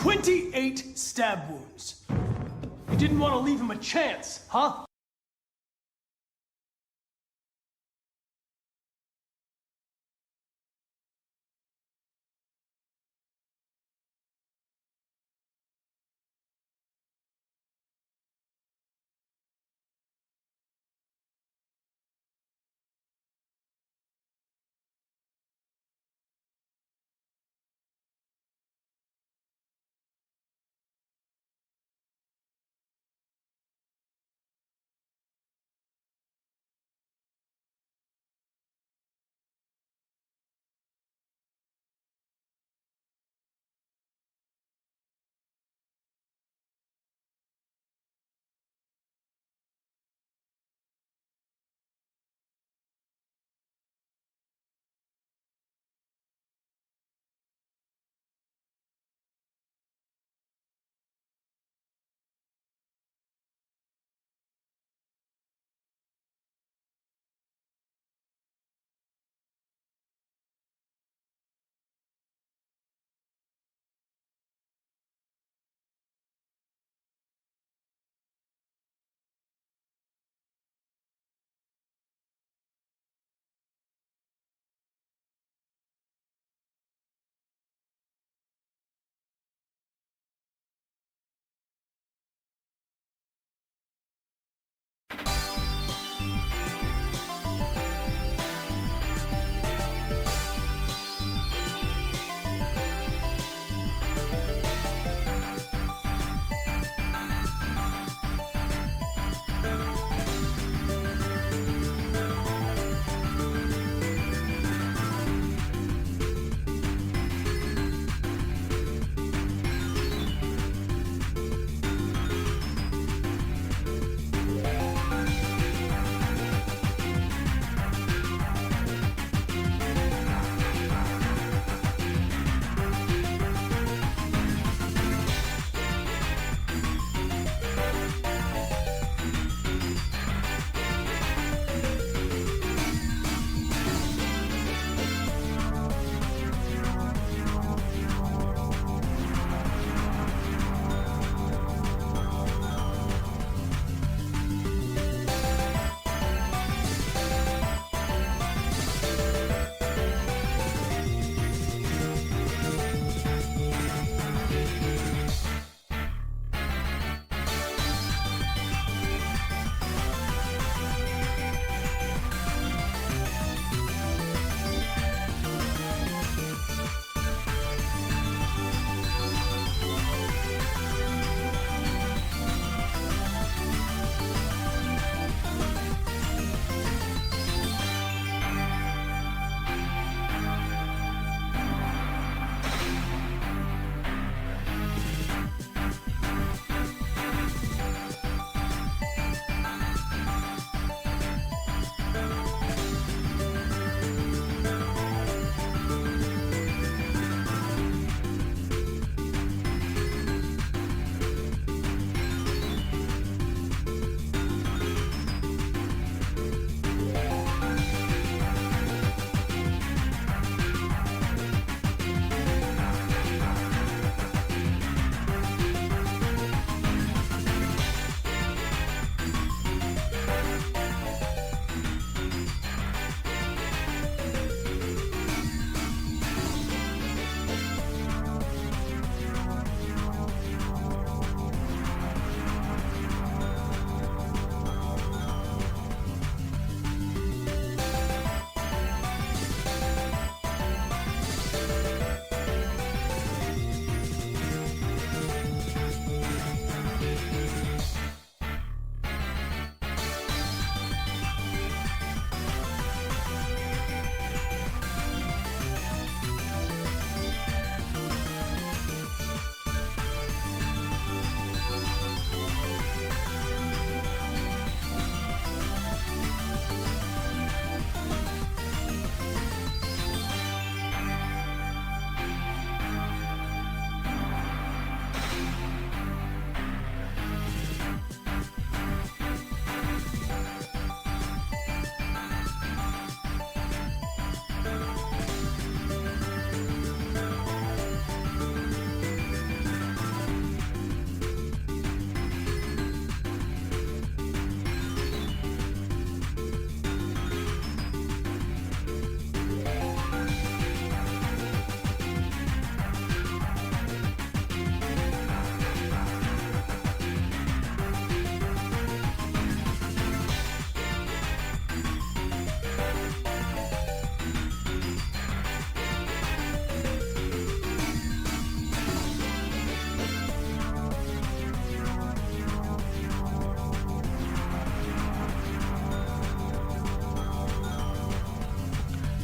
28 stab wounds. You didn't want to leave him a chance, huh?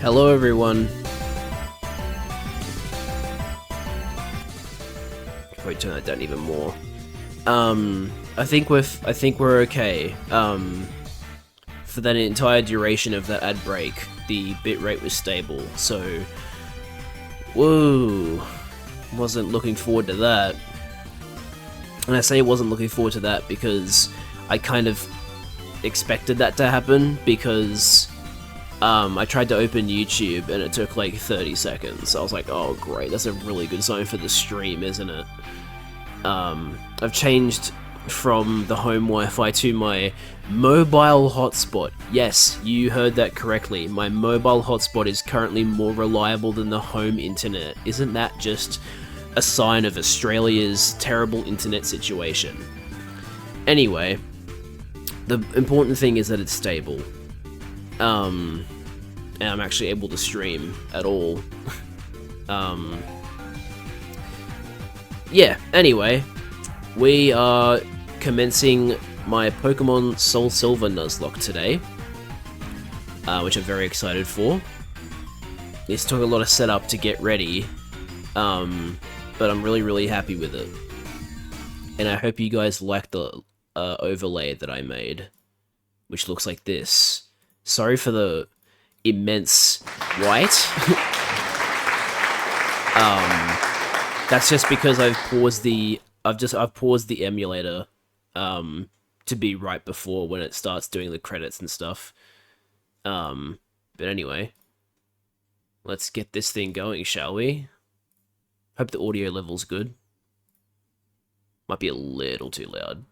Hello everyone. Probably turn that down even more. I think we're okay. For that entire duration of that ad break, the bitrate was stable, so whoa, wasn't looking forward to that. And I say wasn't looking forward to that because I kind of expected that to happen, because I tried to open YouTube and it took like 30 seconds. I was like, oh great, that's a really good sign for the stream, isn't it? I've changed from the home Wi-Fi to my mobile hotspot. Yes, you heard that correctly. My mobile hotspot is currently more reliable than the home internet. Isn't that just a sign of Australia's terrible internet situation? Anyway, the important thing is that it's stable. And I'm actually able to stream at all. Yeah, anyway, we are commencing my Pokemon SoulSilver Nuzlocke today, which I'm very excited for. This took a lot of setup to get ready, but I'm really happy with it. And I hope you guys like the overlay that I made, which looks like this. Sorry for the immense white. That's just because I've paused the emulator to be right before when it starts doing the credits and stuff. But anyway, let's get this thing going, shall we? Hope the audio level's good. Might be a little too loud.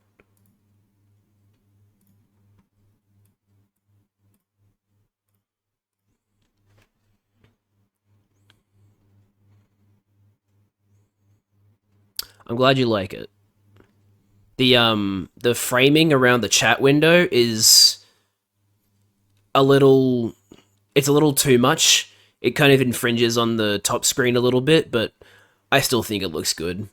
I'm glad you like it. The framing around the chat window is a little too much. It kind of infringes on the top screen a little bit, but I still think it looks good.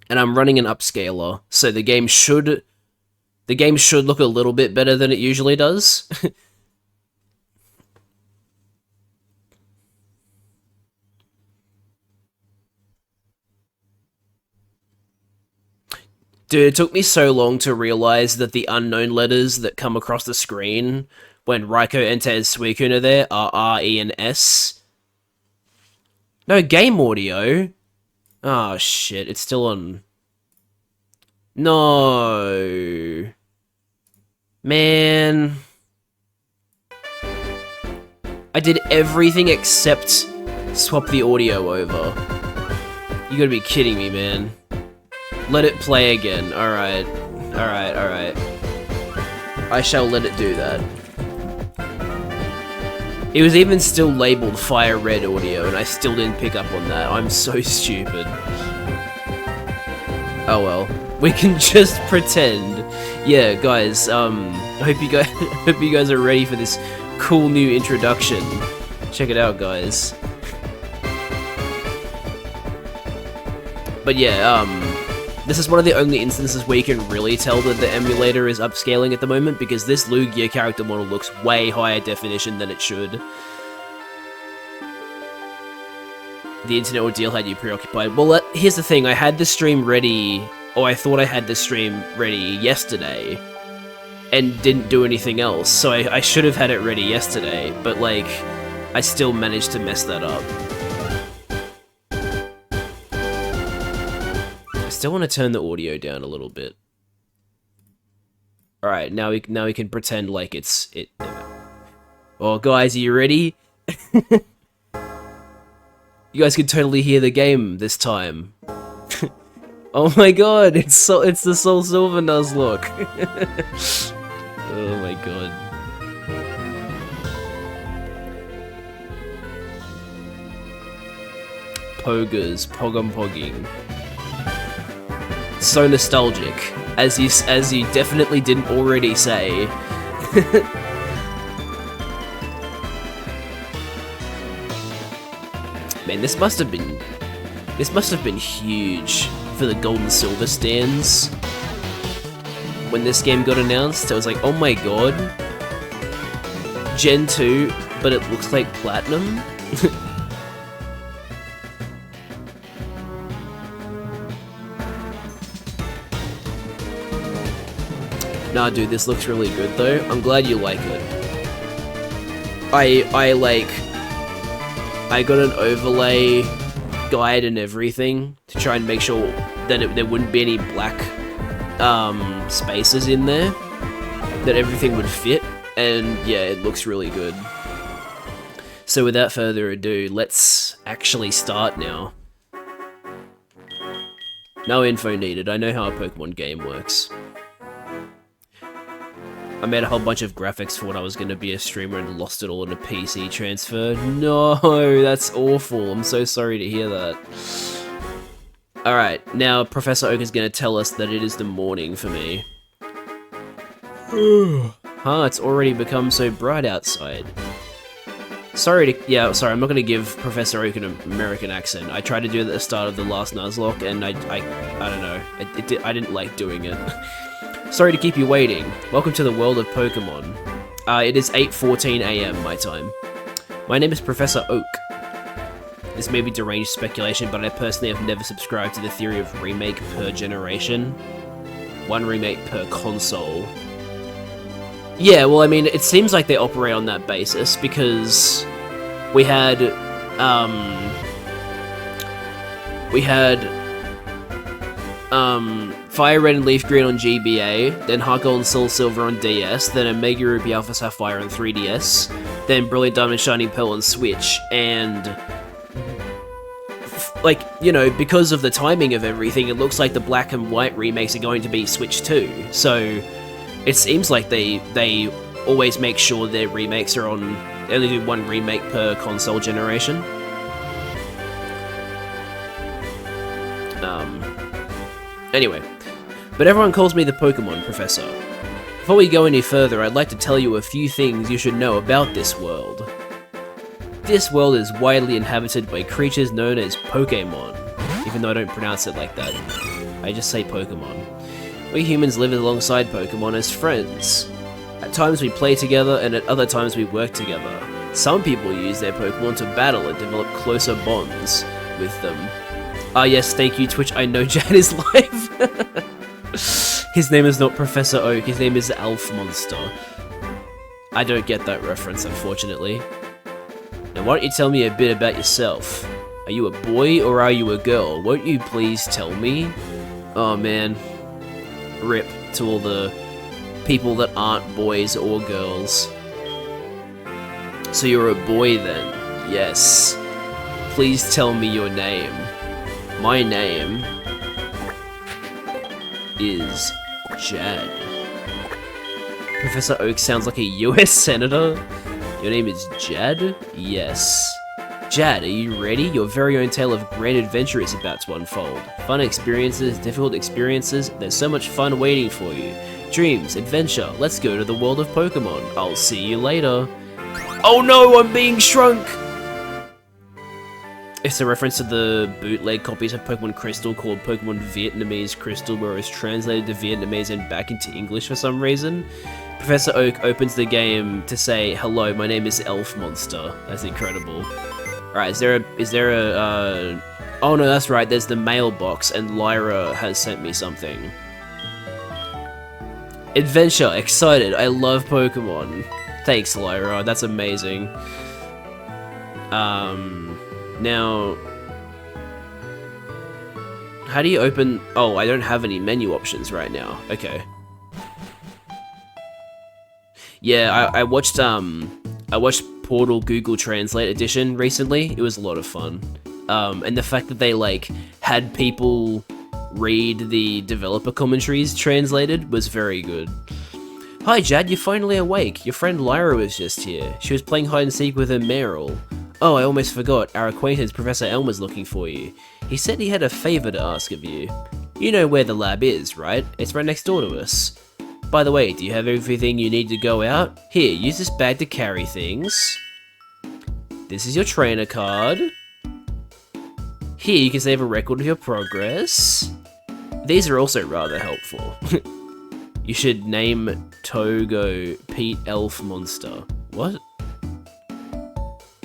And I'm running an upscaler, so the game should look a little bit better than it usually does. Dude, it took me so long to realize that the unknown letters that come across the screen when Raikou and Suicune are there are R, E, and S. No, game audio. Oh shit, it's still on. No. Man. I did everything except swap the audio over. You gotta be kidding me, man. Let it play again. Alright. Alright. I shall let it do that. It was even still labeled Fire Red Audio, and I still didn't pick up on that. I'm so stupid. Oh well. We can just pretend. Yeah, guys, I hope you guys are ready for this cool new introduction. Check it out, guys. But yeah, this is one of the only instances where you can really tell that the emulator is upscaling at the moment, because this Lugia character model looks way higher definition than it should. The internet ordeal had you preoccupied. Well, here's the thing, I had the stream ready, or I thought I had the stream ready yesterday, and didn't do anything else, so I should have had it ready yesterday, but like, I still managed to mess that up. Still want to turn the audio down a little bit. All right, now we can pretend like it's it. Oh, guys, are you ready? You guys can totally hear the game this time. Oh my god, it's the SoulSilver Nuzlocke. Oh my god. Poggers, pogging. So nostalgic, as you definitely didn't already say. Man, this must have been huge for the gold and silver stands when this game got announced. I was like, oh my god, Gen 2, but it looks like Platinum. Nah, dude, this looks really good though. I'm glad you like it. I got an overlay guide and everything to try and make sure that there wouldn't be any black spaces in there, that everything would fit, and yeah, it looks really good. So without further ado, let's actually start now. No info needed, I know how a Pokemon game works. I made a whole bunch of graphics for when I was going to be a streamer and lost it all in a PC transfer. No, that's awful. I'm so sorry to hear that. Alright, now Professor Oak is going to tell us that it is the morning for me. Huh, it's already become so bright outside. Sorry, I'm not going to give Professor Oak an American accent. I tried to do it at the start of the last Nuzlocke, and I don't know. I didn't like doing it. Sorry to keep you waiting. Welcome to the world of Pokemon. It is 8:14 AM my time. My name is Professor Oak. This may be deranged speculation, but I personally have never subscribed to the theory of remake per generation. One remake per console. Yeah, well, I mean, it seems like they operate on that basis, because we had Fire Red and Leaf Green on GBA, then Heart Gold and SoulSilver on DS, then Omega Ruby Alpha Sapphire on 3DS, then Brilliant Diamond Shining Pearl on Switch, and like, you know, because of the timing of everything, it looks like the black and white remakes are going to be Switch too, so it seems like they always make sure their remakes are on, they only do one remake per console generation. Anyway, but everyone calls me the Pokemon Professor. Before we go any further, I'd like to tell you a few things you should know about this world. This world is widely inhabited by creatures known as Pokémon, even though I don't pronounce it like that. I just say Pokemon. We humans live alongside Pokemon as friends. At times we play together, and at other times we work together. Some people use their Pokemon to battle and develop closer bonds with them. Ah yes, thank you Twitch, I know Jan is live. His name is not Professor Oak, his name is Elf Monster. I don't get that reference, unfortunately. Now why don't you tell me a bit about yourself? Are you a boy or are you a girl? Won't you please tell me? Oh man. RIP to all the people that aren't boys or girls. So you're a boy then? Yes. Please tell me your name. My name is Jad. Professor Oak sounds like a US senator. Your name is Jad? Yes. Jad, are you ready? Your very own tale of grand adventure is about to unfold. Fun experiences, difficult experiences, there's so much fun waiting for you. Dreams, adventure, let's go to the world of Pokemon. I'll see you later. Oh no, I'm being shrunk! It's a reference to the bootleg copies of Pokemon Crystal called Pokemon Vietnamese Crystal, where it was translated to Vietnamese and back into English for some reason. Professor Oak opens the game to say, hello, my name is Elf Monster. That's incredible. Alright, is there a, oh no, that's right, there's the mailbox, and Lyra has sent me something. Adventure, excited, I love Pokemon. Thanks, Lyra, that's amazing. Now, how do you open, oh, I don't have any menu options right now, okay. Yeah, I watched Portal Google Translate Edition recently. It was a lot of fun. And the fact that they, like, had people read the developer commentaries translated was very good. Hi, Jad, you're finally awake. Your friend Lyra was just here. She was playing hide and seek with her Meryl. Oh, I almost forgot. Our acquaintance Professor Elmer's looking for you. He said he had a favor to ask of you. You know where the lab is, right? It's right next door to us. By the way, do you have everything you need to go out? Here, use this bag to carry things. This is your trainer card. Here, you can save a record of your progress. These are also rather helpful. You should name Togo Pete Elf Monster. What?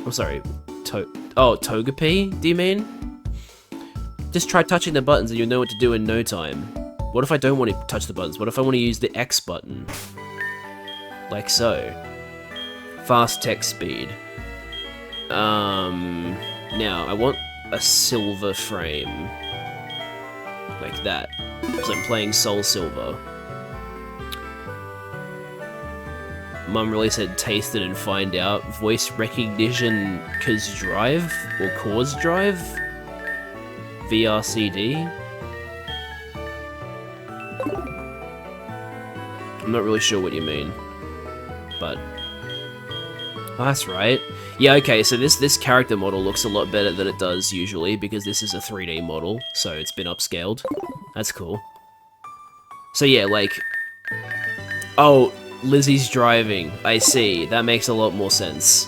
I'm sorry. Togepi, do you mean? Just try touching the buttons and you'll know what to do in no time. What if I don't want to touch the buttons? What if I want to use the X button? Like so. Fast text speed. Now, I want a silver frame. Like that. Because I'm playing SoulSilver. Mum really said taste it and find out. Voice recognition cause drive? Or cause drive? VRCD? I'm not really sure what you mean. But... oh, that's right. Yeah, okay, so this character model looks a lot better than it does usually, because this is a 3D model, so it's been upscaled. That's cool. So yeah, like... oh, Lizzie's driving. I see. That makes a lot more sense.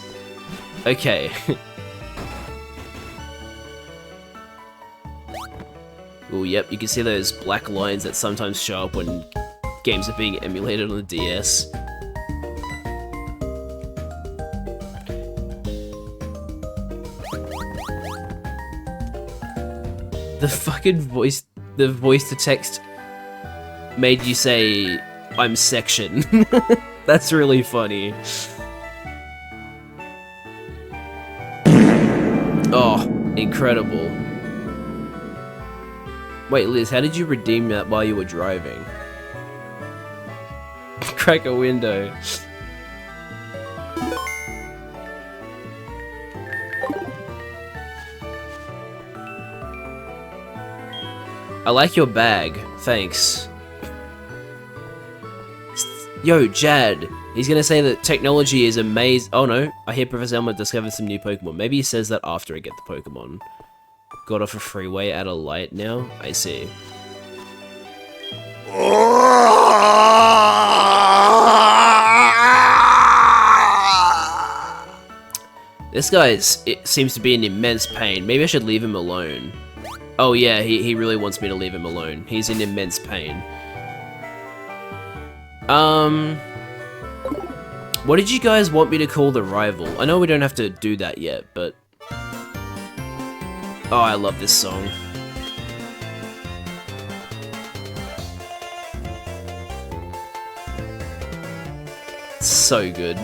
Okay. Oh, yep, you can see those black lines that sometimes show up when games are being emulated on the DS. The fucking voice to text made you say, I'm section. That's really funny. Oh, incredible. Wait, Liz, how did you redeem that while you were driving? Crack a window. I like your bag, thanks. Yo, Jad, he's gonna say that technology is amazing. Oh no, I hear Professor Elmer discovered some new Pokemon. Maybe he says that after I get the Pokemon. Got off a freeway at a light now? I see. This it seems to be in immense pain. Maybe I should leave him alone. Oh yeah, he really wants me to leave him alone. He's in immense pain. What did you guys want me to call the rival? I know we don't have to do that yet, but... oh, I love this song. So good.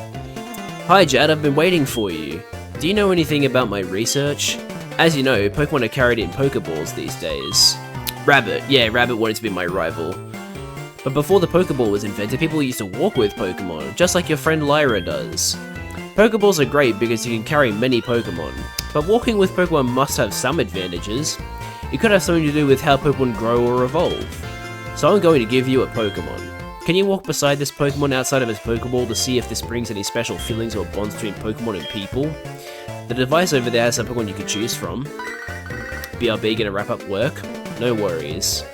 Hi Jad, I've been waiting for you. Do you know anything about my research? As you know, Pokemon are carried in Pokeballs these days. Rabbit, yeah, Rabbit wanted to be my rival. But before the Pokeball was invented, people used to walk with Pokemon, just like your friend Lyra does. Pokeballs are great because you can carry many Pokemon, but walking with Pokemon must have some advantages. It could have something to do with how Pokemon grow or evolve. So I'm going to give you a Pokemon. Can you walk beside this Pokemon outside of its Pokeball to see if this brings any special feelings or bonds between Pokemon and people? The device over there has some Pokemon you can choose from. BRB, gonna wrap up work? No worries.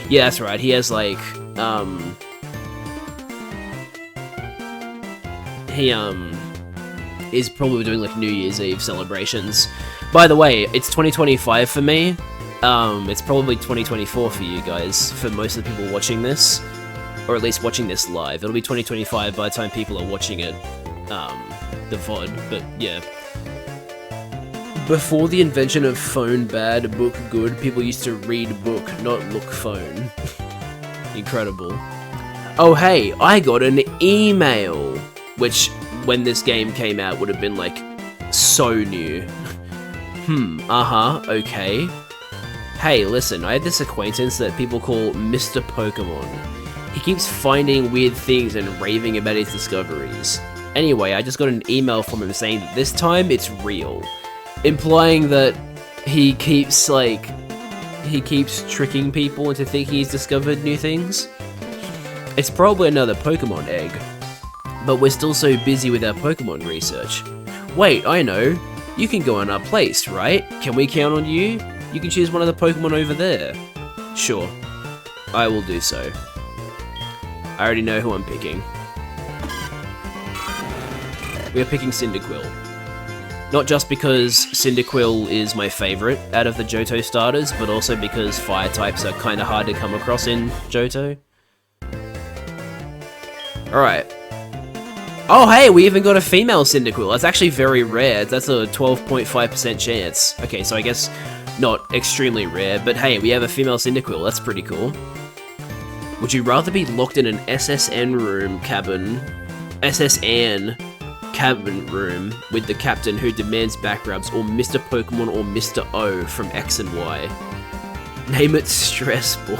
Yeah, that's right, he has like, he is probably doing like New Year's Eve celebrations. By the way, it's 2025 for me. It's probably 2024 for you guys, for most of the people watching this. Or at least watching this live. It'll be 2025 by the time people are watching it, the VOD, but yeah. Before the invention of phone bad, book good, people used to read book, not look phone. Incredible. Oh hey, I got an email! Which, when this game came out, would have been like, so new. Okay. Hey, listen, I have this acquaintance that people call Mr. Pokemon. He keeps finding weird things and raving about his discoveries. Anyway, I just got an email from him saying that this time it's real. Implying that he keeps tricking people into thinking he's discovered new things. It's probably another Pokemon egg. But we're still so busy with our Pokemon research. Wait, I know. You can go on our place, right? Can we count on you? You can choose one of the Pokemon over there. Sure. I will do so. I already know who I'm picking. We are picking Cyndaquil. Not just because Cyndaquil is my favourite out of the Johto starters, but also because fire types are kinda hard to come across in Johto. Alright. Oh, hey, we even got a female Cyndaquil. That's actually very rare. That's a 12.5% chance. Okay, so I guess not extremely rare, but hey, we have a female Cyndaquil. That's pretty cool. Would you rather be locked in an SSN cabin room with the captain who demands back rubs, or Mr. Pokemon or Mr. O from X and Y? Name it Stress Ball.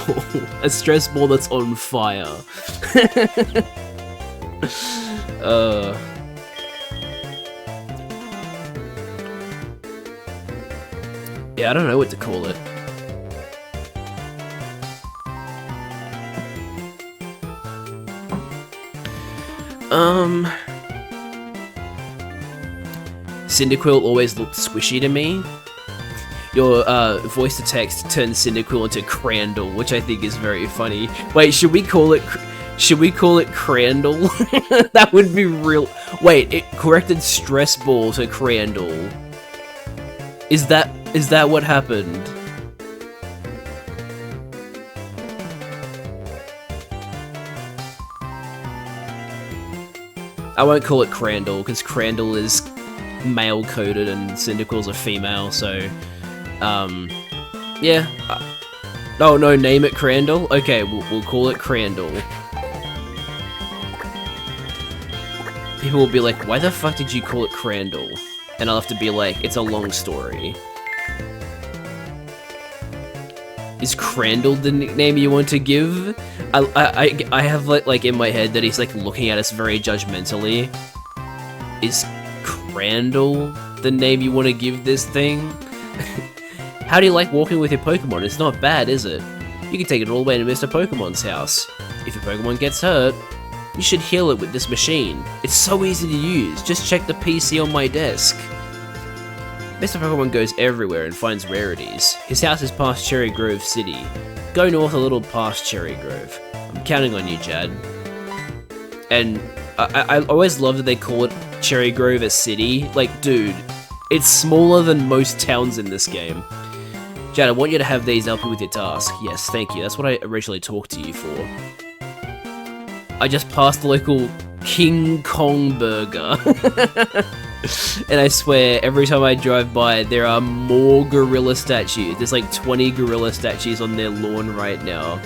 A stress ball that's on fire. Yeah, I don't know what to call it. Cyndaquil always looked squishy to me. Your voice to text turns Cyndaquil into Crandall, which I think is very funny. Wait, should we call it Crandall? That would be real. Wait, it corrected Stress Ball to Crandall. Is that what happened? I won't call it Crandall, because Crandall is male-coded and Cyndaquil's a female, so... yeah. Oh, no, name it Crandall? Okay, we'll call it Crandall. People will be like, why the fuck did you call it Crandall? And I'll have to be like, it's a long story. Is Crandall the nickname you want to give? I have like in my head that he's like looking at us very judgmentally. Is Crandall the name you want to give this thing? How do you like walking with your Pokemon? It's not bad, is it? You can take it all the way to Mr. Pokemon's house. If your Pokemon gets hurt, you should heal it with this machine. It's so easy to use. Just check the PC on my desk. Mr. Pokemon goes everywhere and finds rarities. His house is past Cherry Grove City. Go north a little past Cherry Grove. I'm counting on you, Jad. And I always love that they call it Cherry Grove a city. Like, dude, it's smaller than most towns in this game. Jad, I want you to have these help you with your task. Yes, thank you. That's what I originally talked to you for. I just passed the local King Kong burger. And I swear, every time I drive by, there are more gorilla statues. There's like 20 gorilla statues on their lawn right now.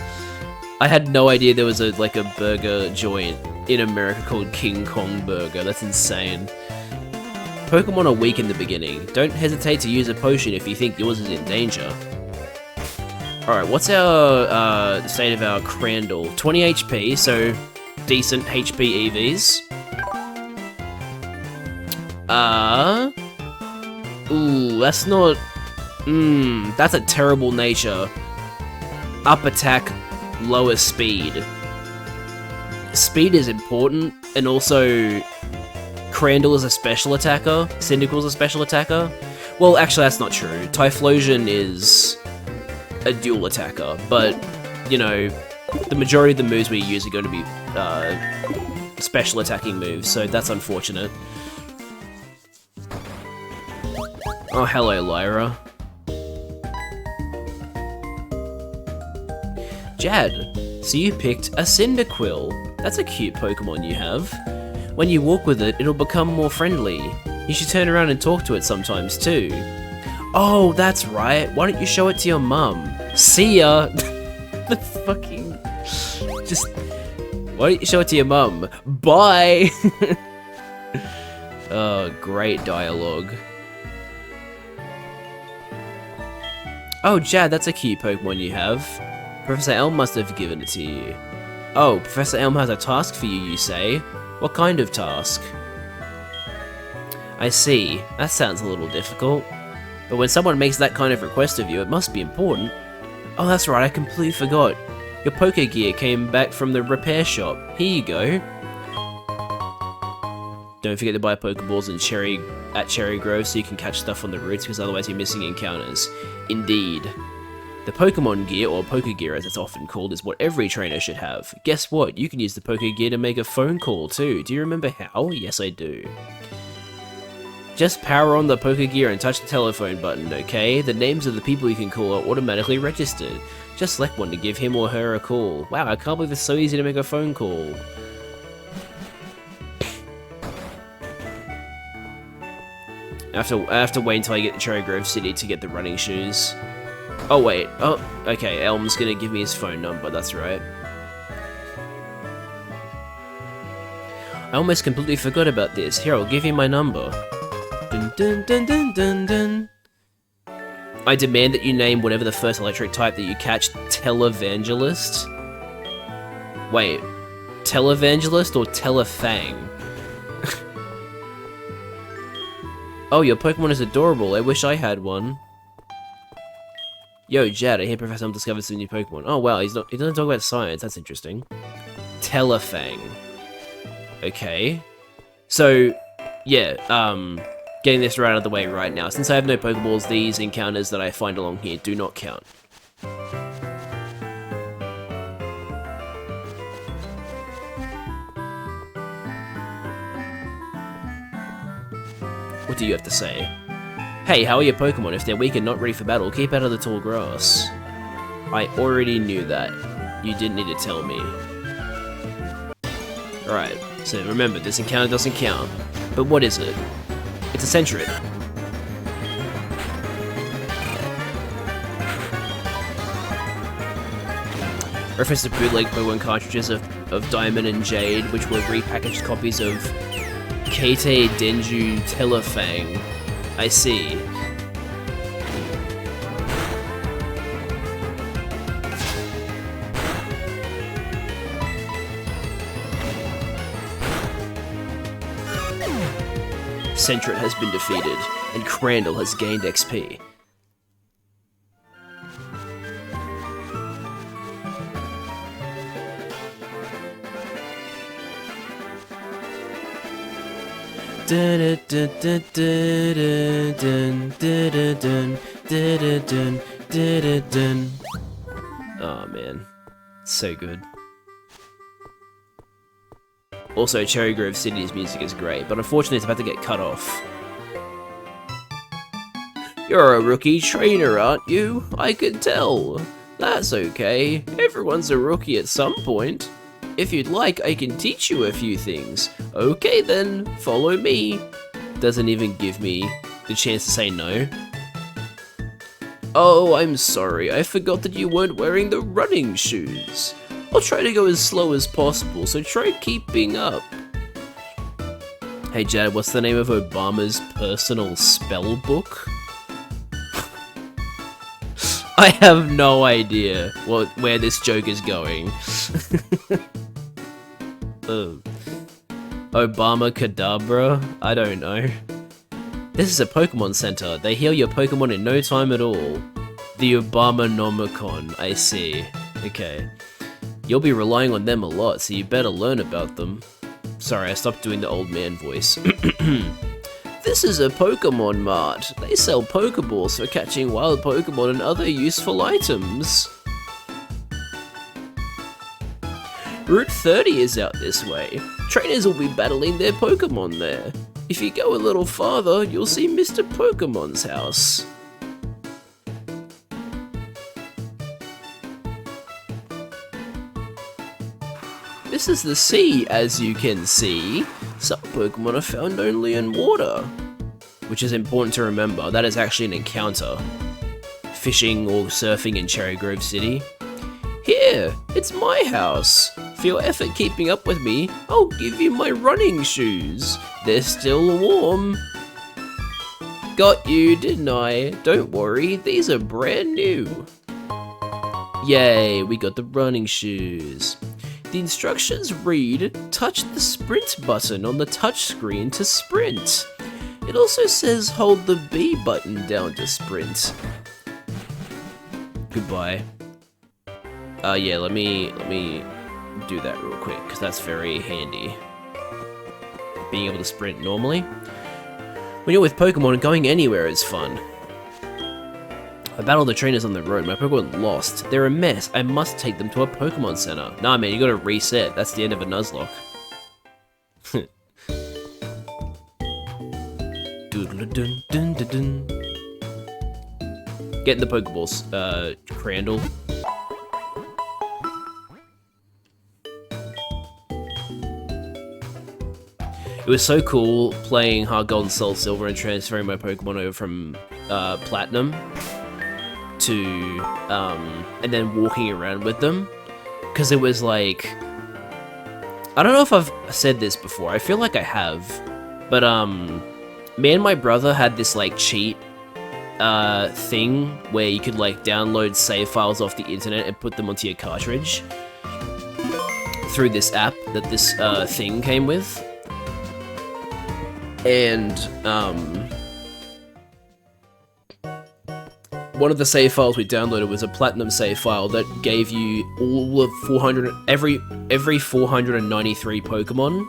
I had no idea there was a burger joint in America called King Kong Burger. That's insane. Pokemon are weak in the beginning. Don't hesitate to use a potion if you think yours is in danger. Alright, what's our state of our Crandall? 20 HP, so decent HP EVs. Ooh, that's not... that's a terrible nature. Up attack, lower speed. Speed is important, and also... Crandall is a special attacker, Cyndaquil's a special attacker. Well, actually that's not true. Typhlosion is a dual attacker, but, you know, the majority of the moves we use are going to be special attacking moves, so that's unfortunate. Oh, hello, Lyra. Jad, so you picked a Cyndaquil. That's a cute Pokemon you have. When you walk with it, it'll become more friendly. You should turn around and talk to it sometimes too. Oh, that's right. Why don't you show it to your mum? See ya! The fucking... Just... Why don't you show it to your mum? Bye! Oh, great dialogue. Oh, Jad, that's a cute Pokemon you have. Professor Elm must have given it to you. Oh, Professor Elm has a task for you, you say? What kind of task? I see. That sounds a little difficult. But when someone makes that kind of request of you, it must be important. Oh, that's right, I completely forgot. Your Pokegear came back from the repair shop. Here you go. Don't forget to buy Pokeballs at Cherry Grove so you can catch stuff on the routes, because otherwise you're missing encounters. Indeed. The Pokemon Gear, or Pokegear as it's often called, is what every trainer should have. Guess what? You can use the Pokegear to make a phone call too. Do you remember how? Yes, I do. Just power on the Pokegear and touch the telephone button, okay? The names of the people you can call are automatically registered. Just select one to give him or her a call. Wow, I can't believe it's so easy to make a phone call. I have to wait until I get to Cherry Grove City to get the running shoes. Oh wait, oh, okay, Elm's gonna give me his phone number, that's right. I almost completely forgot about this. Here, I'll give you my number. Dun, dun, dun, dun, dun, dun. I demand that you name whatever the first electric type that you catch Televangelist. Wait, Televangelist or Telefang? Oh, your Pokemon is adorable. I wish I had one. Yo, Jad, I hear Professor Elm discovered some new Pokemon. Oh wow, he doesn't talk about science. That's interesting. Telefang. Okay. So, yeah, getting this right out of the way right now. Since I have no Pokeballs, these encounters that I find along here do not count. What do you have to say? Hey, how are your Pokemon? If they're weak and not ready for battle, keep out of the tall grass. I already knew that. You didn't need to tell me. Alright, so remember, this encounter doesn't count. But what is it? It's a Sentret. Reference to bootleg Pokemon cartridges of Diamond and Jade, which were repackaged copies of Kate Denju Telefang. I see. Sentret has been defeated, and Crandall has gained XP. Oh man, so good. Also, Cherry Grove City's music is great, but unfortunately it's about to get cut off. You're a rookie trainer, aren't you? I can tell. That's okay. Everyone's a rookie at some point. If you'd like, I can teach you a few things. Okay then, follow me. Doesn't even give me the chance to say no. Oh, I'm sorry. I forgot that you weren't wearing the running shoes. I'll try to go as slow as possible, so try keeping up. Hey Jad, what's the name of Obama's personal spell book? I have no idea where this joke is going. Obama Kadabra? I don't know. This is a Pokemon Center. They heal your Pokemon in no time at all. The Obama Nomicon, I see. Okay. You'll be relying on them a lot, so you better learn about them. Sorry, I stopped doing the old man voice. This is a Pokemon Mart. They sell Pokeballs for catching wild Pokemon and other useful items. Route 30 is out this way. Trainers will be battling their Pokemon there. If you go a little farther, you'll see Mr. Pokemon's house. This is the sea, as you can see. Some Pokemon are found only in water. Which is important to remember, that is actually an encounter. Fishing or surfing in Cherry Grove City. Here, it's my house. For your effort keeping up with me, I'll give you my running shoes. They're still warm. Got you, didn't I? Don't worry, these are brand new. Yay, we got the running shoes. The instructions read, touch the sprint button on the touchscreen to sprint. It also says hold the B button down to sprint. Goodbye. Yeah, let me do that real quick, because that's very handy. Being able to sprint normally. When you're with Pokemon, going anywhere is fun. I battled the trainers on the road. My Pokemon lost. They're a mess. I must take them to a Pokemon Center. Nah, man, you gotta reset. That's the end of a Nuzlocke. Get in the Pokeballs, Crandall. It was so cool playing Heart Gold and Soul Silver and transferring my Pokemon over from Platinum to and then walking around with them, because it was like, I don't know if I've said this before. I feel like I have, but me and my brother had this like cheat thing where you could like download save files off the internet and put them onto your cartridge through this app that this thing came with. And one of the save files we downloaded was a platinum save file that gave you all of every 493 Pokemon.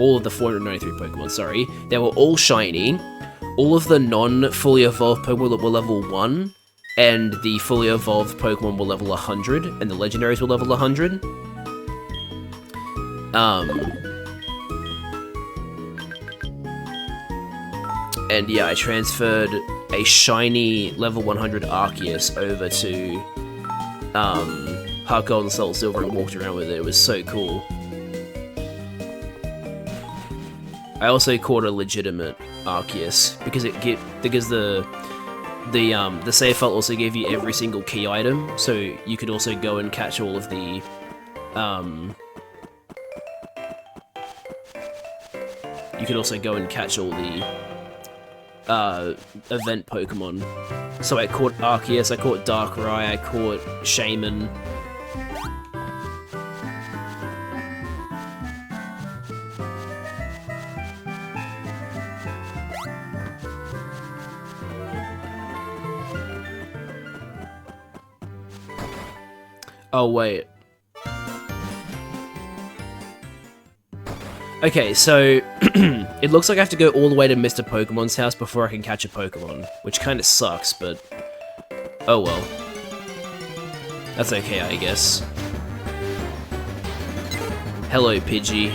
All of the 493 Pokemon, sorry. They were all shiny. All of the non-fully evolved Pokemon were level 1, and the fully evolved Pokemon were level 100, and the legendaries were level 100. And yeah, I transferred a shiny level 100 Arceus over to Heart Gold and Soul Silver and walked around with it. It was so cool. I also caught a legitimate Arceus because the save file also gave you every single key item, so you could also go and catch all of the event Pokemon. So I caught Arceus, I caught Darkrai, I caught Shaman. Oh wait. Okay, so it looks like I have to go all the way to Mr. Pokemon's house before I can catch a Pokemon, which kind of sucks, but oh well. That's okay, I guess. Hello, Pidgey.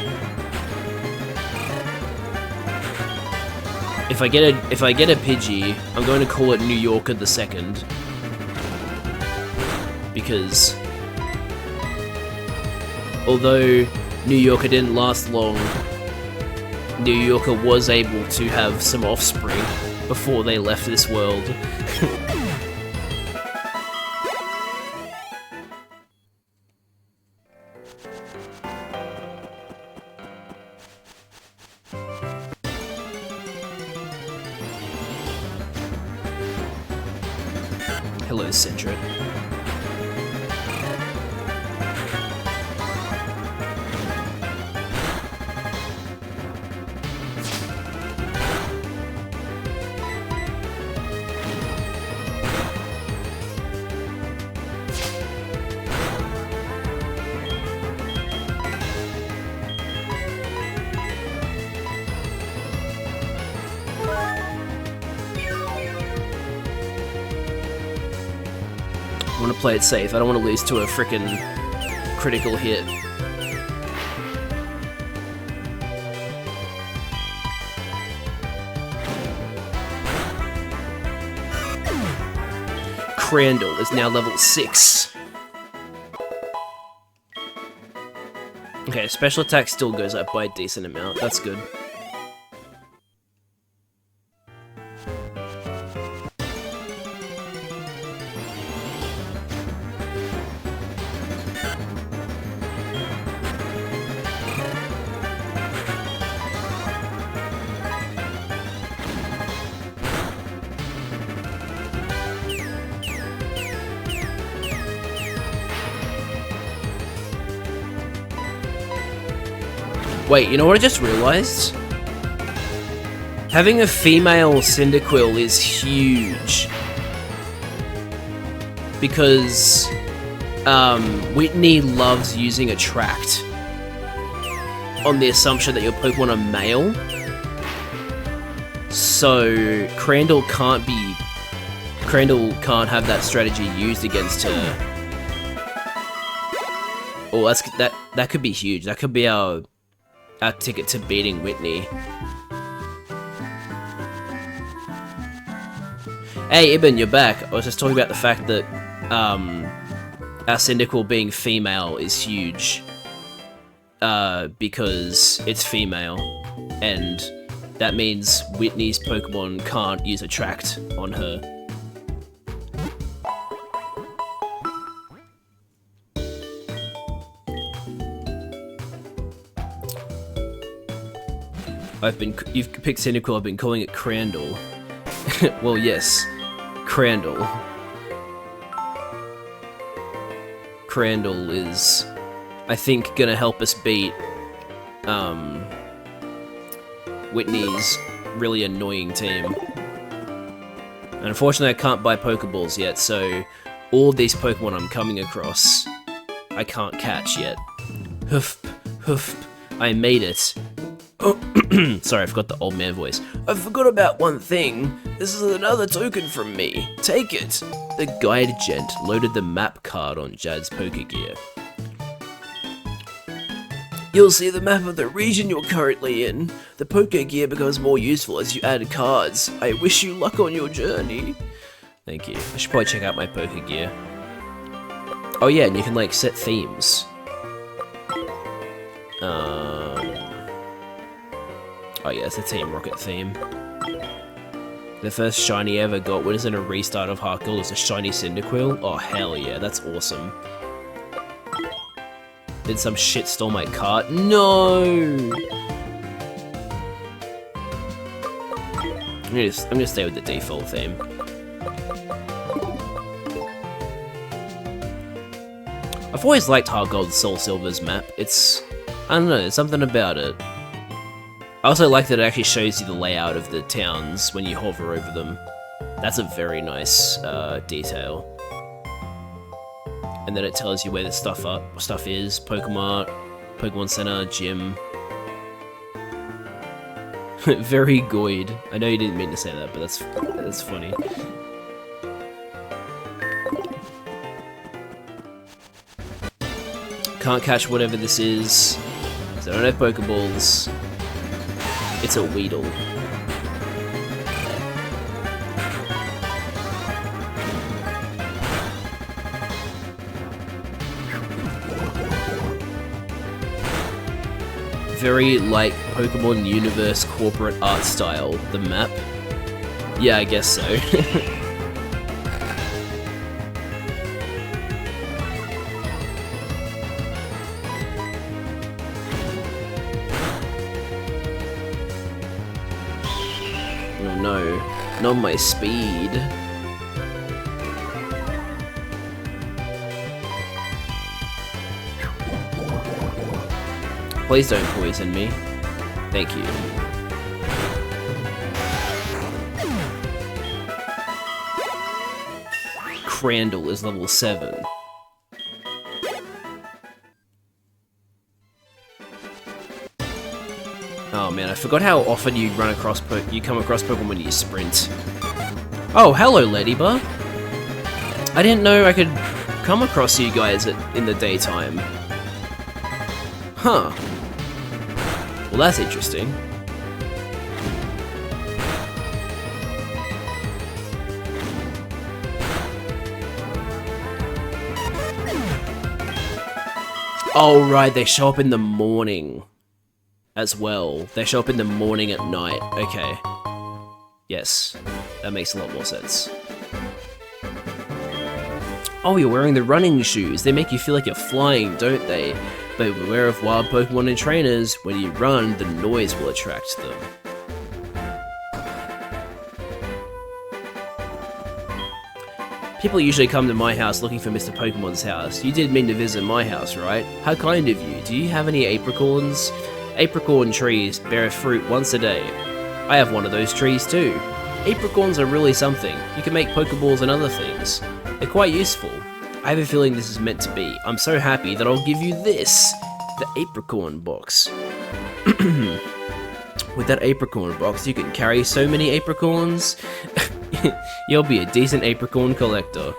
If I get a Pidgey, I'm going to call it New Yorker the Second, because although New Yorker didn't last long, New Yorker was able to have some offspring before they left this world. Hello, Centra. I want to play it safe. I don't want to lose to a frickin' critical hit. Crandall is now level 6. Okay, special attack still goes up by a decent amount. That's good. Wait, you know what I just realized? Having a female Cyndaquil is huge. Because Whitney loves using Attract on the assumption that your Pokemon are male. So Crandall can't have that strategy used against her. Oh, that could be huge. That could be our ticket to beating Whitney. Hey, Ibn, you're back. I was just talking about the fact that our Cyndaquil being female is huge. because it's female, and that means Whitney's Pokemon can't use Attract on her. You've picked Cynical, I've been calling it Crandall. Well, yes, Crandall. Crandall is, I think, gonna help us beat, Whitney's really annoying team. And unfortunately, I can't buy Pokeballs yet, so all these Pokemon I'm coming across, I can't catch yet. Hoof, hoof, I made it. Oh, sorry, I forgot the old man voice. I forgot about one thing. This is another token from me. Take it. The guide gent loaded the map card on Jad's Pokegear. You'll see the map of the region you're currently in. The Pokegear becomes more useful as you add cards. I wish you luck on your journey. Thank you. I should probably check out my Pokegear. Oh yeah, and you can like set themes. Oh yeah, it's a Team Rocket theme. The first shiny I ever got when it was in a restart of Heart Gold was a shiny Cyndaquil. Oh hell yeah, that's awesome. Then some shit stole my cart. No! I'm gonna stay with the default theme. I've always liked Heart Gold SoulSilver's map. It's, I don't know, there's something about it. I also like that it actually shows you the layout of the towns when you hover over them. That's a very nice detail. And then it tells you where the stuff is. Pokemon, Pokemon Center, Gym. Very goid. I know you didn't mean to say that, but that's funny. Can't catch whatever this is, because I don't have Pokeballs. It's a Weedle. Very like Pokemon Universe corporate art style, the map. Yeah, I guess so. Oh no, not my speed. Please don't poison me. Thank you. Crandall is level 7. Oh man, I forgot how often you come across Pokemon when you sprint. Oh, hello, Ladybug. I didn't know I could come across you guys in the daytime. Huh. Well, that's interesting. Oh, right, they show up in the morning as well. They show up in the morning at night. Okay. Yes, that makes a lot more sense. Oh, you're wearing the running shoes. They make you feel like you're flying, don't they? But beware of wild Pokemon and trainers. When you run, the noise will attract them. People usually come to my house looking for Mr. Pokemon's house. You did mean to visit my house, right? How kind of you. Do you have any apricorns? Apricorn trees bear fruit once a day. I have one of those trees too. Apricorns are really something. You can make Pokeballs and other things. They're quite useful. I have a feeling this is meant to be. I'm so happy that I'll give you this. The Apricorn box. With that Apricorn box, you can carry so many Apricorns. You'll be a decent Apricorn collector.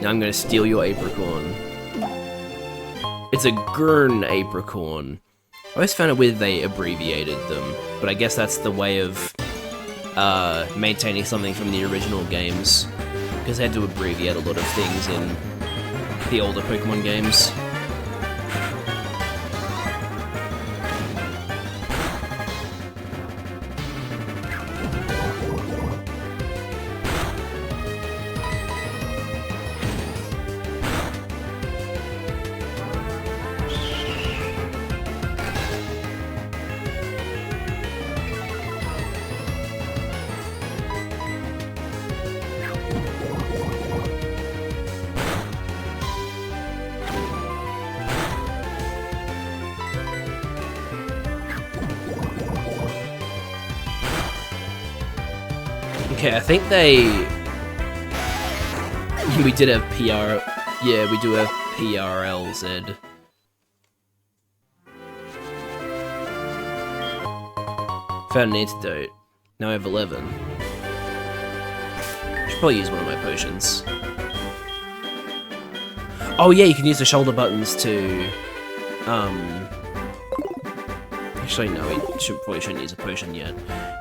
Now I'm gonna steal your Apricorn. It's a Gurn Apricorn. I always found it weird they abbreviated them, but I guess that's the way of maintaining something from the original games, because they had to abbreviate a lot of things in the older Pokemon games. Okay, I think we did have PR. Yeah, we do have PRLZ. Found an antidote. Now I have 11. Should probably use one of my potions. Oh yeah, you can use the shoulder buttons to, actually no, we probably shouldn't use a potion yet.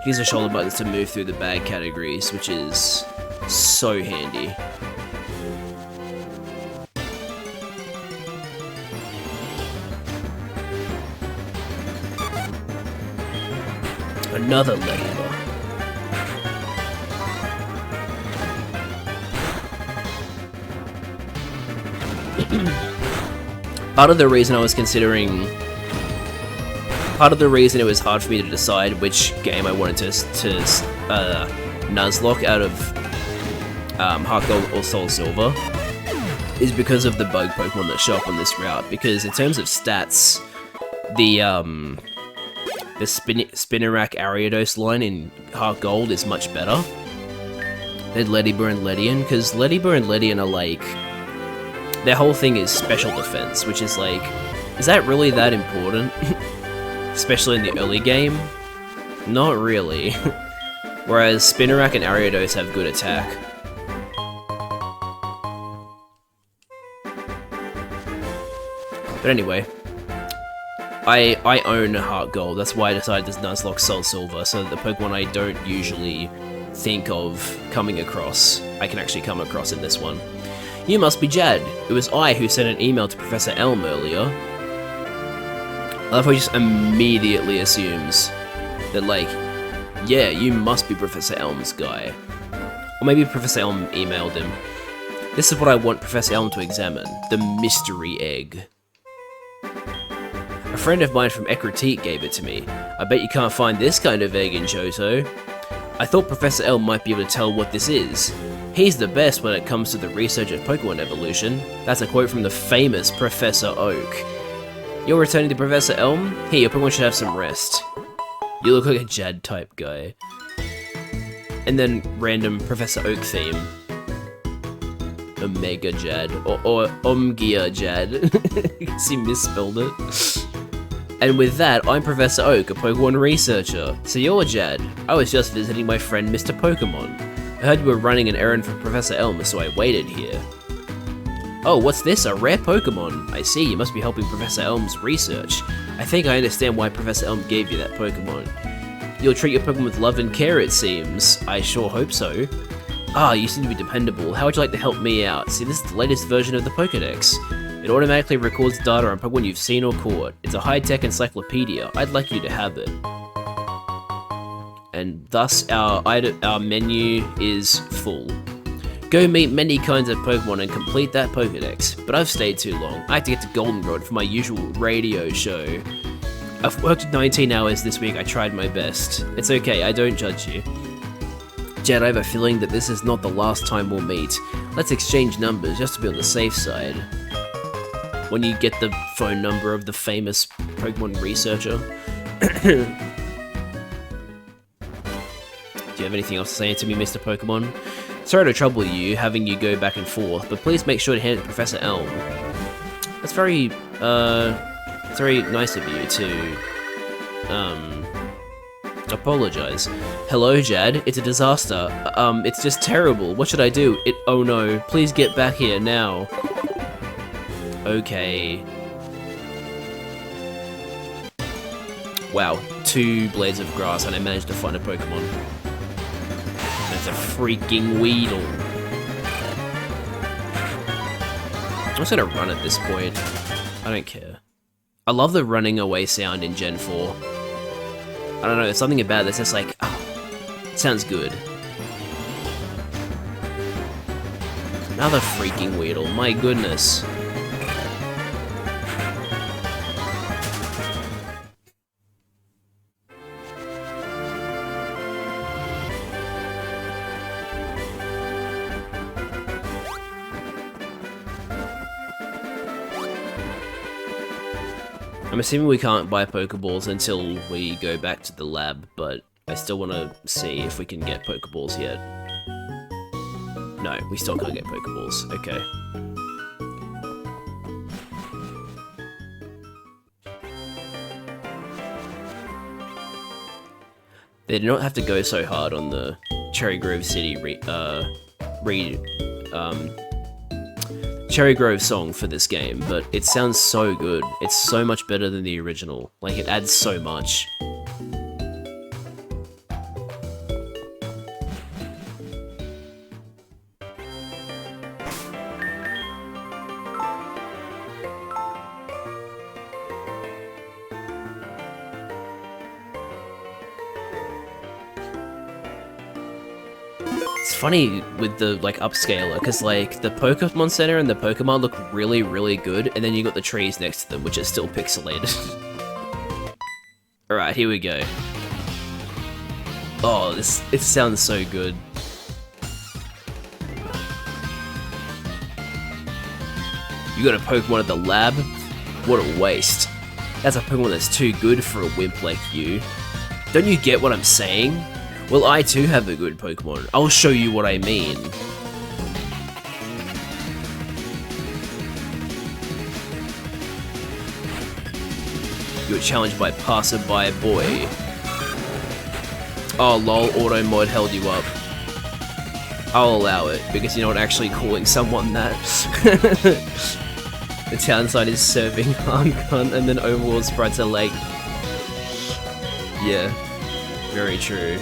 Use the shoulder buttons to move through the bag categories, which is so handy. Another ladybug. Part of the reason it was hard for me to decide which game I wanted to Nuzlocke out of Heart Gold or SoulSilver is because of the bug Pokemon that show up on this route. Because in terms of stats, the Spinarak Ariados line in Heart Gold is much better than Ledibur and Ledian, because Ledibur and Ledian are like, their whole thing is special defense, which is like, is that really that important? Especially in the early game? Not really. Whereas Spinarak and Ariados have good attack. But anyway, I own Heart Gold, that's why I decided to Nuzlocke SoulSilver, so that the Pokemon I don't usually think of coming across, I can actually come across in this one. You must be Jad. It was I who sent an email to Professor Elm earlier. I love how he just immediately assumes that, like, yeah, you must be Professor Elm's guy. Or maybe Professor Elm emailed him. This is what I want Professor Elm to examine. The mystery egg. A friend of mine from Ekritique gave it to me. I bet you can't find this kind of egg in Johto. I thought Professor Elm might be able to tell what this is. He's the best when it comes to the research of Pokemon evolution. That's a quote from the famous Professor Oak. You're returning to Professor Elm? Here, your Pokemon should have some rest. You look like a Jad type guy. And then random Professor Oak theme. Omega Jad, or Omgia Jad. Because he misspelled it. And with that, I'm Professor Oak, a Pokemon researcher. So you're Jad. I was just visiting my friend Mr. Pokemon. I heard you were running an errand for Professor Elm, so I waited here. Oh, what's this? A rare Pokemon. I see, you must be helping Professor Elm's research. I think I understand why Professor Elm gave you that Pokemon. You'll treat your Pokemon with love and care, it seems. I sure hope so. Ah, you seem to be dependable. How would you like to help me out? See, this is the latest version of the Pokedex. It automatically records data on Pokemon you've seen or caught. It's a high-tech encyclopedia. I'd like you to have it. And thus, our menu is full. Go meet many kinds of Pokemon and complete that Pokedex. But I've stayed too long. I have to get to Goldenrod for my usual radio show. I've worked 19 hours this week. I tried my best. It's okay, I don't judge you. Jed, I have a feeling that this is not the last time we'll meet. Let's exchange numbers just to be on the safe side. When you get the phone number of the famous Pokemon researcher. Do you have anything else to say to me, Mr. Pokemon? Sorry to trouble you, having you go back and forth, but please make sure to hand it to Professor Elm. That's very nice of you to, apologize. Hello, Jad. It's a disaster. It's just terrible. What should I do? Oh no. Please get back here now. Okay. Wow. 2 blades of grass and I managed to find a Pokemon. That's a freaking Weedle. I'm just gonna run at this point. I don't care. I love the running away sound in Gen 4. I don't know, there's something about this that's like, oh, it sounds good. Another freaking Weedle, my goodness. I'm assuming we can't buy Pokeballs until we go back to the lab, but I still want to see if we can get Pokeballs yet. No, we still can't get Pokeballs. Okay. They did not have to go so hard on the Cherry Grove City Cherry Grove song for this game, but it sounds so good. It's so much better than the original. Like, it adds so much. It's funny with the, like, upscaler, because, like, the Pokemon Center and the Pokemon look really, really good, and then you got the trees next to them, which are still pixelated. Alright, here we go. Oh, it sounds so good. You got a Pokemon at the lab? What a waste. That's a Pokemon that's too good for a wimp like you. Don't you get what I'm saying? Well, I too have a good Pokemon. I'll show you what I mean. You were challenged by Passerby Boy. Oh lol, auto mod held you up. I'll allow it, because you're not actually calling someone that. The town side is serving Harmgun, and then overworld sprites are like... Yeah, very true.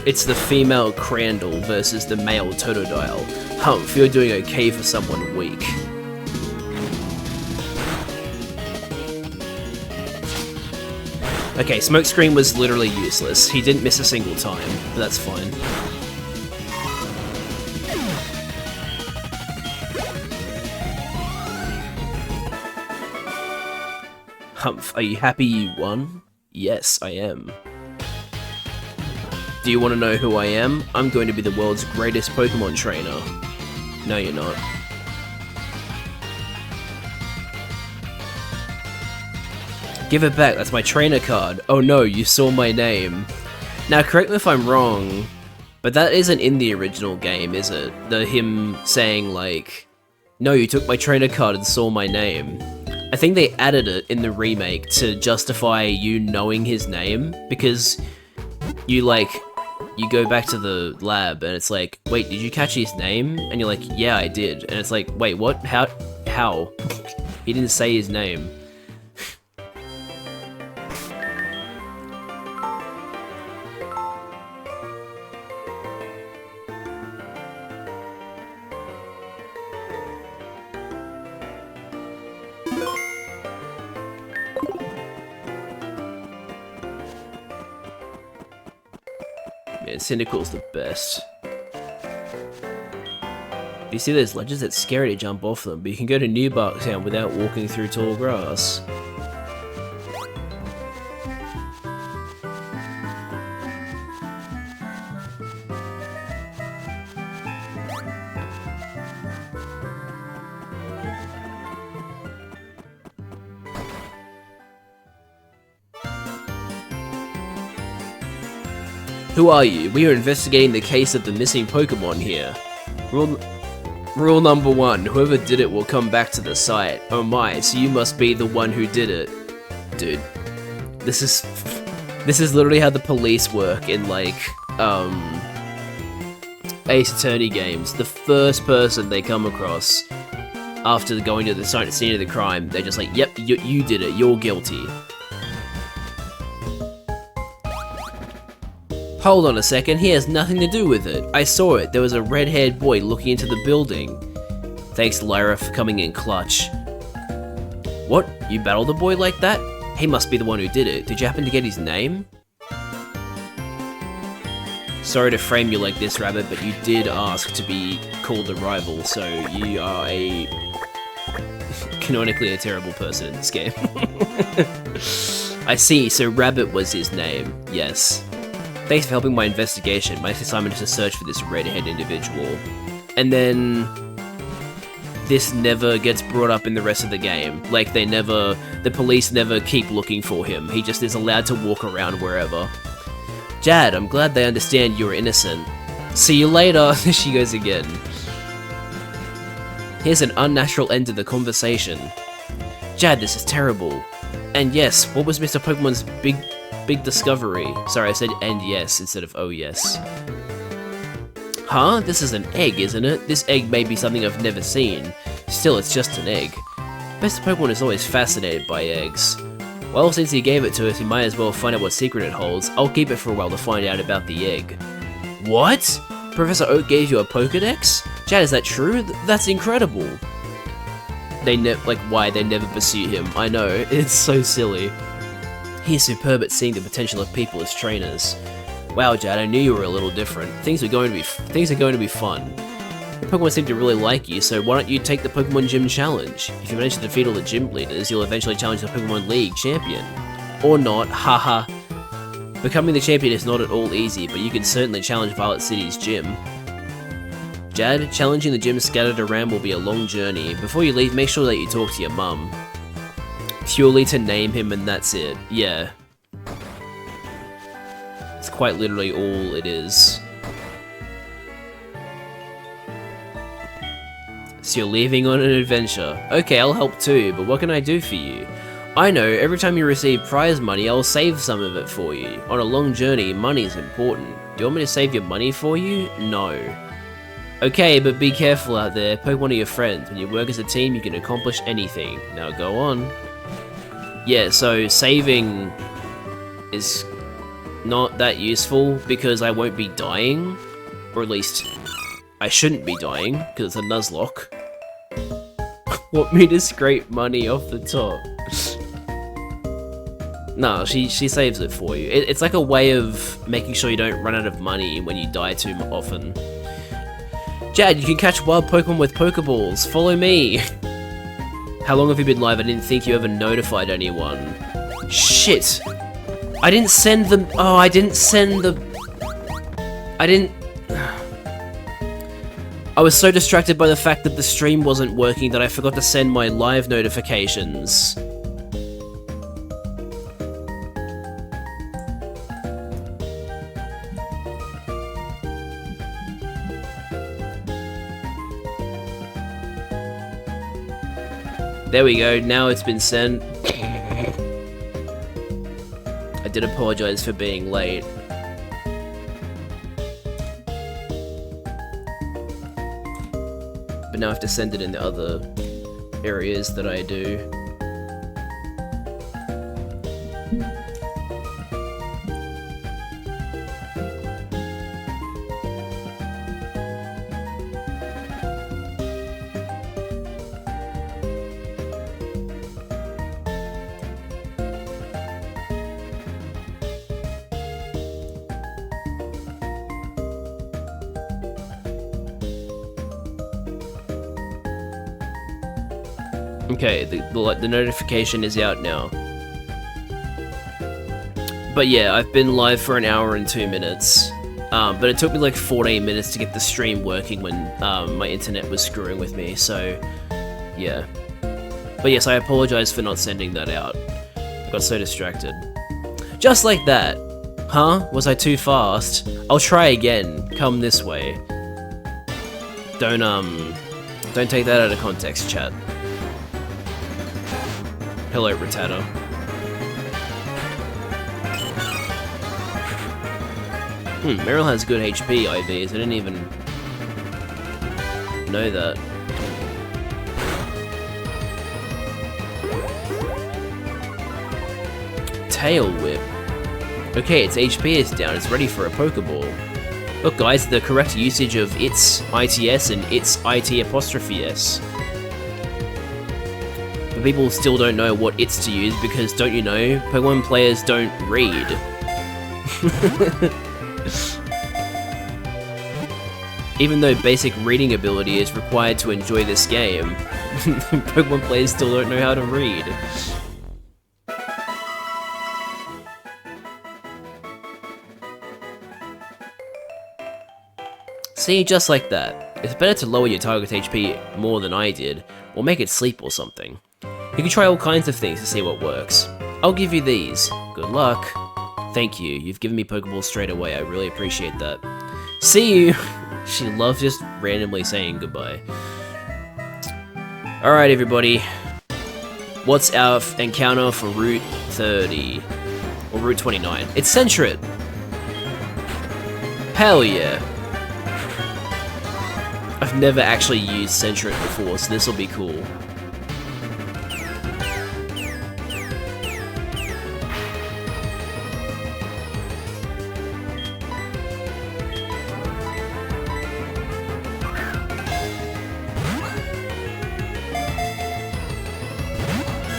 It's the female Crandall versus the male Totodile. Humph, you're doing okay for someone weak. Okay, Smokescreen was literally useless. He didn't miss a single time, but that's fine. Humph, are you happy you won? Yes, I am. Do you want to know who I am? I'm going to be the world's greatest Pokemon trainer. No, you're not. Give it back, that's my trainer card. Oh no, you saw my name. Now, correct me if I'm wrong, but that isn't in the original game, is it? Him saying, like, no, you took my trainer card and saw my name. I think they added it in the remake to justify you knowing his name, because you, like... You go back to the lab and it's like, wait, did you catch his name? And you're like, yeah, I did. And it's like, wait, what? How? He didn't say his name. Man, Cynical's the best. You see those ledges? It's scary to jump off them, but you can go to New Barktown without walking through tall grass. Who are you? We are investigating the case of the missing Pokemon here. Rule number 1, whoever did it will come back to the site. Oh my, so you must be the one who did it. Dude, this is This is literally how the police work in, like, Ace Attorney games. The first person they come across after going to the scene of the crime, they're just like, yep, you did it, you're guilty. Hold on a second, he has nothing to do with it. I saw it, there was a red-haired boy looking into the building. Thanks, Lyra, for coming in clutch. What? You battled a boy like that? He must be the one who did it. Did you happen to get his name? Sorry to frame you like this, Rabbit, but you did ask to be called a rival, so you are canonically a terrible person in this game. I see, so Rabbit was his name, yes. Thanks for helping my investigation. My assignment is to search for this red-haired individual. And then this never gets brought up in the rest of the game. Like, the police never keep looking for him. He just is allowed to walk around wherever. Jad, I'm glad they understand you're innocent. See you later. There she goes again. Here's an unnatural end to the conversation. Jad, this is terrible. And yes, what was Mr. Pokemon's big discovery? Sorry, I said and yes instead of oh yes. Huh? This is an egg, isn't it? This egg may be something I've never seen. Still, it's just an egg. Mr. Pokemon is always fascinated by eggs. Well, since he gave it to us, we might as well find out what secret it holds. I'll keep it for a while to find out about the egg. What? Professor Oak gave you a Pokedex? Chad, is that true? That's incredible. Why they never pursue him. I know, it's so silly. He's superb at seeing the potential of people as trainers. Wow, Jad, I knew you were a little different. Things are going to be fun. Pokemon seem to really like you, so why don't you take the Pokemon Gym Challenge? If you manage to defeat all the gym leaders, you'll eventually challenge the Pokemon League champion. Or not, haha. Becoming the champion is not at all easy, but you can certainly challenge Violet City's gym. Jad, challenging the gyms scattered around will be a long journey. Before you leave, make sure that you talk to your mum. Purely to name him and that's it. Yeah. It's quite literally all it is. So you're leaving on an adventure. Okay, I'll help too, but what can I do for you? I know, every time you receive prize money, I'll save some of it for you. On a long journey, money is important. Do you want me to save your money for you? No. Okay, but be careful out there. Pokemon are your friends. When you work as a team, you can accomplish anything. Now go on. Yeah, so saving is not that useful because I won't be dying. Or at least, I shouldn't be dying because it's a Nuzlocke. Want me to scrape money off the top? No, she saves it for you. It's like a way of making sure you don't run out of money when you die too often. Jad, you can catch wild Pokemon with Pokeballs. Follow me. How long have you been live? I didn't think you ever notified anyone. Shit. I didn't send them. Oh, I didn't send the. I didn't. I was so distracted by the fact that the stream wasn't working that I forgot to send my live notifications. There we go, now it's been sent. I did apologize for being late. But now I have to send it in the other areas that I do. Okay, the notification is out now. But yeah, I've been live for an hour and 2 minutes. But it took me like 14 minutes to get the stream working when my internet was screwing with me, so yeah. But yes, I apologize for not sending that out. I got so distracted. Just like that. Huh? Was I too fast? I'll try again. Come this way. Don't take that out of context, chat. Hello, Rattata. Meryl has good HP IVs. I didn't even know that. Tail Whip. Okay, its HP is down. It's ready for a Pokeball. Look, guys, the correct usage of its ITS and its IT apostrophe S. But people still don't know what it's to use because, don't you know, Pokemon players don't read. Even though basic reading ability is required to enjoy this game, Pokemon players still don't know how to read. See, just like that. It's better to lower your target's HP more than I did, or make it sleep or something. You can try all kinds of things to see what works. I'll give you these. Good luck. Thank you, you've given me Pokeballs straight away, I really appreciate that. See you! She loves just randomly saying goodbye. Alright everybody, what's our encounter for Route 30? Or Route 29? It's Sentret! Hell yeah! I've never actually used Sentret before, so this will be cool.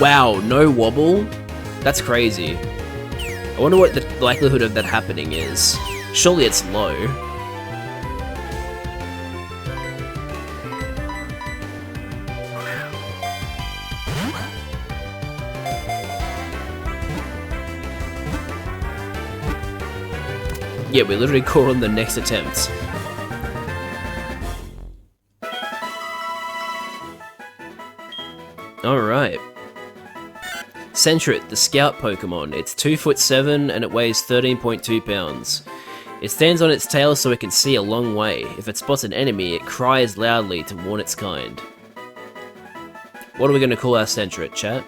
Wow, no wobble? That's crazy. I wonder what the likelihood of that happening is. Surely it's low. Yeah, we literally caught on the next attempt. Alright. Sentret, the scout Pokemon. It's 2'7" and it weighs 13.2 pounds. It stands on its tail so it can see a long way. If it spots an enemy, it cries loudly to warn its kind. What are we going to call our Sentret, chat?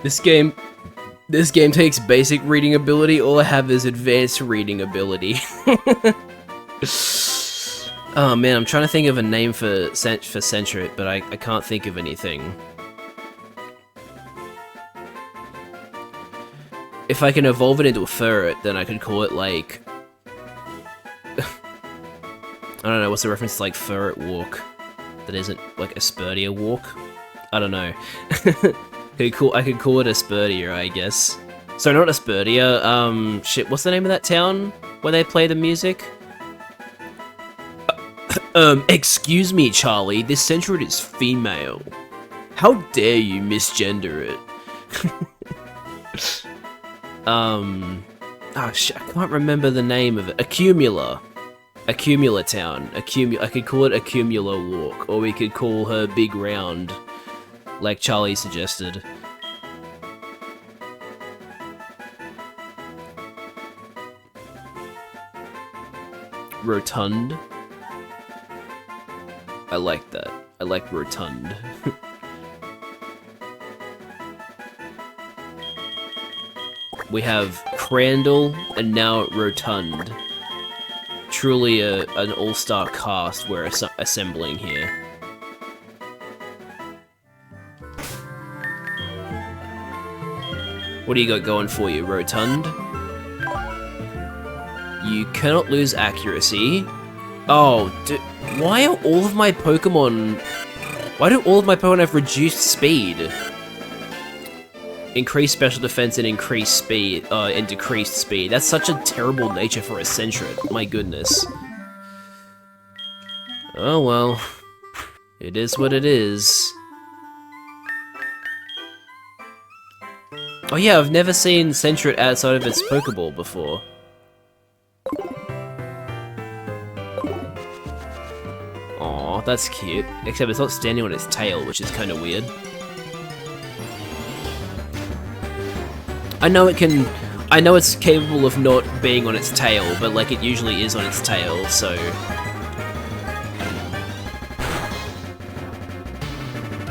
This game takes basic reading ability, all I have is advanced reading ability. Oh man, I'm trying to think of a name for Sentret, but I can't think of anything. If I can evolve it into a ferret, then I could call it like... I don't know, what's the reference to like ferret walk? That isn't like Aspertia walk? I don't know. I could call it Aspertia, I guess. So not Aspertia, shit, what's the name of that town where they play the music? Excuse me, Charlie, this Sentret is female. How dare you misgender it? Oh shit, I can't remember the name of it. Accumula Town. I could call it Accumula Walk, or we could call her Big Round, like Charlie suggested. Rotund. I like that. I like Rotund. We have Crandall and now Rotund. Truly an all-star cast we're assembling here. What do you got going for you, Rotund? You cannot lose accuracy. Oh, why are all of my Pokemon... Why do all of my Pokemon have reduced speed? Increased special defense and increased speed, and decreased speed. That's such a terrible nature for a Sentret. My goodness. Oh well. It is what it is. Oh yeah, I've never seen Sentret outside of its Pokeball before. Aw, that's cute. Except it's not standing on its tail, which is kind of weird. I know it's capable of not being on its tail, but like it usually is on its tail, so...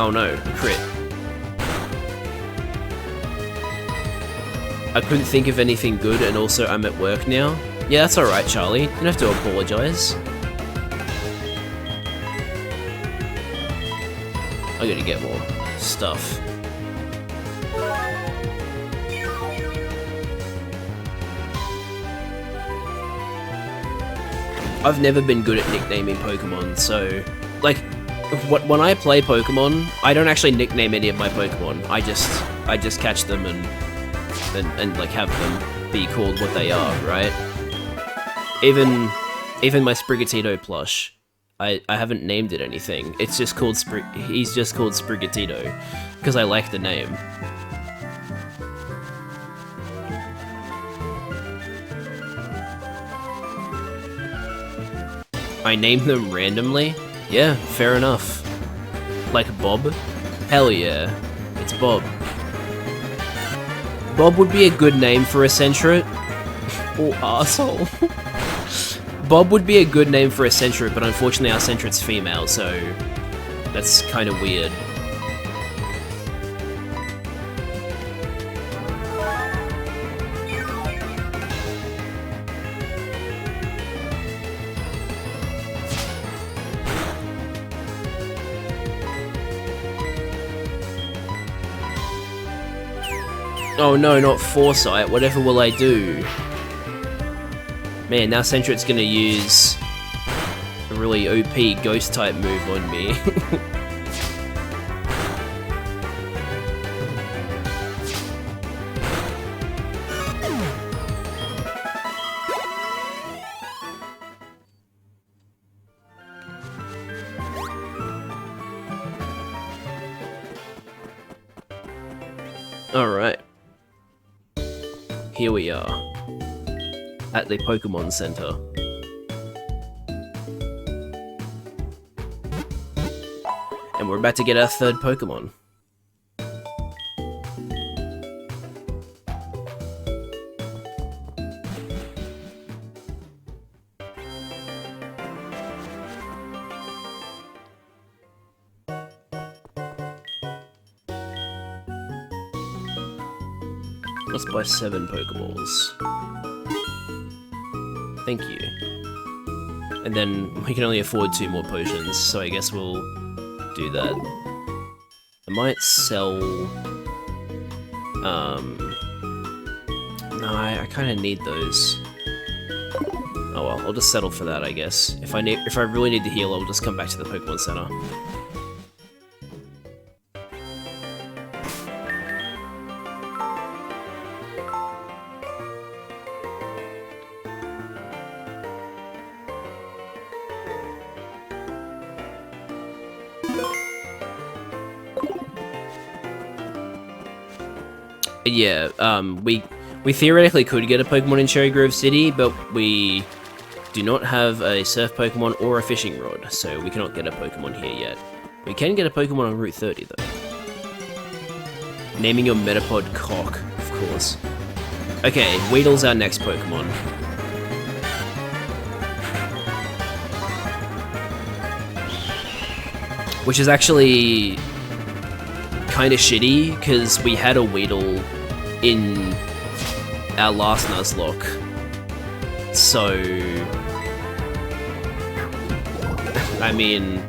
Oh no, crit. I couldn't think of anything good, and also I'm at work now. Yeah, that's alright, Charlie. You don't have to apologize. I gotta get more stuff. I've never been good at nicknaming Pokemon, so... Like, when I play Pokemon, I don't actually nickname any of my Pokemon. I just catch them and like have them be called what they are, right? Even my Sprigatito plush, I haven't named it anything. It's just called he's just called Sprigatito because I like the name. I name them randomly? Yeah, fair enough. Like Bob? Hell yeah, it's Bob. Bob would be a good name for a Sentret. Oh, arsehole. Bob would be a good name for a Sentret, but unfortunately our Sentret's female, so that's kind of weird. Oh no, not Foresight. Whatever will I do? Man, now Sentret's gonna use a really OP Ghost-type move on me. Alright. Here we are, at the Pokemon Center. And we're about to get our third Pokemon. Let's buy 7 Pokeballs. Thank you. And then we can only afford 2 more potions, so I guess we'll do that. I might sell... No, I kind of need those. Oh well, I'll just settle for that, I guess. If I really need to heal, I'll just come back to the Pokemon Center. Yeah, we theoretically could get a Pokemon in Cherry Grove City, but we do not have a Surf Pokemon or a Fishing Rod, so we cannot get a Pokemon here yet. We can get a Pokemon on Route 30, though. Naming your Metapod Cock, of course. Okay, Weedle's our next Pokemon. Which is actually kind of shitty, because we had a Weedle in our last Nuzlocke. So... I mean...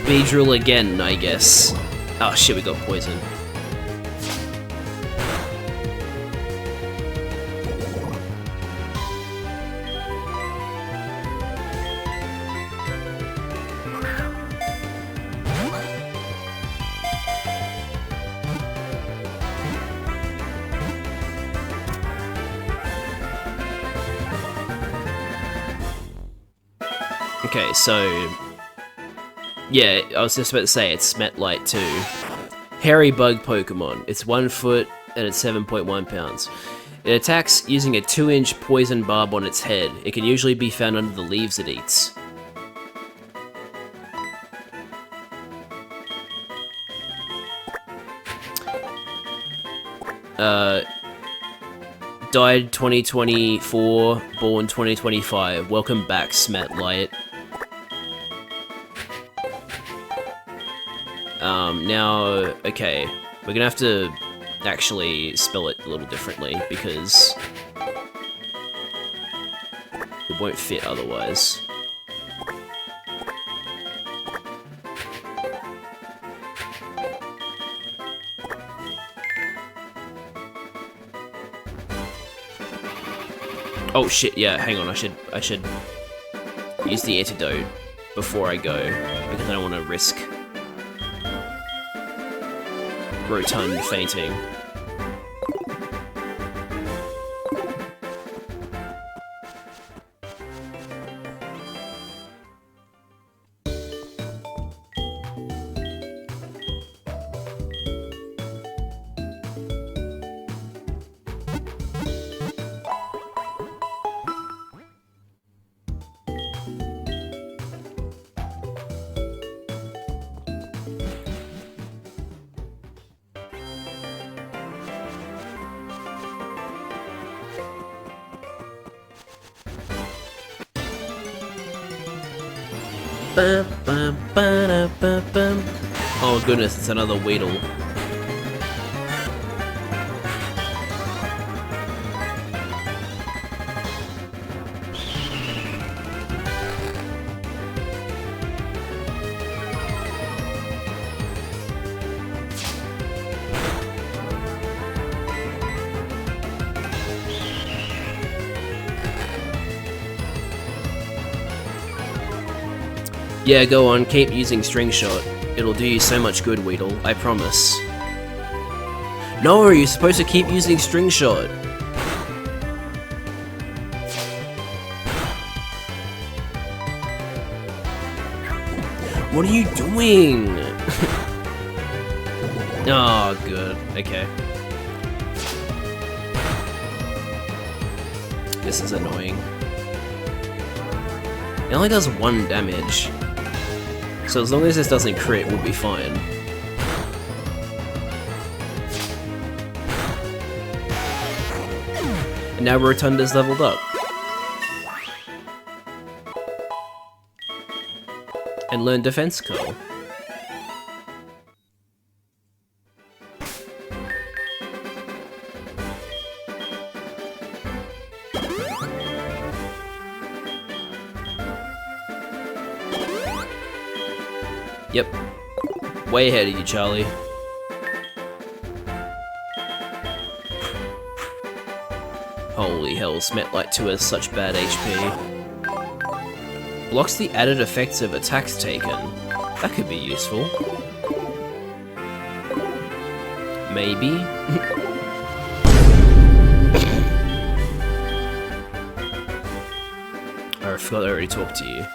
Beedrill again, I guess. Oh shit, we got poison. Okay, so... Yeah, I was just about to say, it's Smetlight 2. Hairy bug Pokemon. It's 1 foot and it's 7.1 pounds. It attacks using a 2-inch poison barb on its head. It can usually be found under the leaves it eats. Died 2024, born 2025. Welcome back, Smetlight. Now, okay, we're gonna have to actually spell it a little differently because it won't fit otherwise. Oh shit, yeah, hang on, I should use the antidote before I go, because I don't want to risk Rotund fainting. Oh goodness, it's another Weedle. Yeah, go on, keep using String Shot. It'll do you so much good, Weedle, I promise. No, you're supposed to keep using String Shot. What are you doing? Oh, good. Okay. This is annoying. It only does 1 damage. So as long as this doesn't crit, we'll be fine. And now Rotunda's leveled up. And learn Defense Curl. Yep. Way ahead of you, Charlie. Holy hell, Smetlight 2 has such bad HP. Blocks the added effects of attacks taken. That could be useful. Maybe? I forgot I already talked to you.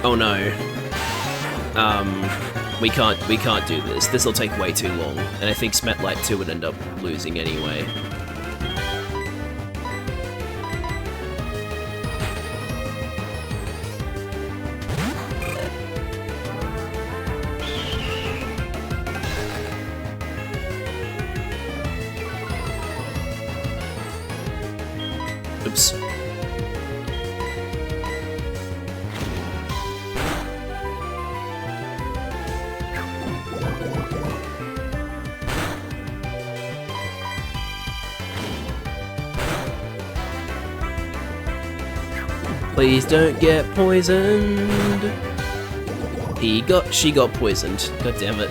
Oh no. We can't do this. This'll take way too long, and I think Smetlight 2 would end up losing anyway. Oops. Please don't get poisoned. She got poisoned. God damn it.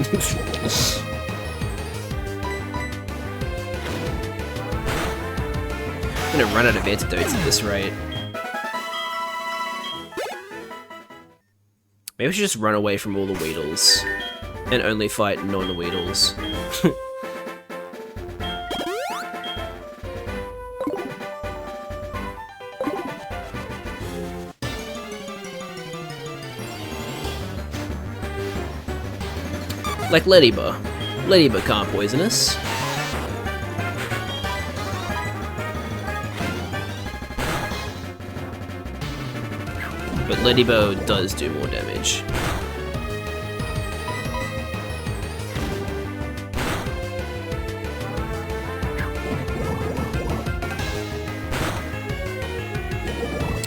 I'm gonna run out of antidotes at this rate. Maybe we should just run away from all the Weedles and only fight non-Weedles. Like Ladybug. Ladybug can't poison us. But Ladybug does do more damage.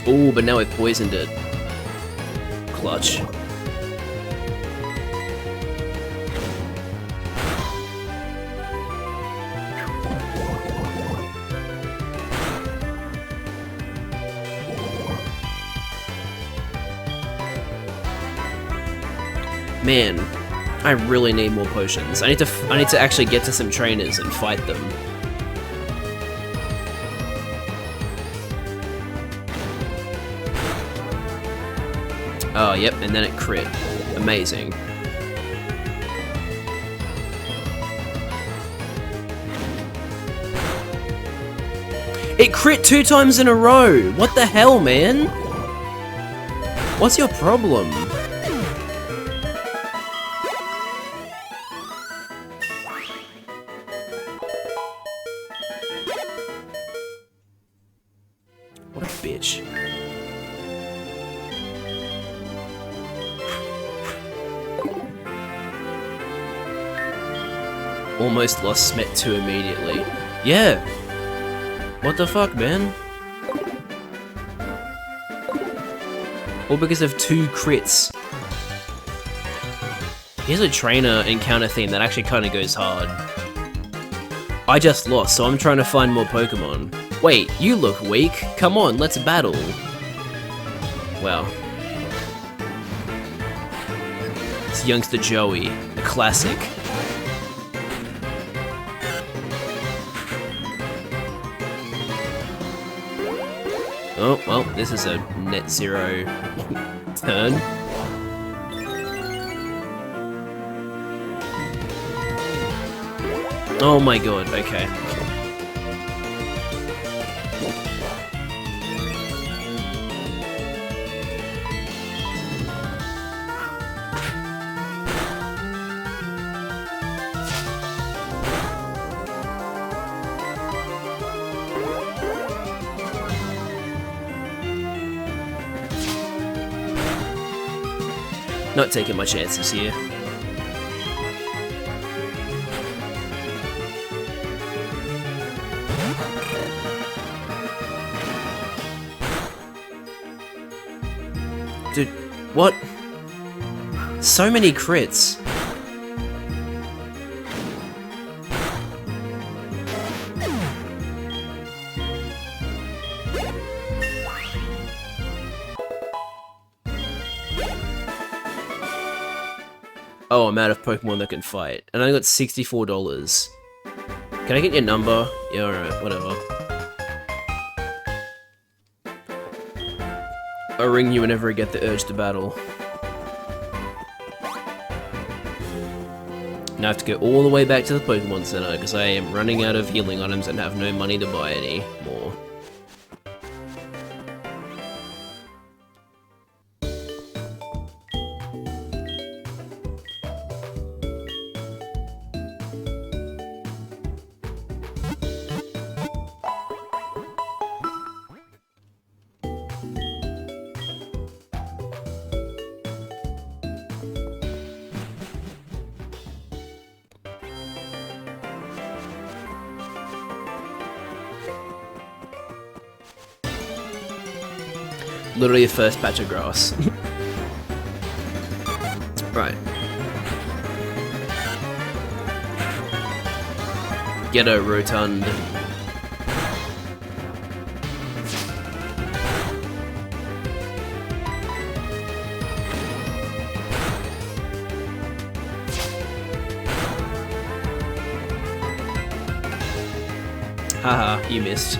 Ooh, but now we've poisoned it. Clutch. Man, I really need more potions. I need to actually get to some trainers and fight them. Oh, yep, and then it crit. Amazing. It crit 2 times in a row! What the hell, man? What's your problem? What a bitch. Almost lost Smet 2 immediately. Yeah! What the fuck, man? All because of 2 crits. Here's a trainer encounter theme that actually kind of goes hard. I just lost, so I'm trying to find more Pokemon. Wait, you look weak. Come on, let's battle. Wow. It's Youngster Joey, a classic. Oh, well, this is a net zero turn. Oh my god, okay. Not taking my chances here. Dude, what? So many crits. Oh, I'm out of Pokemon that can fight. And I got $64. Can I get your number? Yeah, alright, whatever. I'll ring you whenever I get the urge to battle. Now I have to go all the way back to the Pokemon Center because I am running out of healing items and have no money to buy any more. Literally the first patch of grass. Right. Ghetto Rotund. Haha, you missed.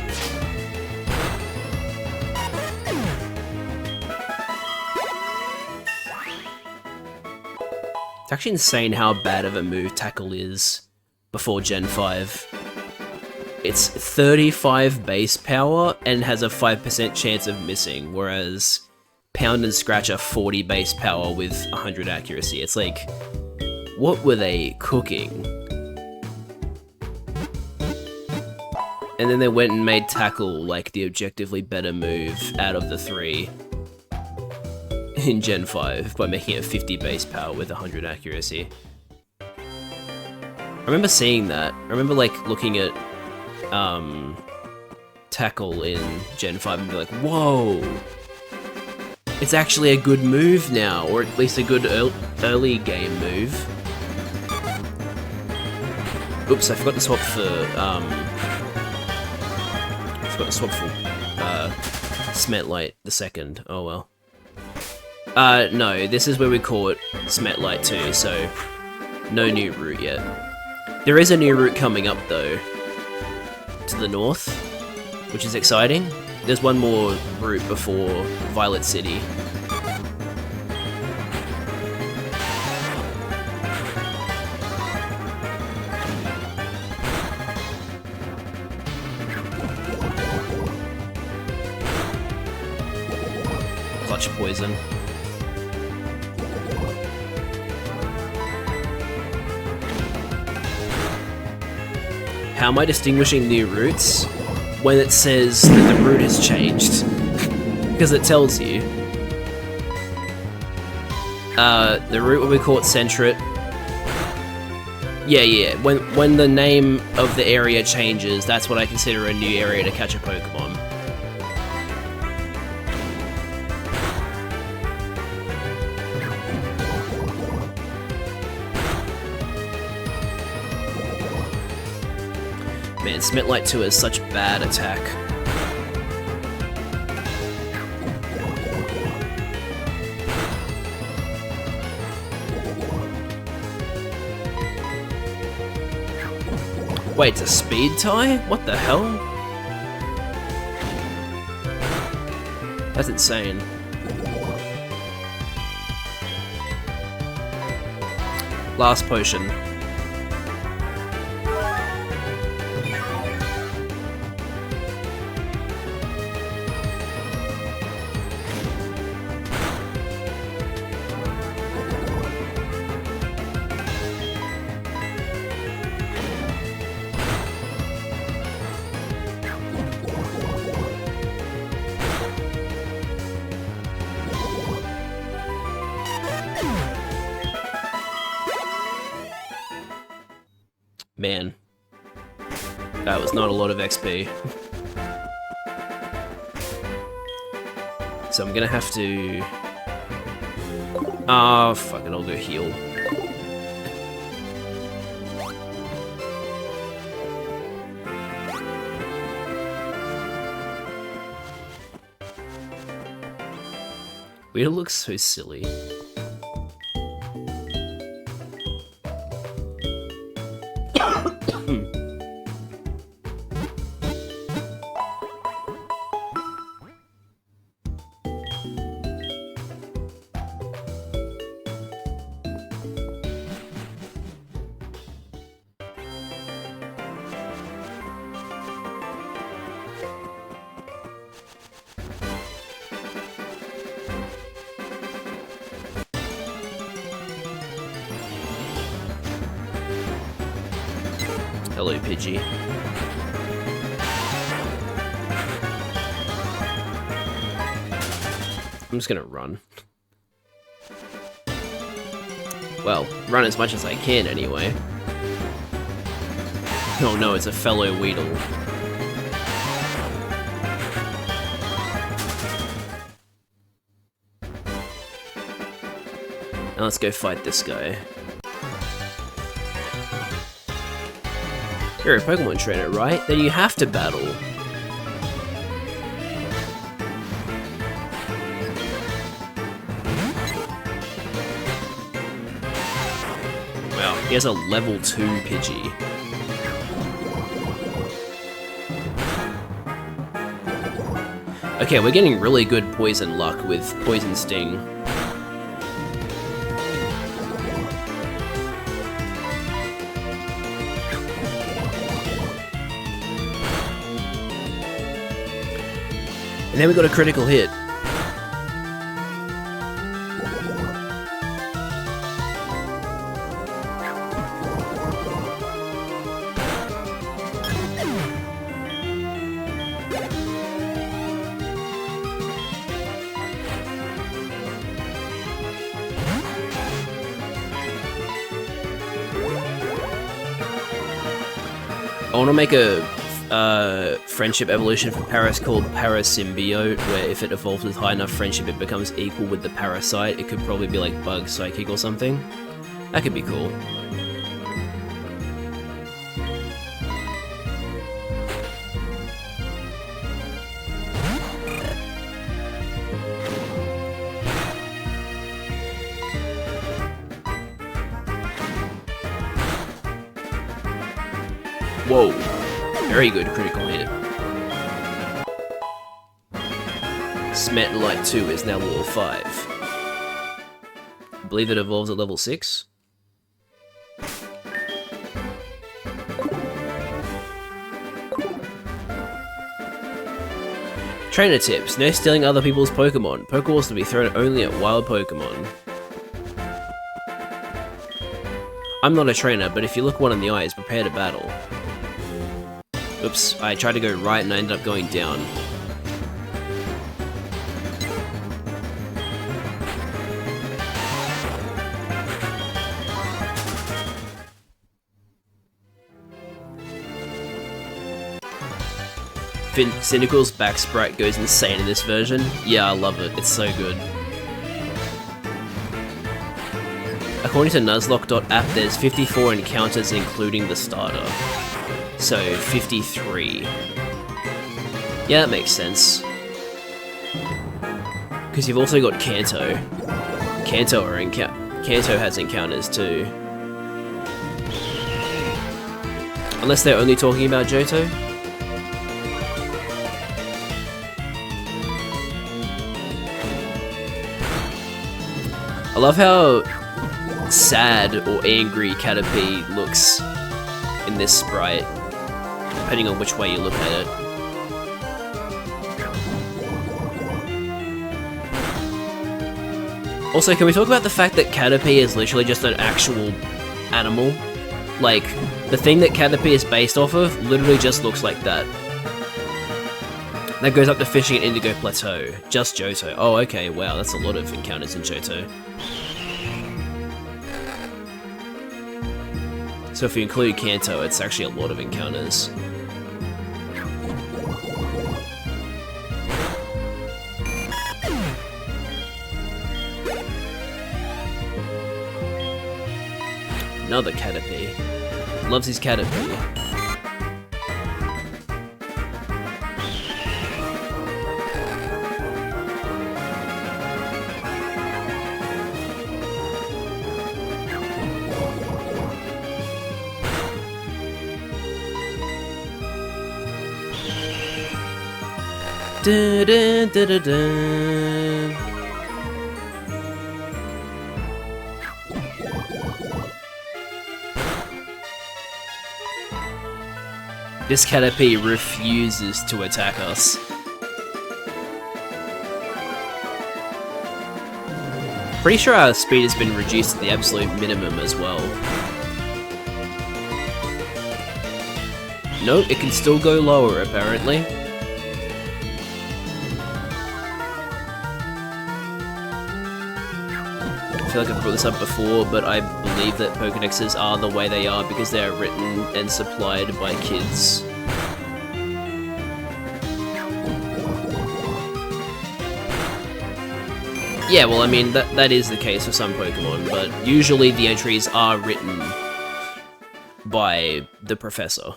It's actually insane how bad of a move Tackle is before Gen 5. It's 35 base power and has a 5% chance of missing, whereas Pound and Scratch are 40 base power with 100 accuracy. It's like What were they cooking? And then they went and made Tackle like the objectively better move out of the three in Gen 5 by making it 50 base power with 100 accuracy. I remember seeing that. I remember like looking at Tackle in Gen 5 and be like, whoa! It's actually a good move now, or at least a good early game move. Oops, I forgot to swap for Smetlight the second. Oh well. No, this is where we caught Smetlight too, so no new route yet. There is a new route coming up though, to the north, which is exciting. There's one more route before Violet City. Clutch poison. How am I distinguishing new routes when it says that the route has changed? Because it tells you. The route where we caught Centret. Yeah. When the name of the area changes, that's what I consider a new area to catch a Pokemon. Man, Smetlight 2 has such bad attack. Wait, it's a speed tie? What the hell? That's insane. Last potion. Man, that was not a lot of XP. So I'm gonna have to... Ah, fuck it, I'll go heal. Weird looks so silly. Hello, Pidgey. I'm just gonna run. Well, run as much as I can anyway. Oh no, it's a fellow Weedle. Now let's go fight this guy. You're a Pokemon trainer, right? Then you have to battle. Wow, he has a level 2 Pidgey. Okay, we're getting really good poison luck with Poison Sting. And then we got a critical hit. I want to make a friendship evolution for Paras called Parasymbiote, where if it evolves with high enough friendship it becomes equal with the parasite. It could probably be like Bug Psychic or something. That could be cool. Whoa. Very good critical hit. Smet Light 2 is now level 5. I believe it evolves at level 6. Trainer tips. No stealing other people's Pokemon. Pokeballs to be thrown only at wild Pokemon. I'm not a trainer, but if you look one in the eyes, prepare to battle. Oops, I tried to go right and I ended up going down. Cynical's back sprite goes insane in this version. Yeah, I love it. It's so good. According to Nuzlocke.app, there's 54 encounters including the starter. So, 53. Yeah, that makes sense. Because you've also got Kanto. Kanto has encounters too. Unless they're only talking about Johto? I love how sad or angry Caterpie looks in this sprite, depending on which way you look at it. Also, can we talk about the fact that Caterpie is literally just an actual animal? Like, the thing that Caterpie is based off of literally just looks like that. That goes up to fishing at Indigo Plateau. Just Johto. Oh, okay, wow, that's a lot of encounters in Johto. So if you include Kanto, it's actually a lot of encounters. Another Caterpie. Loves his Caterpie. Dun, dun, dun, dun, dun. This Caterpie refuses to attack us. Pretty sure our speed has been reduced to the absolute minimum as well. No, it can still go lower apparently. I feel like I've brought this up before, but I believe that Pokédexes are the way they are because they are written and supplied by kids. Yeah, well, I mean, that is the case for some Pokemon, but usually the entries are written by the professor.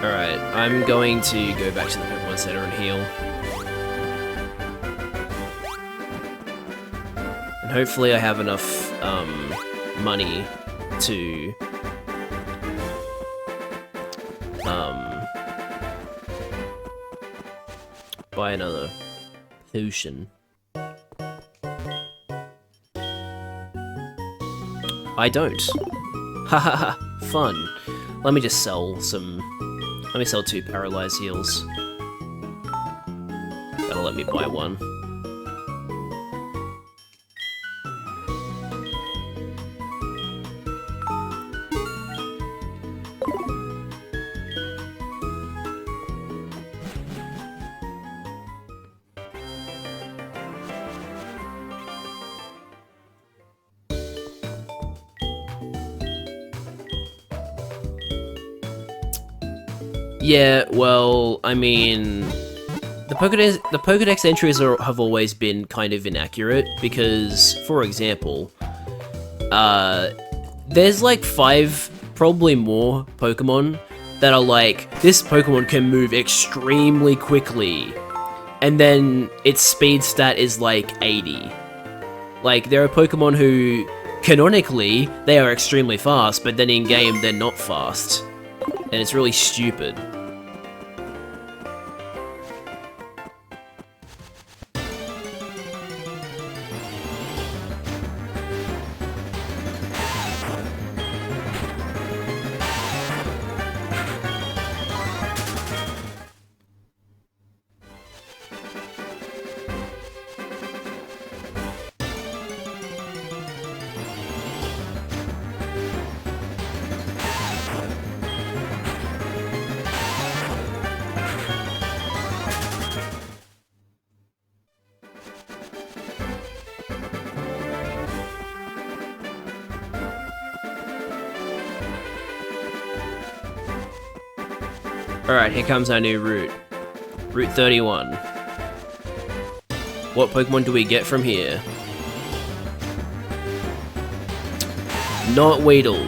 Alright, I'm going to go back to the Pokemon Center and heal. And hopefully I have enough money to buy another potion. I don't. Hahaha, fun. Let me just sell some. Let me sell 2 paralyzed heals. That'll let me buy 1. Yeah, well, I mean, the Pokédex entries have always been kind of inaccurate because, for example, there's like 5, probably more Pokemon that are like, this Pokemon can move extremely quickly, and then its speed stat is like 80. Like, there are Pokemon who, canonically, they are extremely fast, but then in-game, they're not fast. And it's really stupid. Alright, here comes our new route. Route 31. What Pokemon do we get from here? Not Weedle.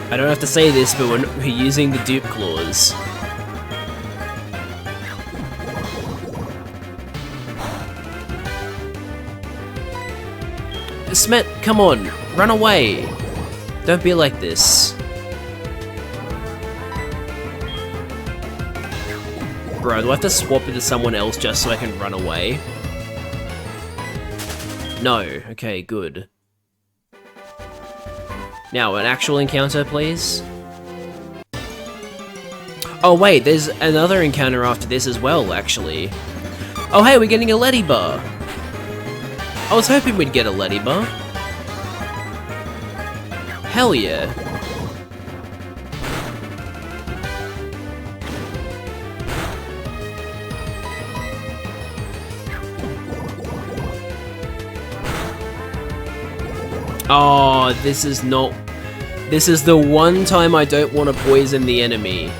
I don't have to say this, but we're using the dupe claws. Smet, come on, run away. Don't be like this. Bro, do I have to swap into someone else just so I can run away? No. Okay, good. Now, an actual encounter, please? Oh wait, there's another encounter after this as well, actually. Oh hey, we're getting a Leddybar! I was hoping we'd get a Leddybar. Hell yeah. Oh, this is not... This is the one time I don't want to poison the enemy.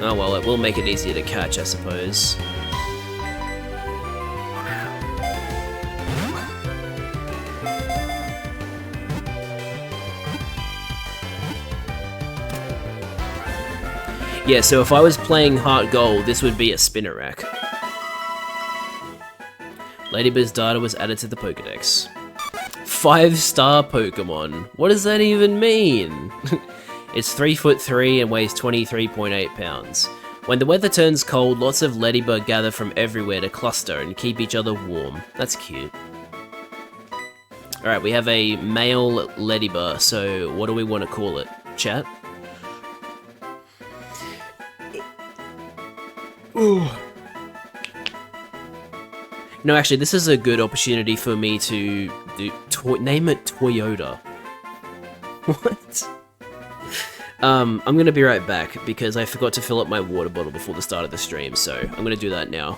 Oh well, it will make it easier to catch, I suppose. Yeah, so if I was playing Heart Gold, this would be a Spinnerack. Ladybird's data was added to the Pokédex. 5-star Pokemon. What does that even mean? It's 3'3" and weighs 23.8 pounds. When the weather turns cold, lots of Ladybird gather from everywhere to cluster and keep each other warm. That's cute. Alright, we have a male Ladybird, so what do we want to call it? Chat? Ooh. No, actually, this is a good opportunity for me to name it Toyota. What? I'm gonna be right back, because I forgot to fill up my water bottle before the start of the stream, so I'm gonna do that now.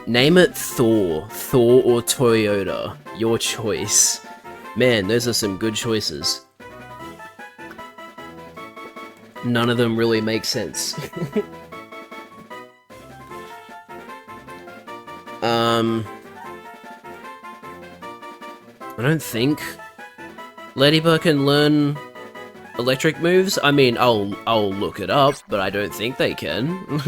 Name it Thor. Thor or Toyota. Your choice. Man, those are some good choices. None of them really make sense. I don't think Ladybug can learn electric moves. I mean, I'll look it up, but I don't think they can.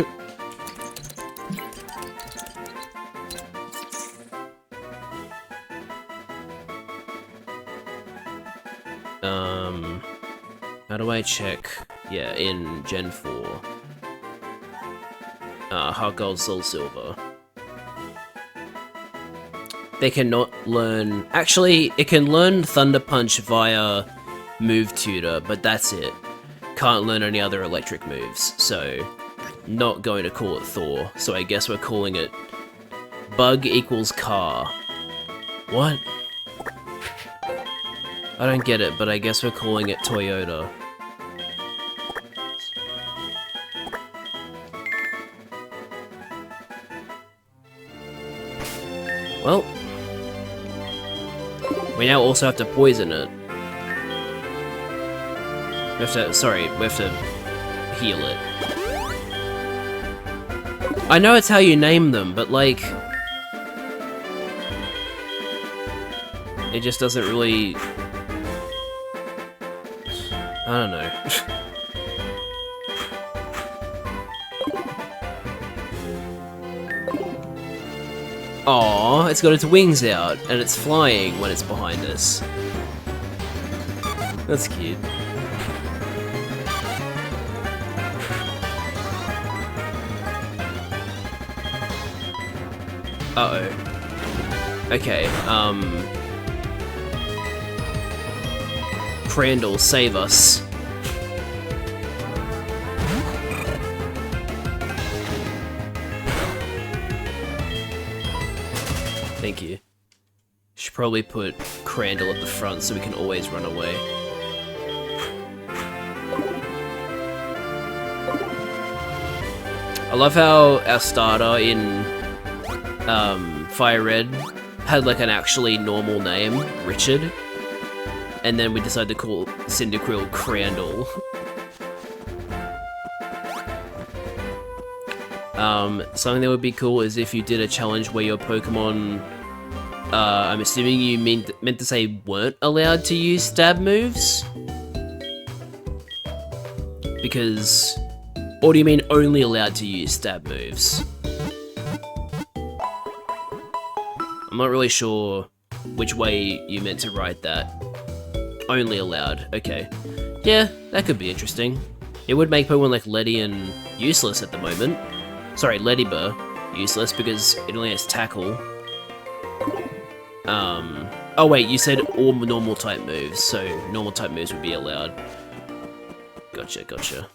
How do I check? Yeah, in Gen 4. Heart Gold, SoulSilver. They cannot learn... Actually, it can learn Thunder Punch via Move Tutor, but that's it. Can't learn any other electric moves, so... Not going to call it Thor, so I guess we're calling it... Bug equals car. What? I don't get it, but I guess we're calling it Toyota. Well, we now also have to poison it. We have to heal it. I know it's how you name them, but like... It just doesn't really... I don't know. Aww, it's got its wings out, and it's flying when it's behind us. That's cute. Uh-oh. Okay, Crandall, save us. Thank you. Should probably put Crandall at the front so we can always run away. I love how our starter in Fire Red had like an actually normal name, Richard, and then we decided to call Cyndaquil Crandall. Something that would be cool is if you did a challenge where your Pokemon, I'm assuming you meant to say weren't allowed to use stab moves? Because... Or do you mean only allowed to use stab moves? I'm not really sure which way you meant to write that. Only allowed, okay. Yeah, that could be interesting. It would make Pokemon like Ledian useless at the moment. Sorry, Ladybug useless because it only has Tackle. Oh wait, you said all normal type moves, so normal type moves would be allowed. Gotcha, gotcha.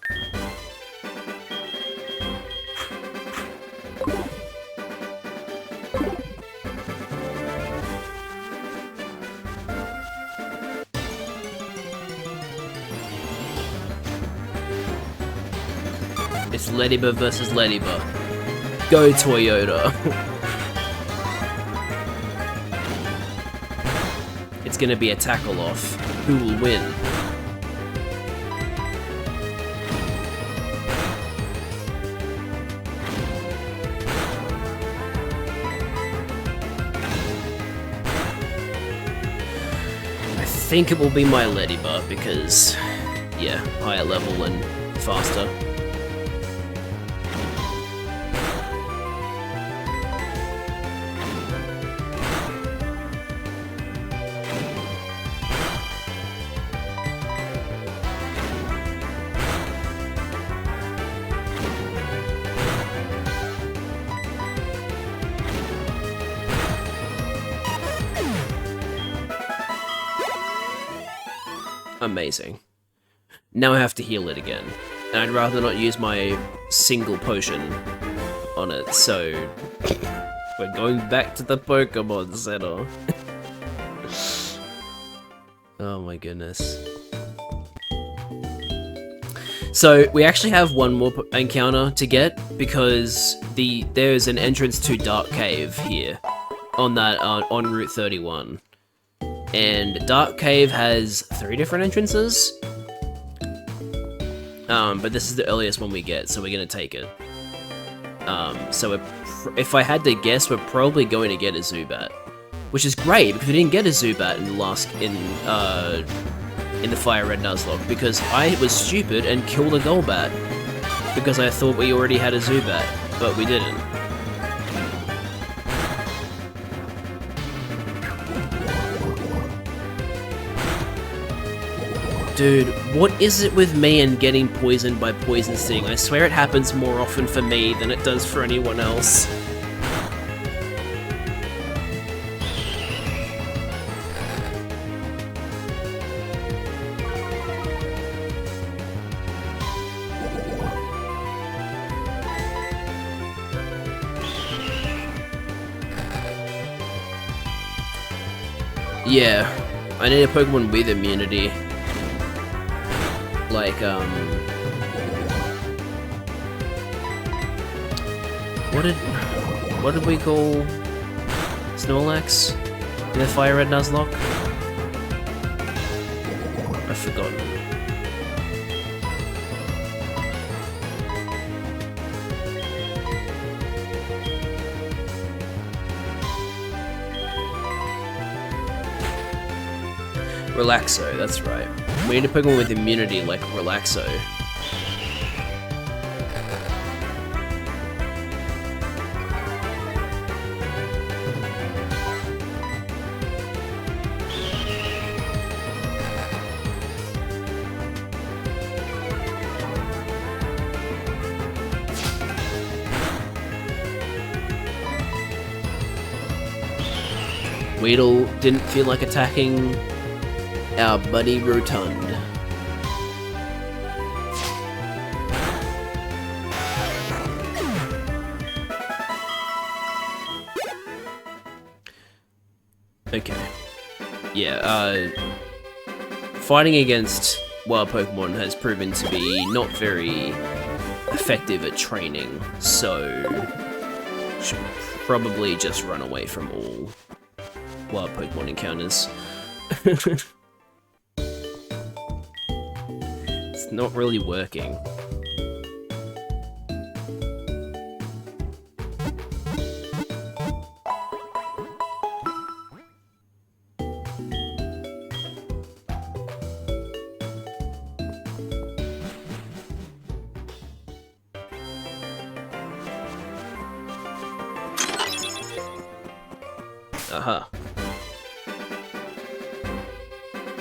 It's Ladybug versus Ladybug. Go Toyota. It's gonna be a tackle off. Who will win? I think it will be my Ladybug because, yeah, higher level and faster. Amazing. Now I have to heal it again, and I'd rather not use my single potion on it, so we're going back to the Pokemon Center. Oh my goodness. So we actually have one more encounter to get because there's an entrance to Dark Cave here on that on Route 31. And Dark Cave has 3 different entrances. but this is the earliest one we get, so we're gonna take it. So if I had to guess, we're probably going to get a Zubat, which is great because we didn't get a Zubat in the last in the Fire Red Nuzlocke because I was stupid and killed a Golbat because I thought we already had a Zubat, but we didn't. Dude, what is it with me and getting poisoned by Poison Sting? I swear it happens more often for me than it does for anyone else. Yeah, I need a Pokemon with immunity. Like, what did we call Snorlax in the Fire Red Nuzlocke? I've forgotten. Relaxo, that's right. We need a Pokemon with immunity like Relaxo. Weedle didn't feel like attacking our buddy Rotund. Okay. Yeah, fighting against wild Pokemon has proven to be not very effective at training, so should probably just run away from all wild Pokemon encounters. It's not really working. Aha.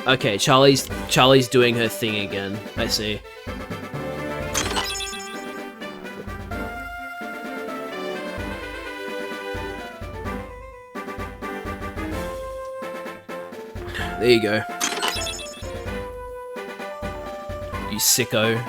Okay, Charlie's doing her thing again. I see. There you go. You sicko.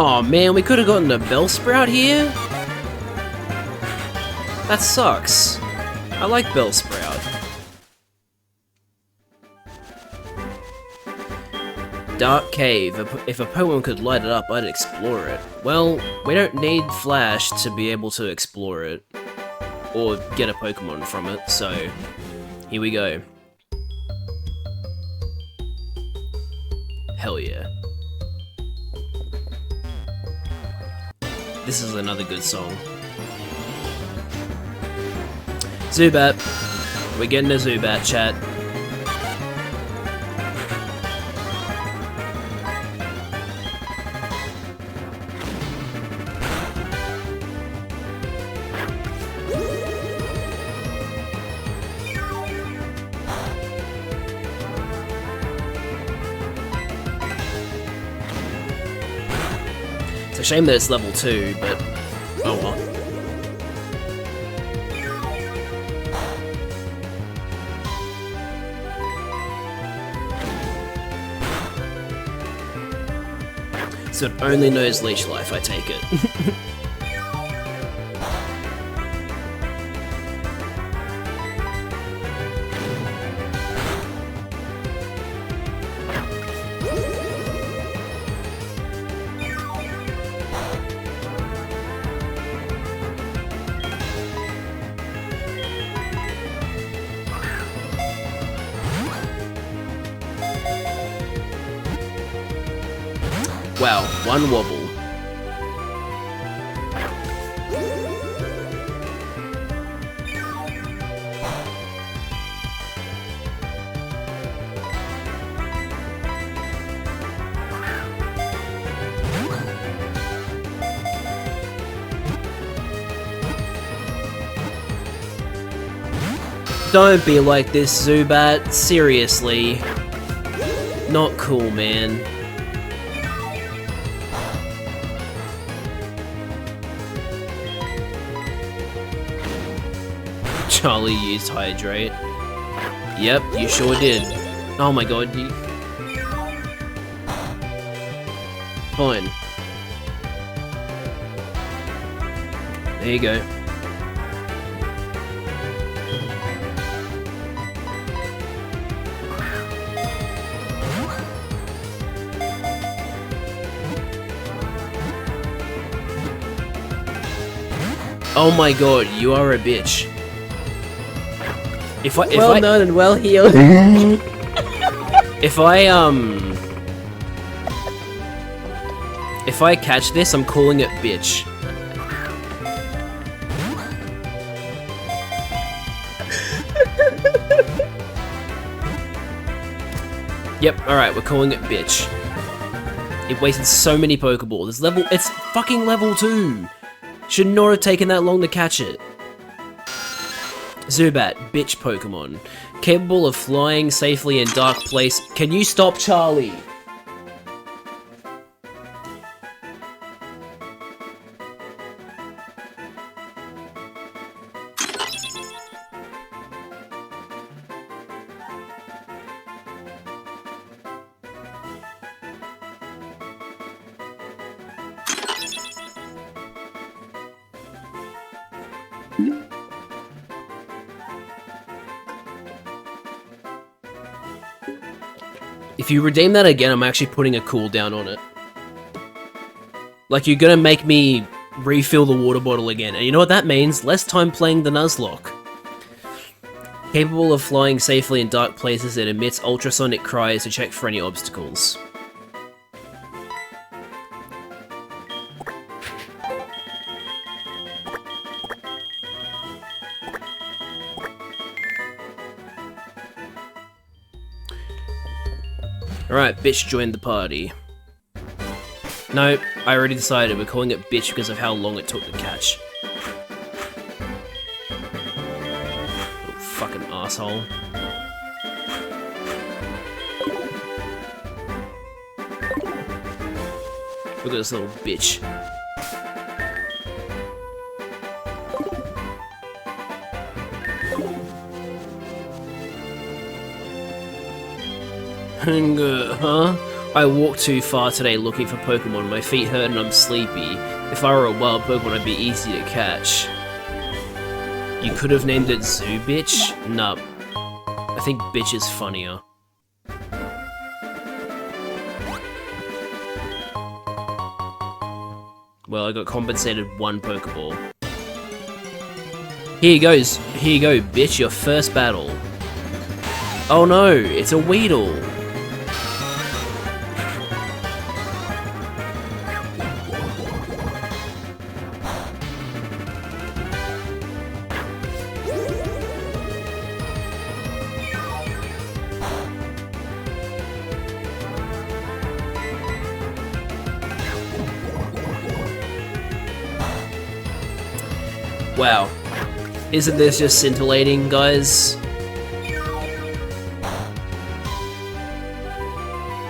Oh man, we could have gotten a Bellsprout here? That sucks. I like Bellsprout. Dark Cave. If a Pokemon could light it up, I'd explore it. Well, we don't need Flash to be able to explore it. Or get a Pokemon from it, so here we go. Hell yeah. This is another good song. Zubat. We're getting a Zubat, chat. It's a shame that it's level 2, but oh well. So it only knows leech life, I take it. Wow, one wobble. Don't be like this, Zubat. Seriously. Not cool, man. Charlie used Hydrate. Yep, you sure did. Oh my god, you... Fine. There you go. Oh my god, you are a bitch. If I Well known and well healed. if I catch this, I'm calling it bitch. Yep, alright, we're calling it bitch. It wasted so many Pokeballs. It's fucking level 2! Should not have taken that long to catch it. Zubat, bitch Pokemon. Capable of flying safely in dark place. Can you stop, Charlie? If you redeem that again, I'm actually putting a cooldown on it. Like, you're gonna make me refill the water bottle again, and you know what that means? Less time playing the Nuzlocke. Capable of flying safely in dark places, it emits ultrasonic cries to check for any obstacles. Alright, bitch joined the party. No, I already decided we're calling it bitch because of how long it took to catch. Oh, fucking asshole. Look at this little bitch. Huh? I walked too far today looking for Pokemon. My feet hurt and I'm sleepy. If I were a wild Pokemon, I'd be easy to catch. You could have named it Zubitch? Nah. I think bitch is funnier. Well, I got compensated one Pokeball. Here you go, bitch, your first battle. Oh no, it's a Weedle. Wow. Isn't this just scintillating, guys?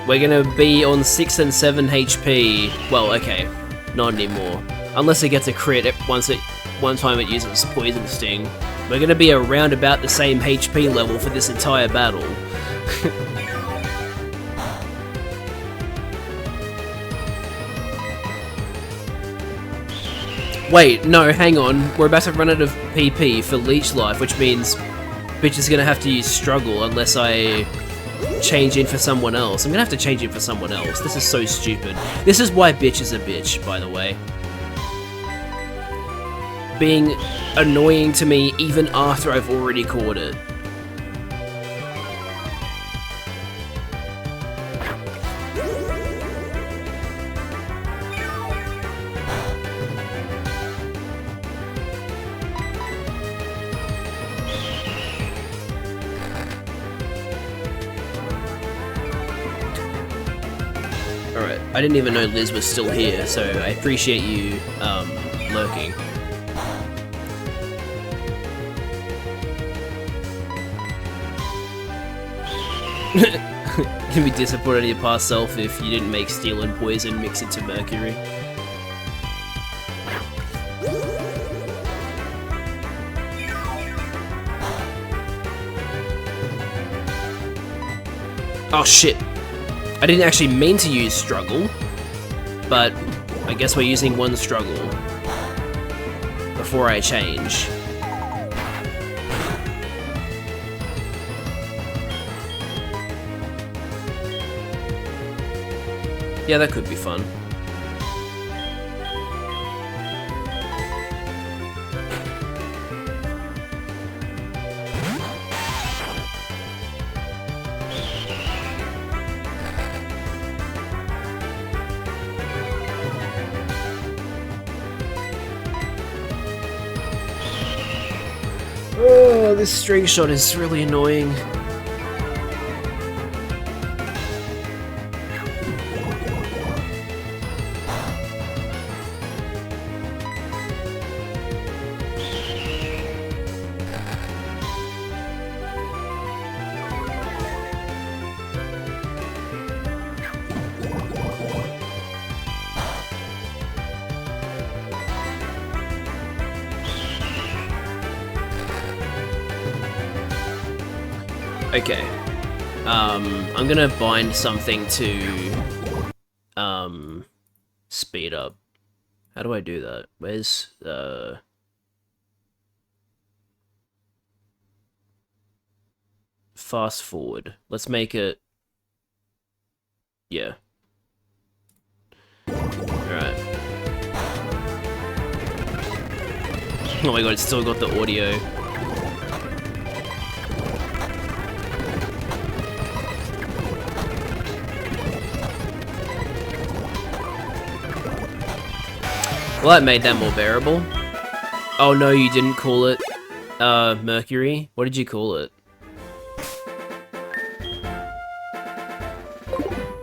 We're gonna be on 6 and 7 HP. Well, okay. Not anymore. Unless it gets a crit one time it uses Poison Sting. We're gonna be around about the same HP level for this entire battle. Wait, no, hang on. We're about to run out of PP for Leech Life, which means Bitch is gonna have to use Struggle unless I change in for someone else. I'm gonna have to change in for someone else. This is so stupid. This is why Bitch is a bitch, by the way. Being annoying to me even after I've already caught it. Alright, I didn't even know Liz was still here, so I appreciate you, lurking. You'd be disappointed in your past self if you didn't make Steel and Poison mix into Mercury. Oh shit! I didn't actually mean to use Struggle, but I guess we're using one Struggle before I change. Yeah, that could be fun. Oh, this string shot is really annoying. Okay. I'm gonna bind something to speed up. How do I do that? Where's fast forward? Let's make it, yeah. Alright. Oh my god, it's still got the audio. Well, that made that more bearable. Oh no, you didn't call it, Mercury? What did you call it?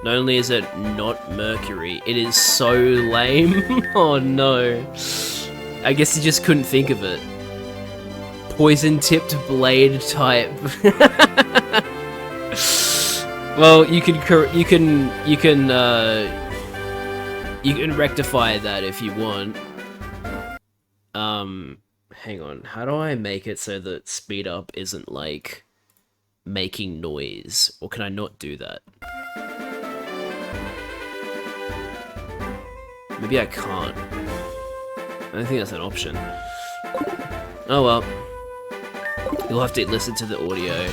Not only is it not Mercury, it is so lame. Oh no. I guess you just couldn't think of it. Poison-tipped blade type. Well, you can rectify that if you want. Hang on. How do I make it so that speed up isn't like making noise? Or can I not do that? Maybe I can't. I don't think that's an option. Oh well. You'll have to listen to the audio.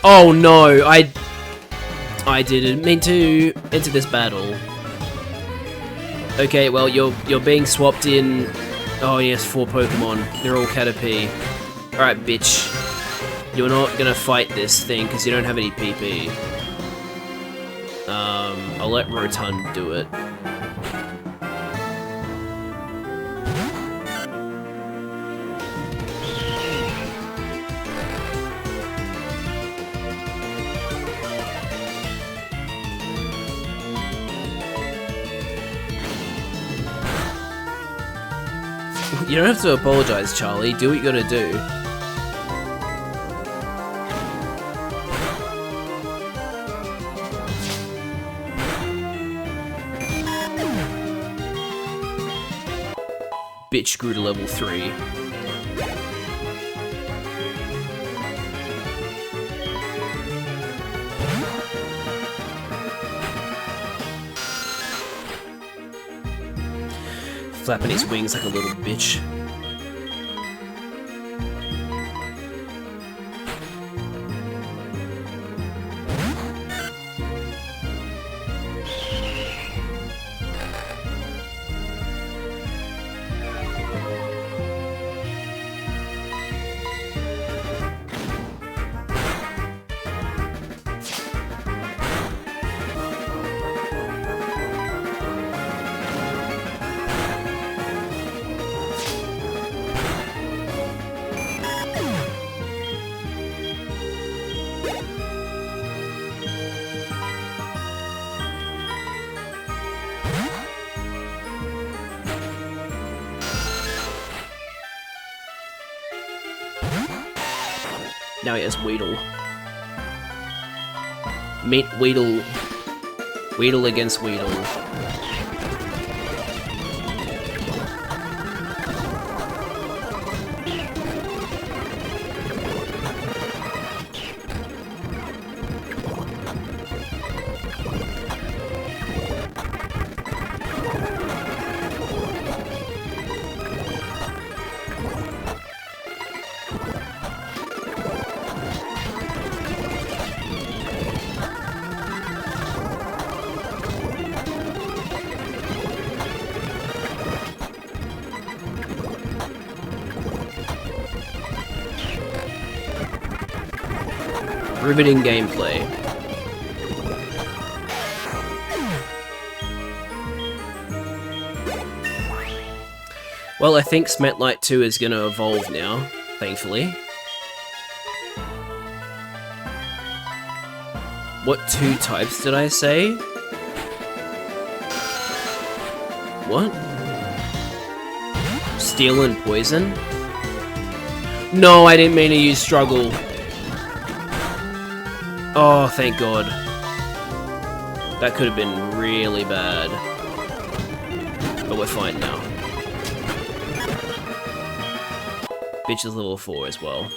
Oh no, I didn't mean to enter this battle. Okay, well you're being swapped in. Oh yes, 4 Pokemon. They're all Caterpie. Alright, bitch. You're not gonna fight this thing because you don't have any PP. I'll let Rotund do it. You don't have to apologize, Charlie. Do what you gotta do. bitch grew to level 3. Flapping his wings like a little bitch. Now he has Weedle. Meet Weedle. Weedle against Weedle. Riveting gameplay. Well, I think Smetlight 2 is going to evolve now, thankfully. What 2 types did I say? What? Steel and poison? No, I didn't mean to use struggle. Oh, thank God. That could have been really bad. But we're fine now. Bitch is level 4 as well.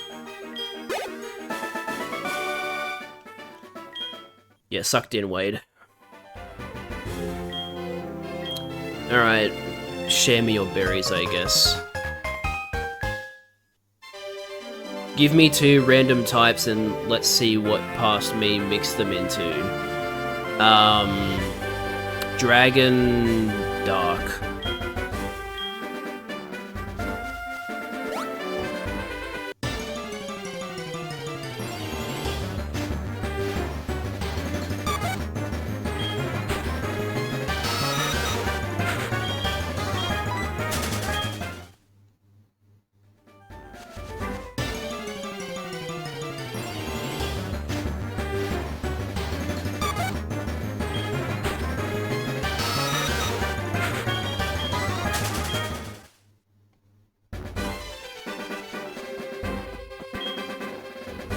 Yeah, sucked in, Wade. Alright. Share me your berries, I guess. Give me 2 random types and let's see what past me mix them into. Dragon... Dark.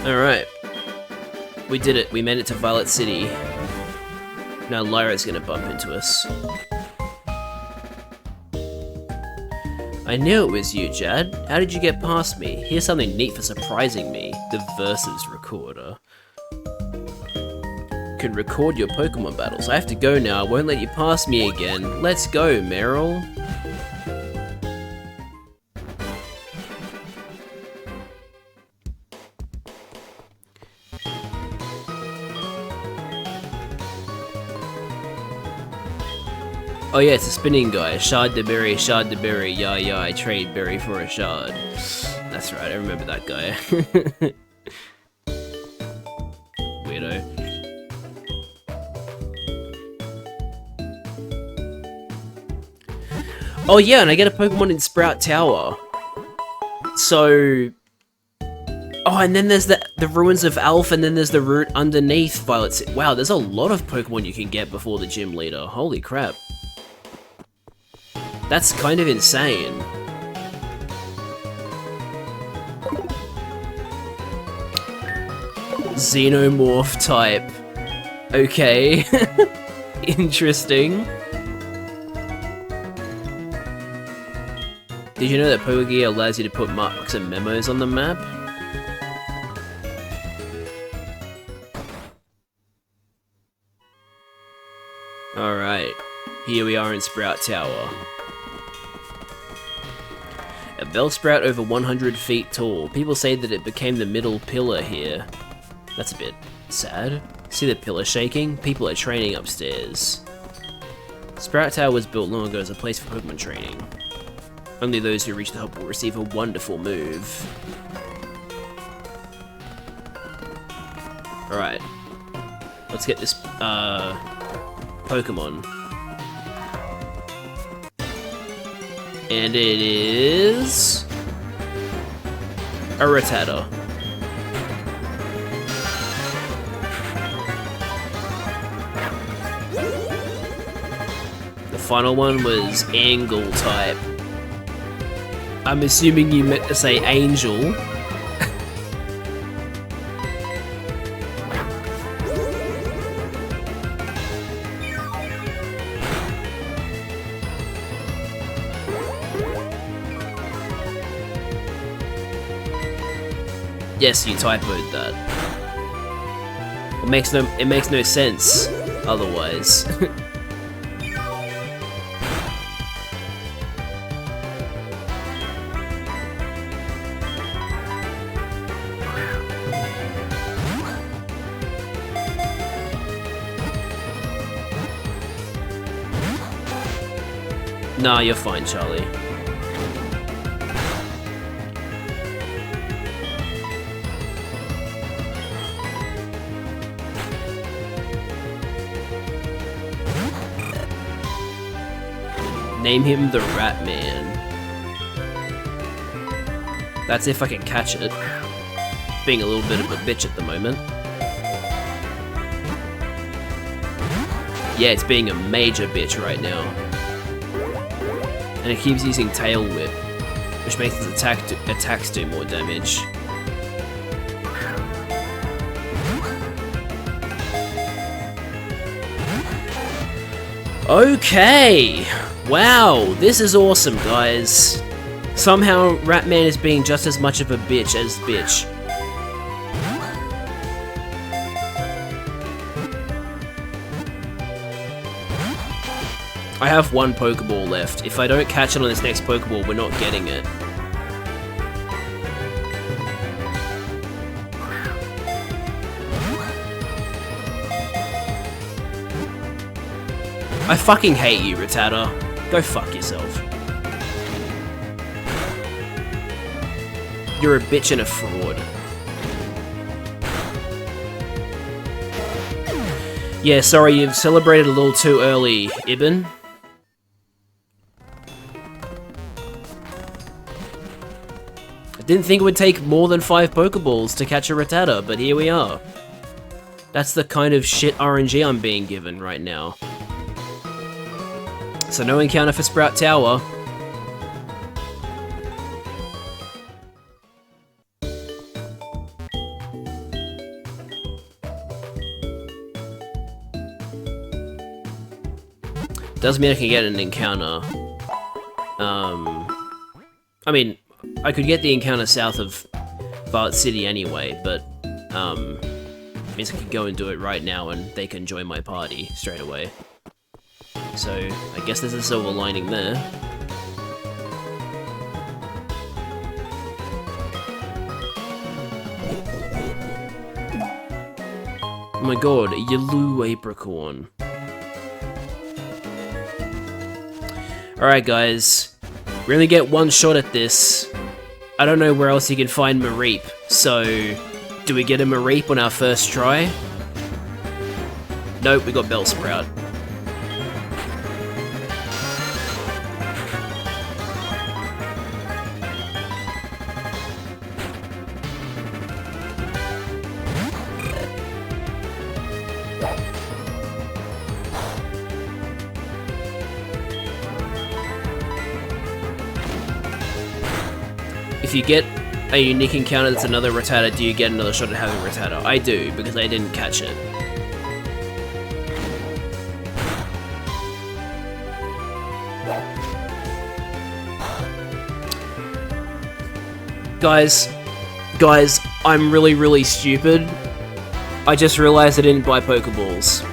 Alright. We did it. We made it to Violet City. Now Lyra's gonna bump into us. I knew it was you, Jad. How did you get past me? Here's something neat for surprising me. The Versus Recorder. Can record your Pokemon battles. I have to go now. I won't let you pass me again. Let's go, Meryl. Oh yeah, it's a spinning guy. Shard de berry, yeah yeah, I trade berry for a shard. That's right, I remember that guy. Weirdo. Oh yeah, and I get a Pokemon in Sprout Tower. So... Oh, and then there's the Ruins of Alph, and then there's the route underneath Violet City. Wow, there's a lot of Pokemon you can get before the gym leader. Holy crap. That's kind of insane. Xenomorph type. Okay. Interesting. Did you know that Pokegear allows you to put marks and memos on the map? Alright, here we are in Sprout Tower. A Bellsprout over 100 feet tall. People say that it became the middle pillar here. That's a bit sad. See the pillar shaking? People are training upstairs. Sprout Tower was built long ago as a place for Pokemon training. Only those who reach the top will receive a wonderful move. Alright. Let's get this, Pokemon. And it is... a Rattata. The final one was Angle type. I'm assuming you meant to say Angel. Yes, you typoed that. It makes no sense otherwise. Nah, you're fine, Charlie. Name him the Rat Man. That's if I can catch it. Being a little bit of a bitch at the moment. Yeah, it's being a major bitch right now. And it keeps using Tail Whip, which makes its attacks do more damage. Okay! Wow, this is awesome, guys. Somehow, Ratman is being just as much of a bitch as Bitch. I have one Pokeball left. If I don't catch it on this next Pokeball, we're not getting it. I fucking hate you, Rattata. Go fuck yourself. You're a bitch and a fraud. Yeah, sorry, you've celebrated a little too early, Ibn. I didn't think it would take more than 5 Pokeballs to catch a Rattata, but here we are. That's the kind of shit RNG I'm being given right now. So no encounter for Sprout Tower. Does mean I can get an encounter. I mean, I could get the encounter south of Violet City anyway, but, means I could go and do it right now and they can join my party straight away. So, I guess there's a silver lining there. Oh my god, a yellow apricorn. Alright guys, we only get one shot at this. I don't know where else you can find Mareep, so do we get a Mareep on our first try? Nope, we got Bellsprout. If you get a unique encounter that's another Rattata, do you get another shot at having Rattata? I do, because I didn't catch it. Guys, I'm really, really stupid. I just realized I didn't buy Pokeballs.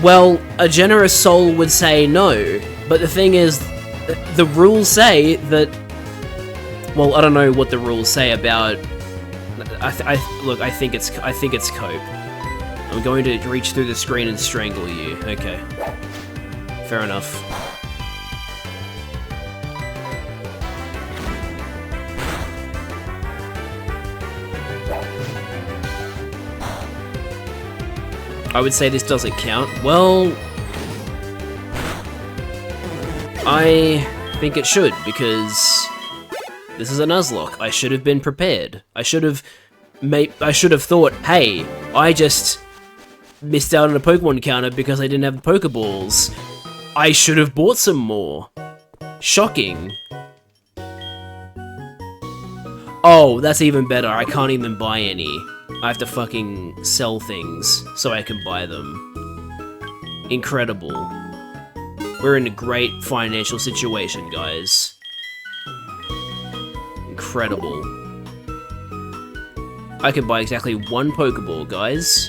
Well, a generous soul would say no, but the thing is, the rules say that... Well, I don't know what the rules say about... Look, I think it's cope. I'm going to reach through the screen and strangle you. Okay. Fair enough. I would say this doesn't count. Well, I think it should, because this is a Nuzlocke. I should have been prepared. I should have thought, hey, I just missed out on a Pokemon encounter because I didn't have the Pokeballs. I should have bought some more. Shocking. Oh, that's even better. I can't even buy any. I have to fucking sell things so I can buy them. Incredible. We're in a great financial situation, guys. Incredible. I can buy exactly one Pokeball, guys.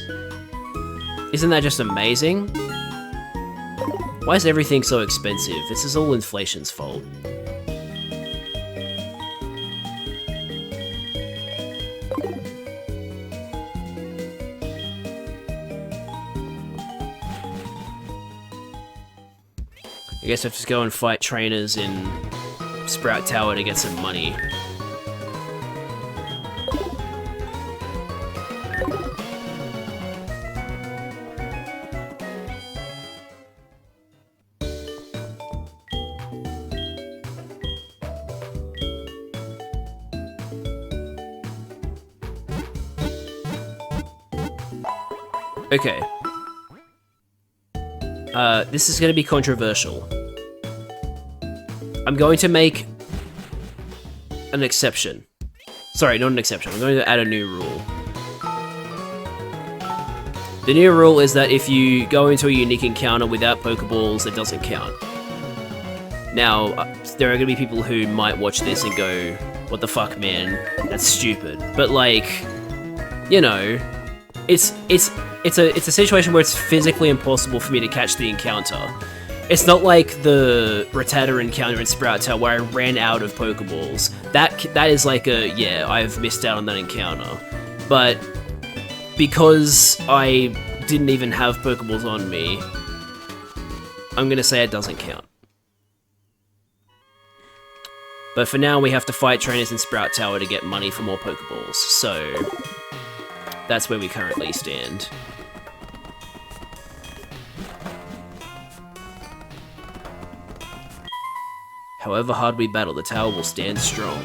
Isn't that just amazing? Why is everything so expensive? This is all inflation's fault. I guess I have to go and fight trainers in Sprout Tower to get some money. Okay. This is going to be controversial. I'm going to make an exception. Sorry, not an exception. I'm going to add a new rule. The new rule is that if you go into a unique encounter without Pokeballs, it doesn't count. Now, there are going to be people who might watch this and go, what the fuck, man? That's stupid. But, like, you know, it's a situation where it's physically impossible for me to catch the encounter. It's not like the Rattata encounter in Sprout Tower where I ran out of Pokeballs. That is like a, yeah, I've missed out on that encounter. But because I didn't even have Pokeballs on me, I'm gonna say it doesn't count. But for now, we have to fight trainers in Sprout Tower to get money for more Pokeballs, so that's where we currently stand. However hard we battle, the tower will stand strong.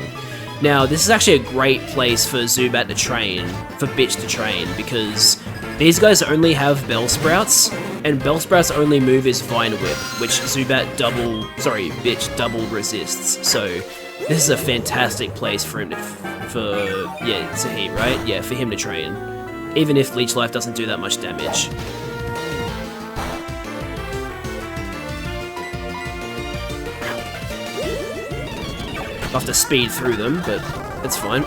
Now, this is actually a great place for Zubat to train, for Bitch to train, because these guys only have Bellsprouts, and Bellsprout's only move is Vine Whip, which Bitch double resists. So, this is a fantastic place for him to, Sahib, right? Yeah, for him to train. Even if Leech Life doesn't do that much damage. I'll have to speed through them, but it's fine.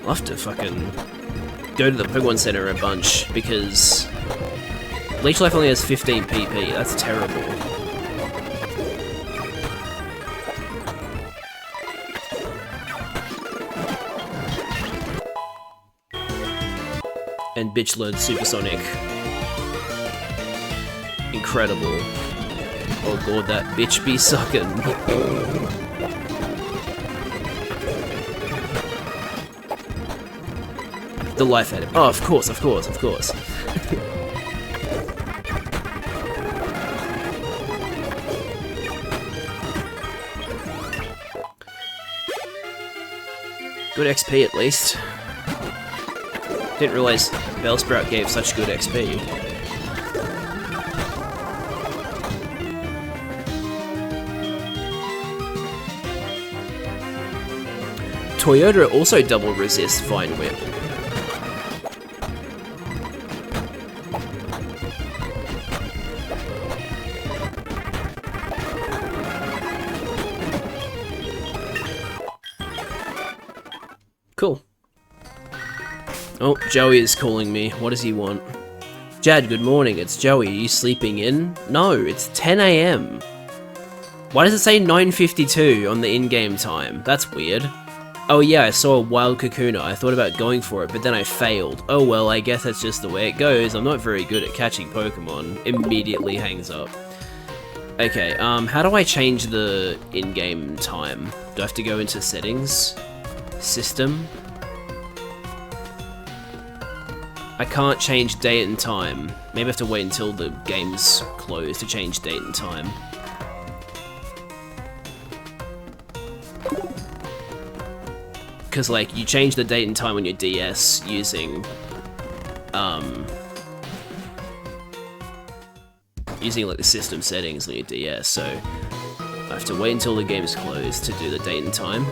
I'll have to fucking go to the Pokemon Center a bunch, because Leech Life only has 15 PP, that's terrible. And Bitch learned Supersonic. Incredible. Oh god, that bitch be sucking. The life at him. Oh, of course. Good XP at least. Didn't realize Bellsprout gave such good XP. Toyota also double resist Vine Whip. Cool. Oh, Joey is calling me. What does he want? Jad, good morning. It's Joey. Are you sleeping in? No, it's 10 AM. Why does it say 9:52 on the in-game time? That's weird. Oh yeah, I saw a wild Kakuna. I thought about going for it, but then I failed. Oh well, I guess that's just the way it goes. I'm not very good at catching Pokemon. Immediately hangs up. Okay, how do I change the in-game time? Do I have to go into settings? System? I can't change date and time. Maybe I have to wait until the game's closed to change date and time. Because, like, you change the date and time on your DS using, like, the system settings on your DS, so I have to wait until the game's closed to do the date and time.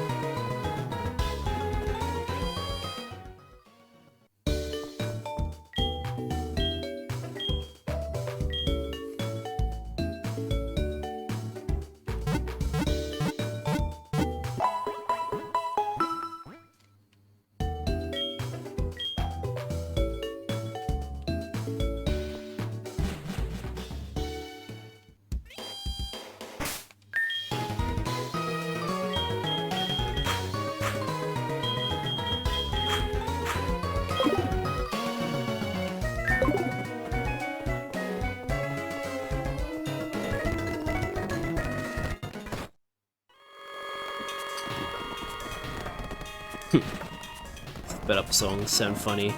Sped up songs sound funny.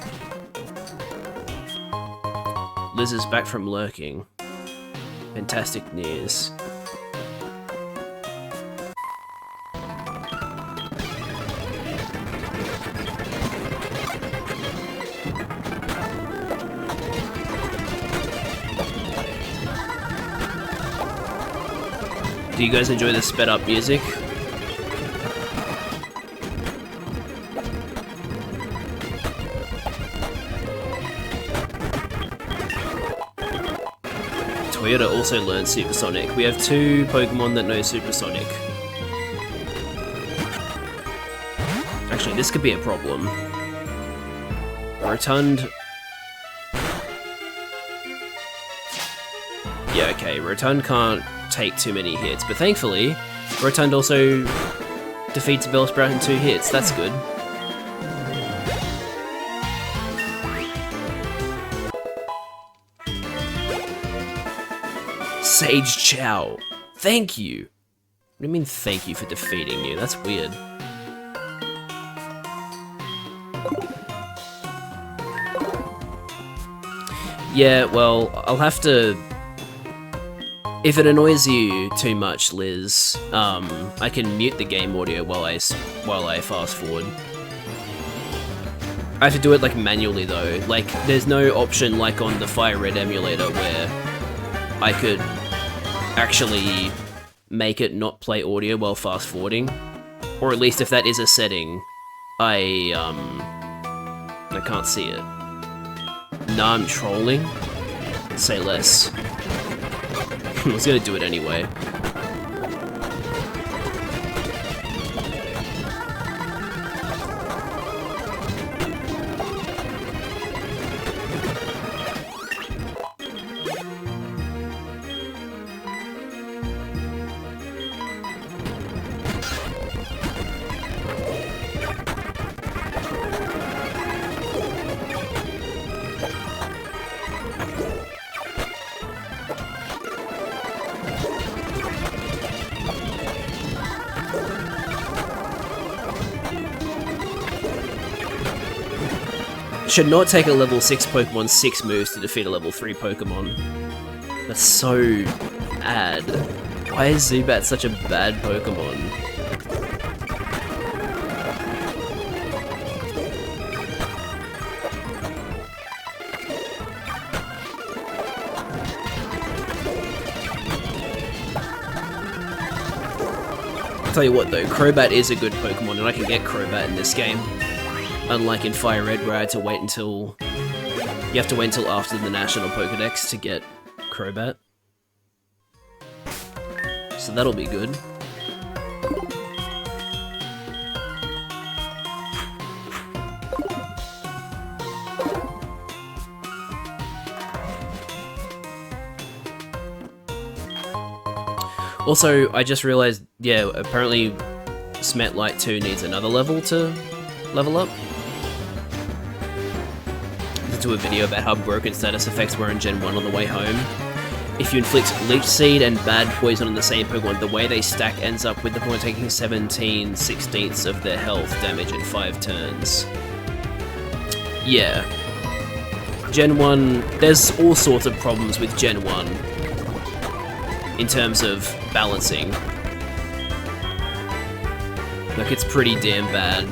Liz is back from lurking. Fantastic news. Do you guys enjoy the sped up music? Toyota also learns Supersonic. We have 2 Pokemon that know Supersonic. Actually, this could be a problem. Rotund... Yeah, okay, Rotund can't take too many hits, but thankfully, Rotund also defeats Bellsprout in 2 hits. That's good. Sage Chow, thank you. What do you mean thank you for defeating you? That's weird. Yeah, well, I'll have to... If it annoys you too much, Liz, I can mute the game audio while I fast forward. I have to do it, like, manually, though. Like, there's no option, like, on the Fire Red emulator where I could actually make it not play audio while fast forwarding, or at least if that is a setting, I can't see it. Nah, I'm trolling. Say less. I was gonna do it anyway. Should not take a level 6 Pokemon 6 moves to defeat a level 3 Pokemon. That's so bad. Why is Zubat such a bad Pokemon? Tell you what though, Crobat is a good Pokemon, and I can get Crobat in this game. Unlike in Fire Red, where I had to wait until... You have to wait until after the National Pokedex to get Crobat. So that'll be good. Also, I just realized, yeah, apparently Smetlight 2 needs another level to level up. To do a video about how broken status effects were in Gen 1 on the way home. If you inflict Leech Seed and Bad Poison on the same Pokemon, the way they stack ends up with the Pokemon taking 17/16 of their health damage in 5 turns. Yeah. Gen 1, there's all sorts of problems with Gen 1. In terms of balancing. Like, it's pretty damn bad.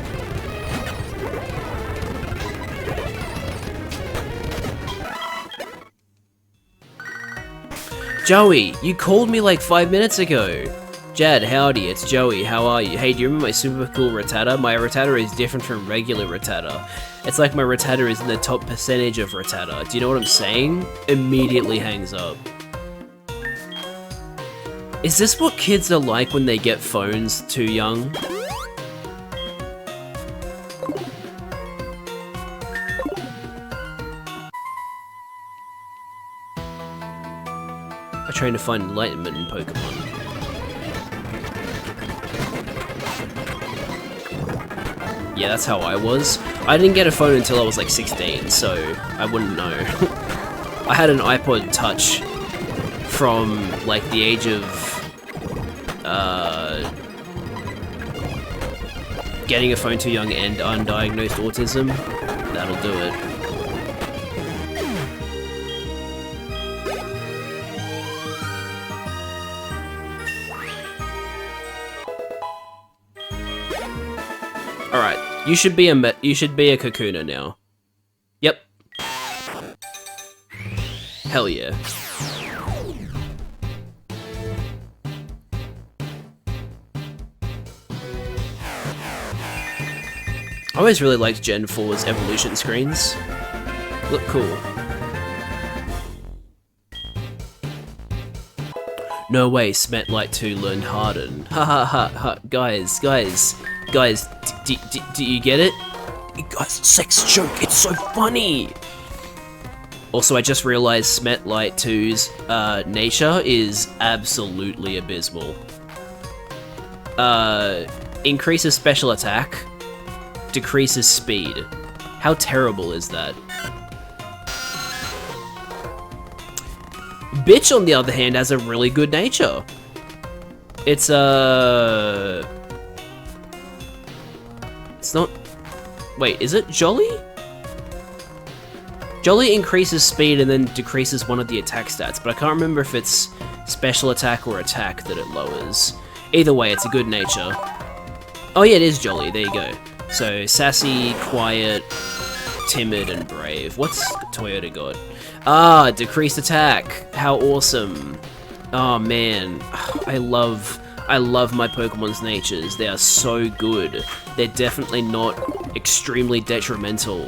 Joey, you called me like 5 minutes ago. Jad, howdy, it's Joey, how are you? Hey, do you remember my super cool Rattata? My Rattata is different from regular Rattata. It's like my Rattata is in the top percentage of Rattata. Do you know what I'm saying? Immediately hangs up. Is this what kids are like when they get phones too young? I try to find enlightenment in Pokemon. Yeah, that's how I was. I didn't get a phone until I was like 16, so I wouldn't know. I had an iPod Touch from like the age of getting a phone too young and undiagnosed autism. That'll do it. All right, you should be a Kakuna now. Yep. Hell yeah. I always really liked Gen 4's evolution screens. Look cool. No way, Smetlight 2 learned Harden. Ha ha ha ha. Guys, do you get it? Guys, sex joke, it's so funny! Also, I just realized Smetlight 2's nature is absolutely abysmal. Increases special attack, decreases speed. How terrible is that? Bitch, on the other hand, has a really good nature. It's not... Wait, is it Jolly? Jolly increases speed and then decreases one of the attack stats, but I can't remember if it's special attack or attack that it lowers. Either way, it's a good nature. Oh yeah, it is Jolly, there you go. So, sassy, quiet, timid, and brave. What's Toyota got? Ah, decreased attack. How awesome. Oh man, I love my Pokemon's natures. They are so good. They're definitely not extremely detrimental.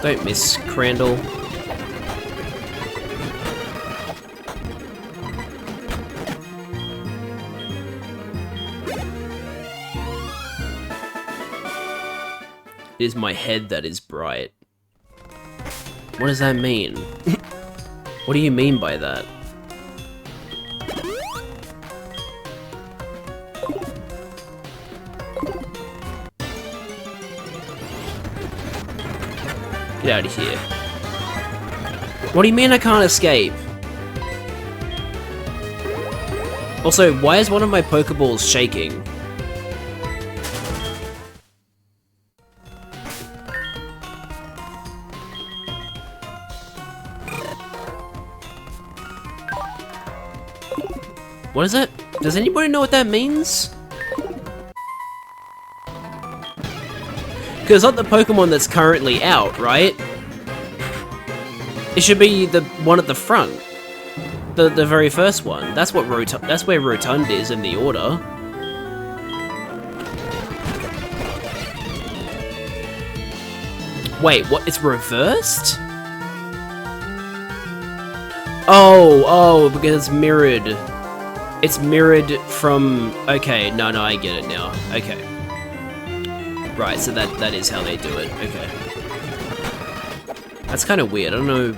Don't miss Crandall. It is my head that is bright. What does that mean? What do you mean by that? Get out of here. What do you mean I can't escape? Also, why is one of my Pokeballs shaking? What is it? Does anybody know what that means? Because not the Pokemon that's currently out, right? It should be the one at the front. The very first one. That's what that's where Rotund is in the order. Wait, what? It's reversed? Oh, because it's mirrored. It's mirrored from... Okay, no, I get it now. Okay. Right, so that is how they do it. Okay. That's kind of weird. I don't know...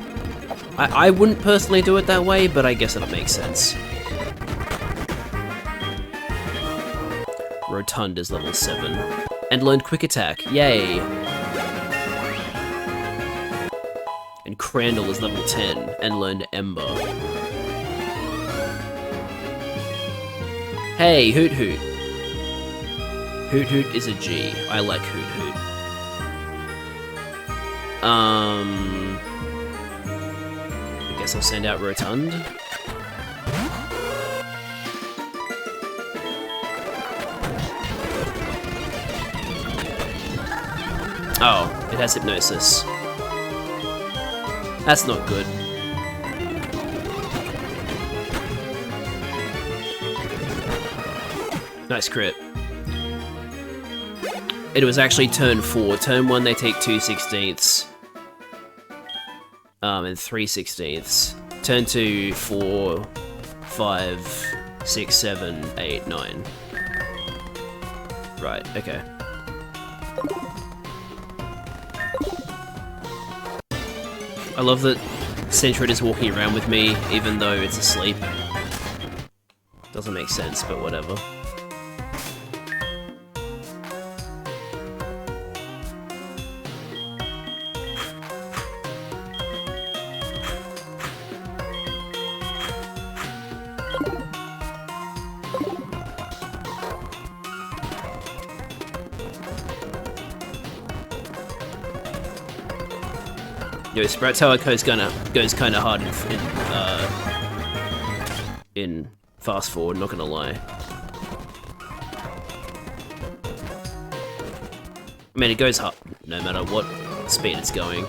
I wouldn't personally do it that way, but I guess it'll make sense. Rotund is level 7. And learned Quick Attack. Yay! And Crandall is level 10 and learned Ember. Hey, Hoot Hoot. Hoot Hoot is a G. I like Hoot Hoot. I guess I'll send out Rotund. Oh, it has Hypnosis. That's not good. Nice crit. It was actually turn 4. Turn 1 they take 2/16. And 3/16. Turn 2, 4, 5, 6, 7, 8, 9. Right, okay. I love that Sentret is walking around with me, even though it's asleep. Doesn't make sense, but whatever. Yo, Sprout Tower goes kind of hard in fast forward. Not gonna lie. I mean, it goes hard no matter what speed it's going.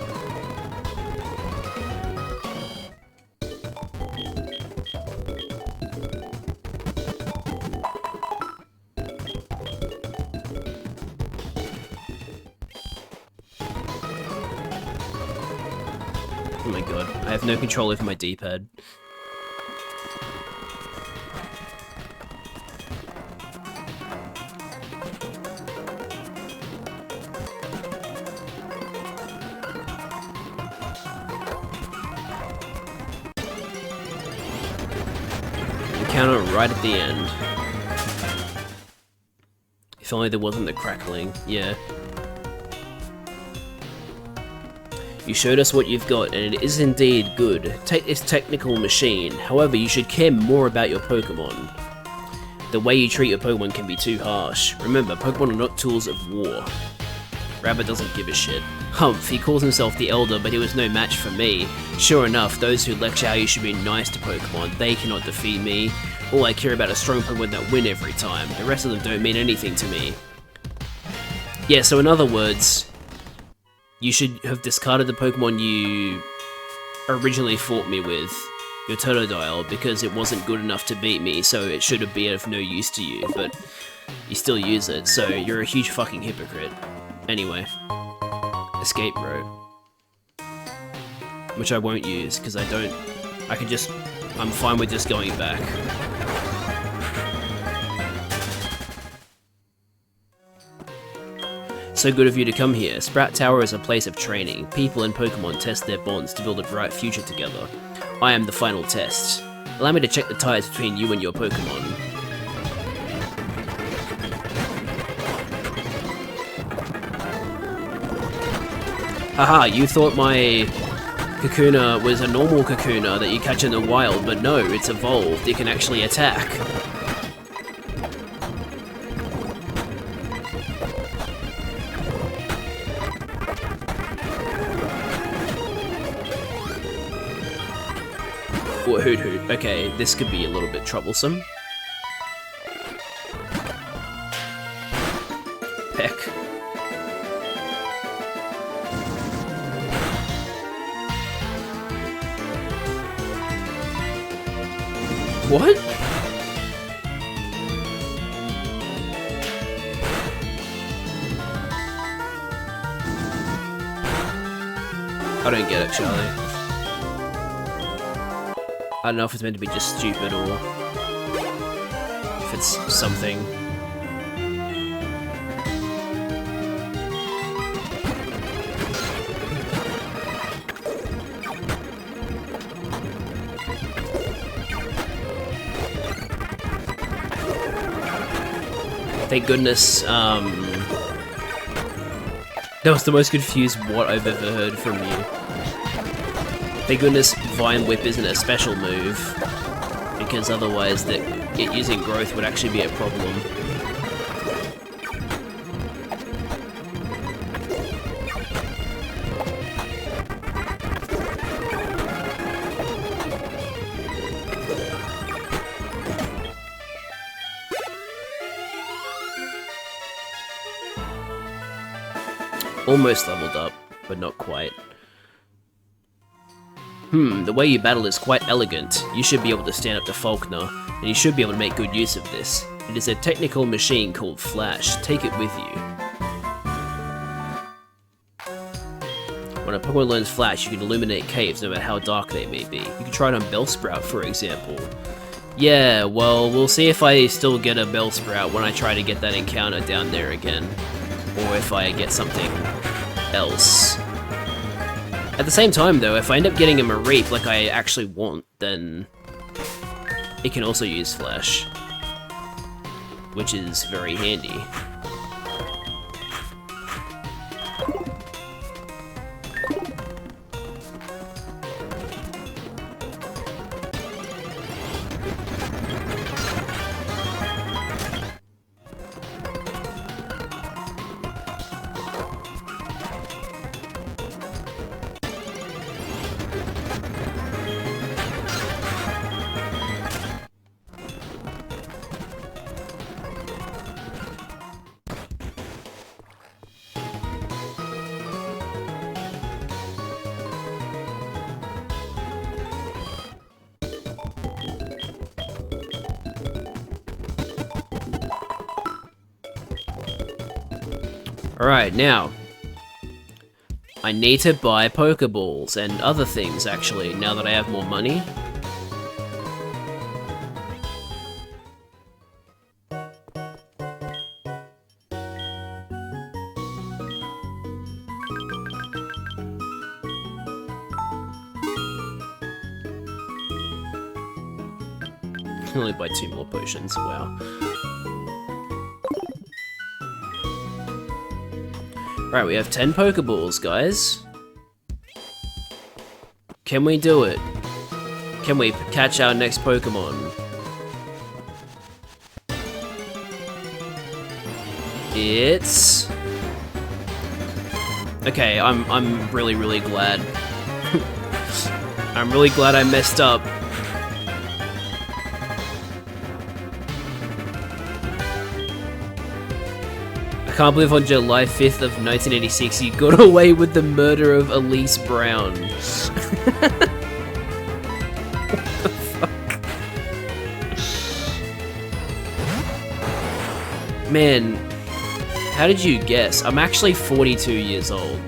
Oh my god, I have no control over my D-pad. Encounter right at the end. If only there wasn't the crackling, yeah. You showed us what you've got, and it is indeed good. Take this technical machine, however, you should care more about your Pokemon. The way you treat your Pokemon can be too harsh. Remember, Pokemon are not tools of war. Rabbit doesn't give a shit. Humph, he calls himself the Elder, but he was no match for me. Sure enough, those who lecture how you should be nice to Pokemon, they cannot defeat me. All I care about are strong Pokemon that win every time. The rest of them don't mean anything to me. Yeah, so in other words, you should have discarded the Pokemon you originally fought me with, your Totodile, because it wasn't good enough to beat me, so it should have been of no use to you, but you still use it, so you're a huge fucking hypocrite. Anyway, escape rope. Which I won't use, because I'm fine with just going back. So good of you to come here. Sprout Tower is a place of training. People and Pokemon test their bonds to build a bright future together. I am the final test. Allow me to check the ties between you and your Pokemon. Haha, you thought my Kakuna was a normal Kakuna that you catch in the wild, but no, it's evolved. It can actually attack. Hoot Hoot. Okay, this could be a little bit troublesome. What? I don't get it, Charlie. I don't know if it's meant to be just stupid or if it's something. Thank goodness, that was the most confused what I've ever heard from you. Thank goodness Vine Whip isn't a special move, because otherwise it using growth would actually be a problem. Almost leveled up, but not quite. The way you battle is quite elegant. You should be able to stand up to Faulkner, and you should be able to make good use of this. It is a technical machine called Flash. Take it with you. When a Pokemon learns Flash, you can illuminate caves no matter how dark they may be. You can try it on Bellsprout, for example. Yeah, well, we'll see if I still get a Bellsprout when I try to get that encounter down there again. Or if I get something else. At the same time, though, if I end up getting a Mareep like I actually want, then it can also use Flash, which is very handy. Alright, now, I need to buy Pokeballs and other things, actually, now that I have more money. I can only buy 2 more potions, wow. Alright, we have 10 Pokeballs, guys. Can we do it? Can we catch our next Pokemon? It's... Okay, I'm really, really glad. I'm really glad I messed up. I can't believe on July 5th of 1986 you got away with the murder of Elise Brown. What the fuck? Man, how did you guess? I'm actually 42 years old.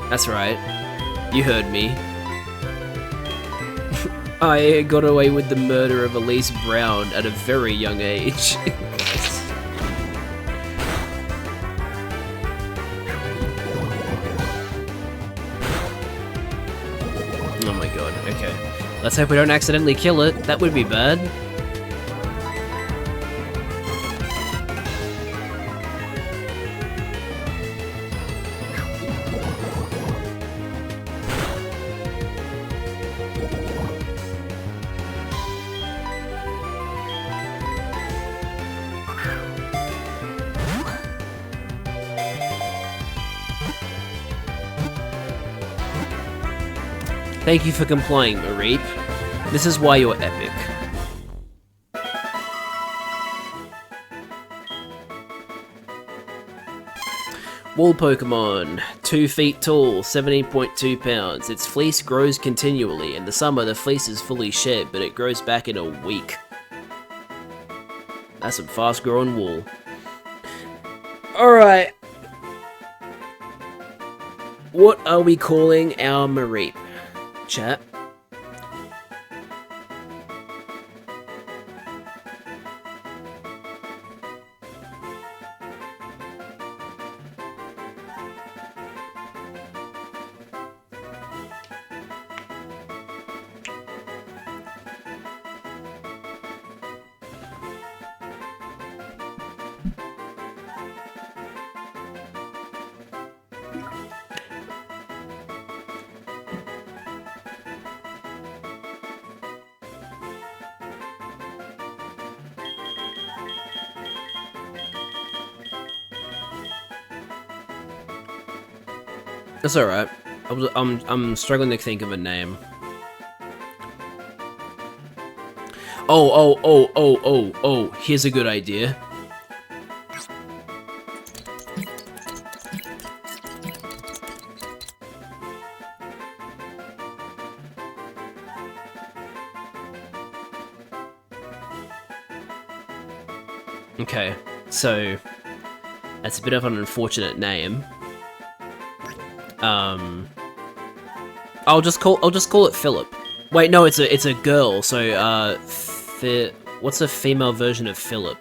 That's right. You heard me. I got away with the murder of Elise Brown at a very young age. Oh my god, okay. Let's hope we don't accidentally kill it. That would be bad. Thank you for complying, Mareep. This is why you're epic. Wool Pokemon, 2 feet tall, 17.2 pounds. Its fleece grows continually. In the summer, the fleece is fully shed, but it grows back in a week. That's some fast-growing wool. Alright. What are we calling our Mareep? Chat. That's alright. I'm struggling to think of a name. Oh, here's a good idea. Okay, so that's a bit of an unfortunate name. I'll just call it Philip. Wait, no, it's a girl. So what's a female version of Philip?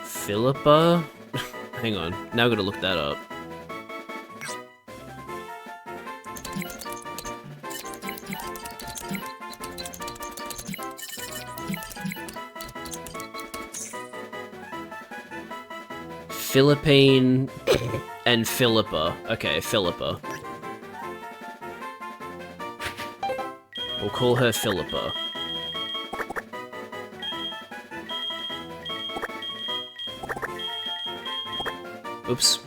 Philippa? Hang on, now I gotta look that up. Philippine and Philippa. Okay, Philippa. We'll call her Philippa. Oops.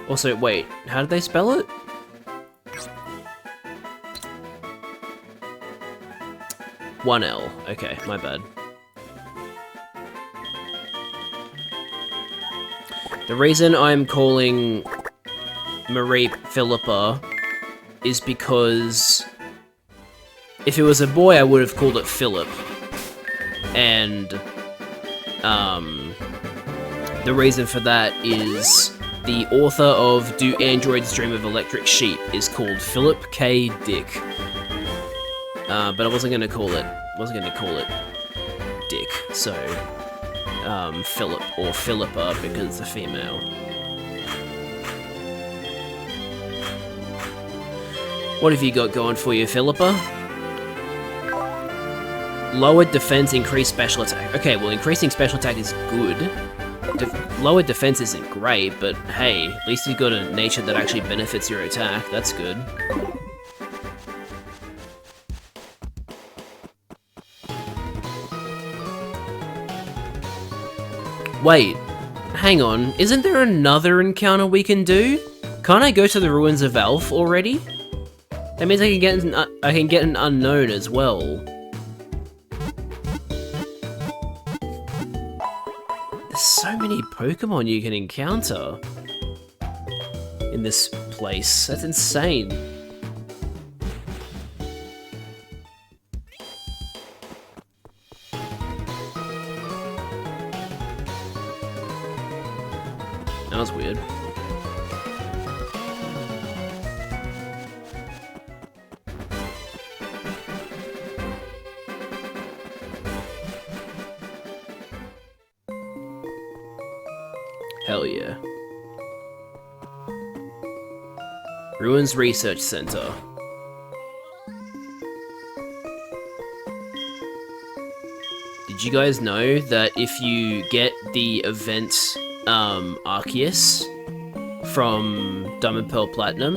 Also, wait, how did they spell it? One L. Okay, my bad. The reason I'm calling Mareep Philippa is because if it was a boy, I would have called it Philip. And the reason for that is the author of Do Androids Dream of Electric Sheep is called Philip K. Dick. But I wasn't gonna call it Dick, so Philip or Philippa because it's a female. What have you got going for you, Philippa? Lowered defense, increased special attack. Okay, well, increasing special attack is good. Lowered defense isn't great, but hey, at least you've got a nature that actually benefits your attack. That's good. Wait, hang on, isn't there another encounter we can do? Can't I go to the Ruins of Elf already? That means I can get an unknown as well. There's so many Pokemon you can encounter in this place. That's insane. That was weird. Hell yeah. Ruins Research Center. Did you guys know that if you get the event Arceus from Diamond Pearl Platinum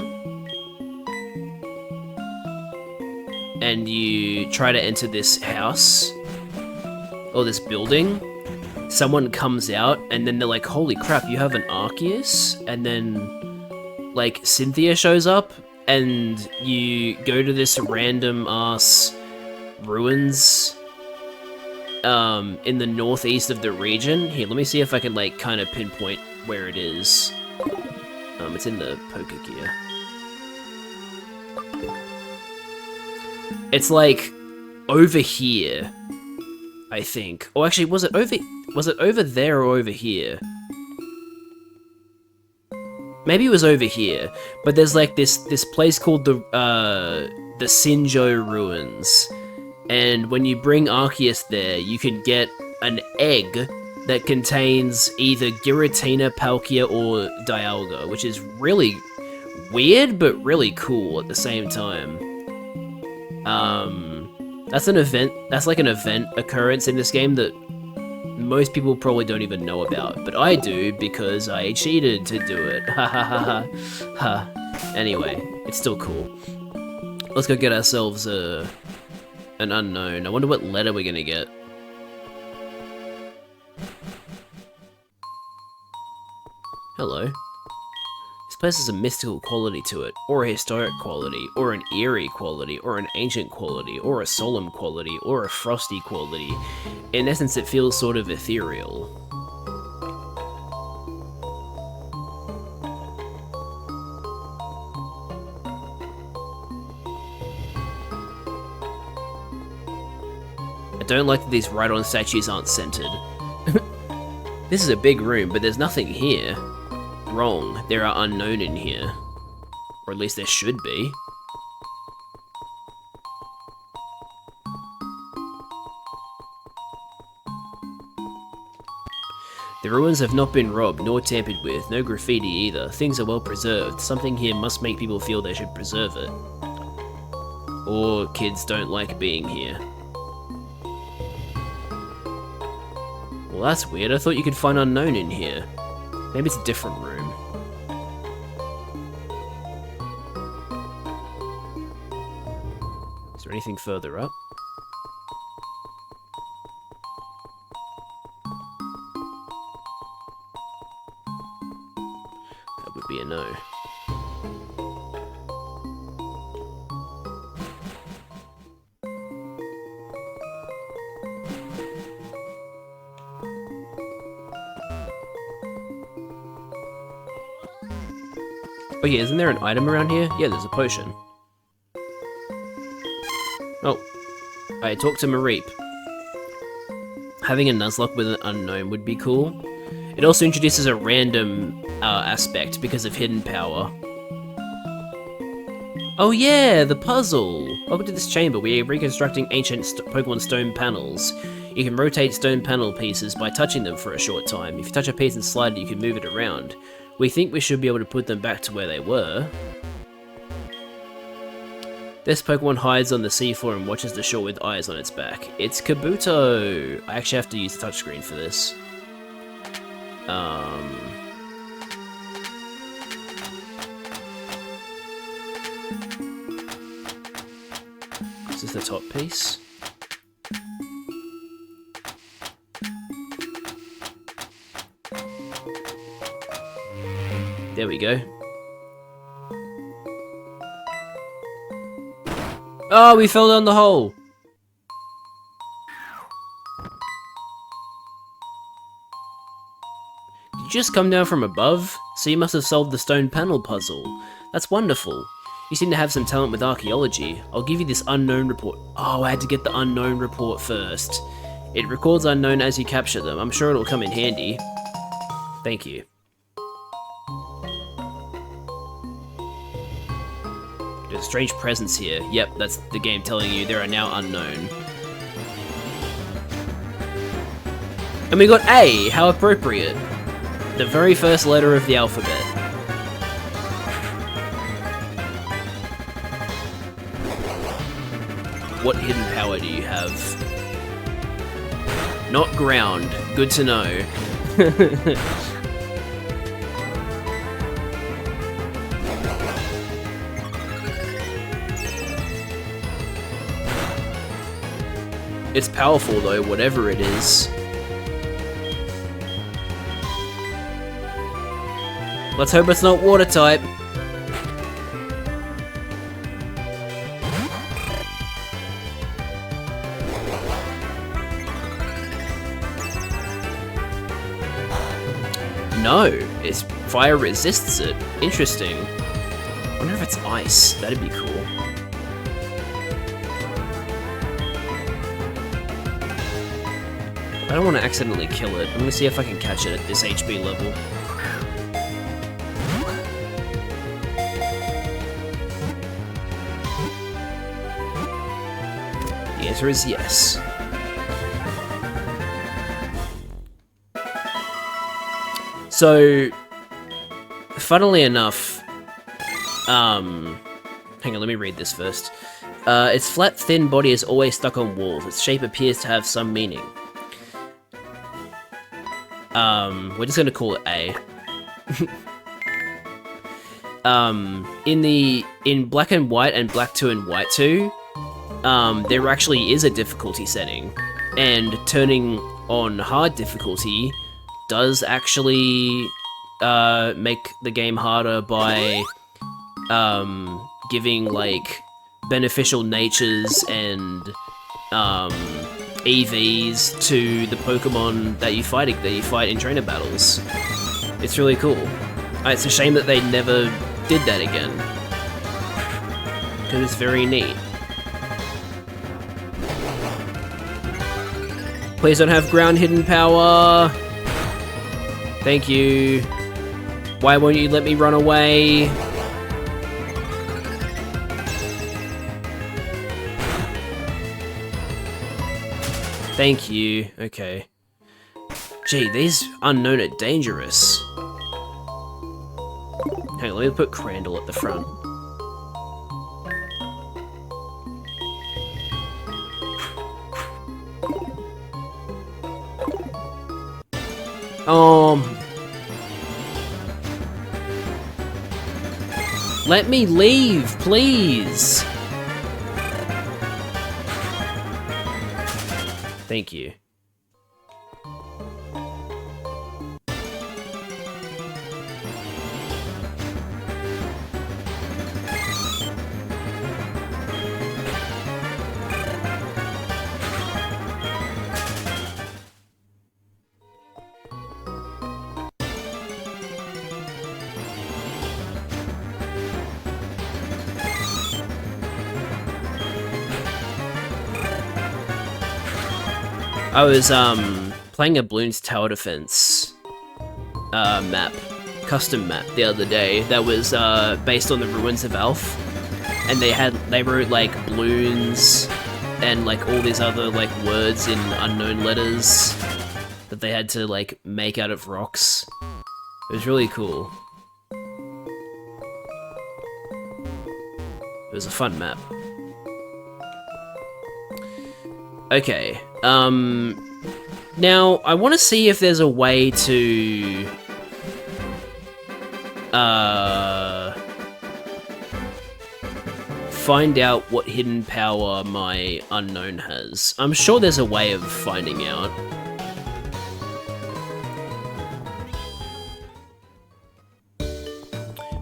and you try to enter this house or this building, someone comes out and then they're like, holy crap, you have an Arceus? And then like Cynthia shows up and you go to this random ass ruins in the northeast of the region. Here, let me see if I can like kind of pinpoint where it is. It's in the poker gear. It's like over here, I think. Oh, actually, was it over there or over here? Maybe it was over here. But there's like this place called the Sinjo Ruins. And when you bring Arceus there, you can get an egg that contains either Giratina, Palkia, or Dialga, which is really weird, but really cool at the same time. That's an event, that's like an event occurrence in this game that most people probably don't even know about, but I do because I cheated to do it. Ha ha ha ha. Ha. Anyway, it's still cool. Let's go get ourselves an unknown. I wonder what letter we're gonna get. Hello. This place has a mystical quality to it, or a historic quality, or an eerie quality, or an ancient quality, or a solemn quality, or a frosty quality. In essence, it feels sort of ethereal. I don't like that these Rhydon statues aren't centered. This is a big room, but there's nothing here. Wrong. There are unknown in here. Or at least there should be. The ruins have not been robbed, nor tampered with, no graffiti either. Things are well preserved. Something here must make people feel they should preserve it. Or kids don't like being here. Well, that's weird. I thought you could find unknown in here. Maybe it's a different room. Is there anything further up? That would be a no. Oh yeah, isn't there an item around here? Yeah, there's a potion. Oh. I talked to Mareep. Having a Nuzlocke with an unknown would be cool. It also introduces a random aspect because of hidden power. Oh yeah, the puzzle! Welcome to this chamber. We are reconstructing ancient Pokemon stone panels. You can rotate stone panel pieces by touching them for a short time. If you touch a piece and slide it, you can move it around. We think we should be able to put them back to where they were. This Pokemon hides on the seafloor and watches the shore with eyes on its back. It's Kabuto! I actually have to use the touchscreen for this. Is this the top piece? There we go. Oh, we fell down the hole! Did you just come down from above? So you must have solved the stone panel puzzle. That's wonderful. You seem to have some talent with archaeology. I'll give you this unknown report. Oh, I had to get the unknown report first. It records unknown as you capture them. I'm sure it'll come in handy. Thank you. There's a strange presence here. Yep, that's the game telling you there are now unknown. And we got A! How appropriate. The very first letter of the alphabet. What hidden power do you have? Not ground. Good to know. It's powerful though, whatever it is. Let's hope it's not water type. It's fire resists it. Interesting. I wonder if it's ice. That'd be cool. I don't want to accidentally kill it. I'm gonna see if I can catch it at this HP level. The answer is yes. So, funnily enough, hang on, let me read this first. Its flat, thin body is always stuck on walls. Its shape appears to have some meaning. We're just gonna call it A. In Black and White and Black 2 and White 2, there actually is a difficulty setting, and turning on hard difficulty does actually make the game harder by giving like beneficial natures and EVs to the Pokemon that you fight in trainer battles. It's really cool. It's a shame that they never did that again, because it's very neat. Please don't have ground hidden power. Thank you. Why won't you let me run away? Thank you. Okay. Gee, these unknown are dangerous. Hang on, let me put Crandall at the front. Let me leave, please. Thank you. I was playing a Bloons Tower Defense custom map the other day that was based on the ruins of Alph, and they wrote like Bloons and like all these other like words in unknown letters that they had to like make out of rocks. It was really cool. It was a fun map. Okay, now I want to see if there's a way to, find out what hidden power my unknown has. I'm sure there's a way of finding out.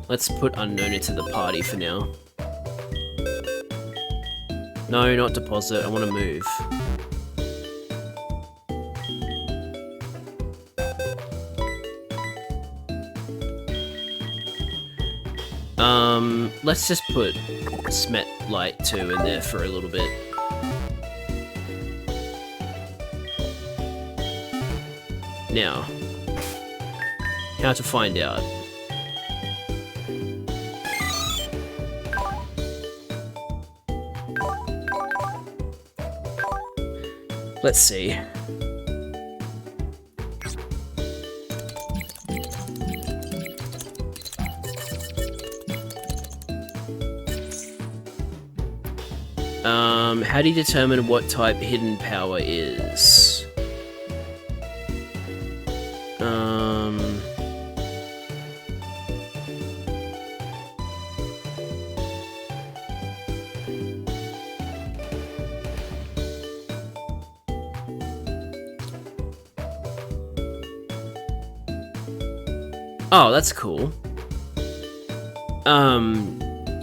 Let's put unknown into the party for now. No, not deposit, I want to move. Let's just put Smet Light 2 in there for a little bit. Now, how to find out. Let's see. How do you determine what type hidden power is? Oh, that's cool.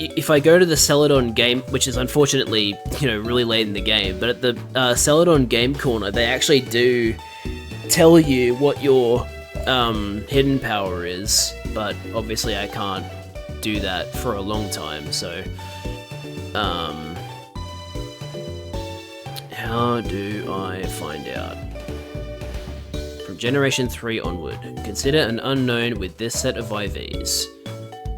If I go to the Celadon game, which is unfortunately, really late in the game, but at the Celadon game corner, they actually do tell you what your hidden power is, but obviously I can't do that for a long time, so, how do I find out? From Generation 3 onward, consider an unknown with this set of IVs.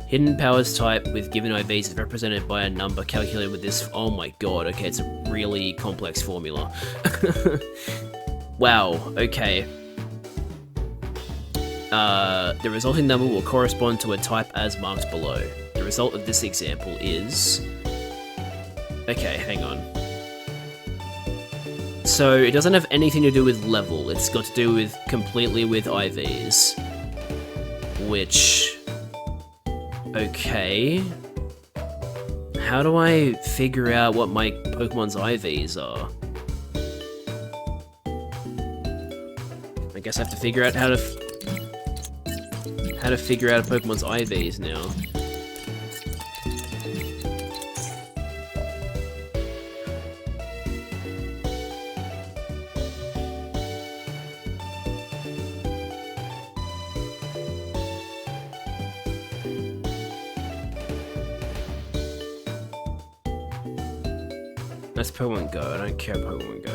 Hidden powers type with given IVs is represented by a number calculated with this. Oh my god, okay, it's a really complex formula. Wow, okay. The resulting number will correspond to a type as marked below. The result of this example is... Okay, hang on. So, it doesn't have anything to do with level, it's got to do with completely with IVs. Which... Okay... How do I figure out what my Pokemon's IVs are? I guess I have to figure out how to figure out a Pokemon's IVs now. That's Pokemon Go. I don't care Pokemon Go.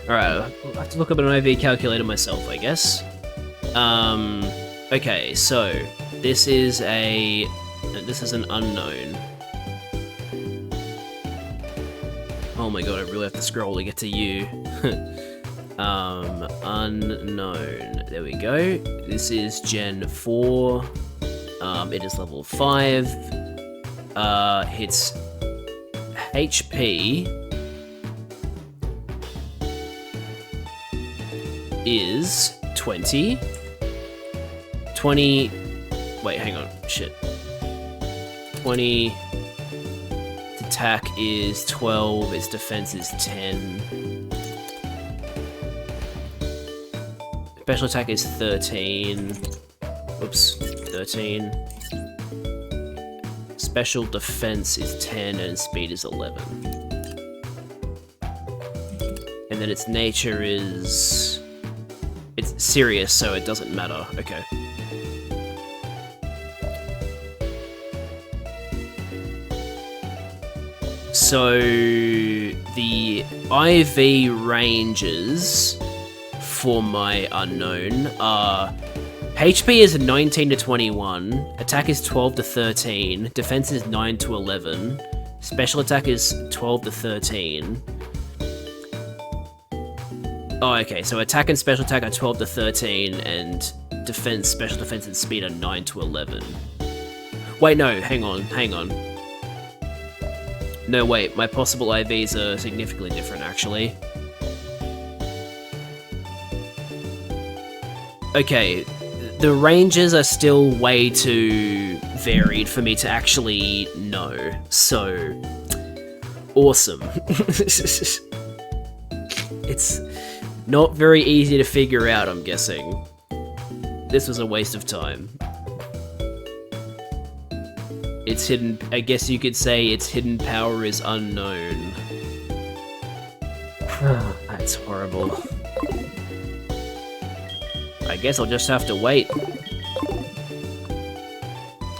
Alright, I'll have to look up an IV calculator myself, I guess. Okay, so this is an unknown. Oh my god, I really have to scroll to get to you. Unknown. There we go. This is Gen 4. It is level 5. Its HP is 20. 20... Wait, hang on. Shit. 20... Attack is 12, its defense is 10. Special attack is 13. Oops, 13. Special defense is 10 and speed is 11. And then its nature is... It's serious, so it doesn't matter. Okay. So, the IV ranges for my unknown are... HP is 19 to 21, attack is 12 to 13, defense is 9 to 11, special attack is 12 to 13. Oh, okay, so attack and special attack are 12 to 13, and defense, special defense, and speed are 9 to 11. Wait, no, hang on. No, wait, my possible IVs are significantly different, actually. Okay, the ranges are still way too varied for me to actually know, so... Awesome. It's not very easy to figure out, I'm guessing. This was a waste of time. Its hidden... I guess you could say its hidden power is unknown. That's horrible. I guess I'll just have to wait.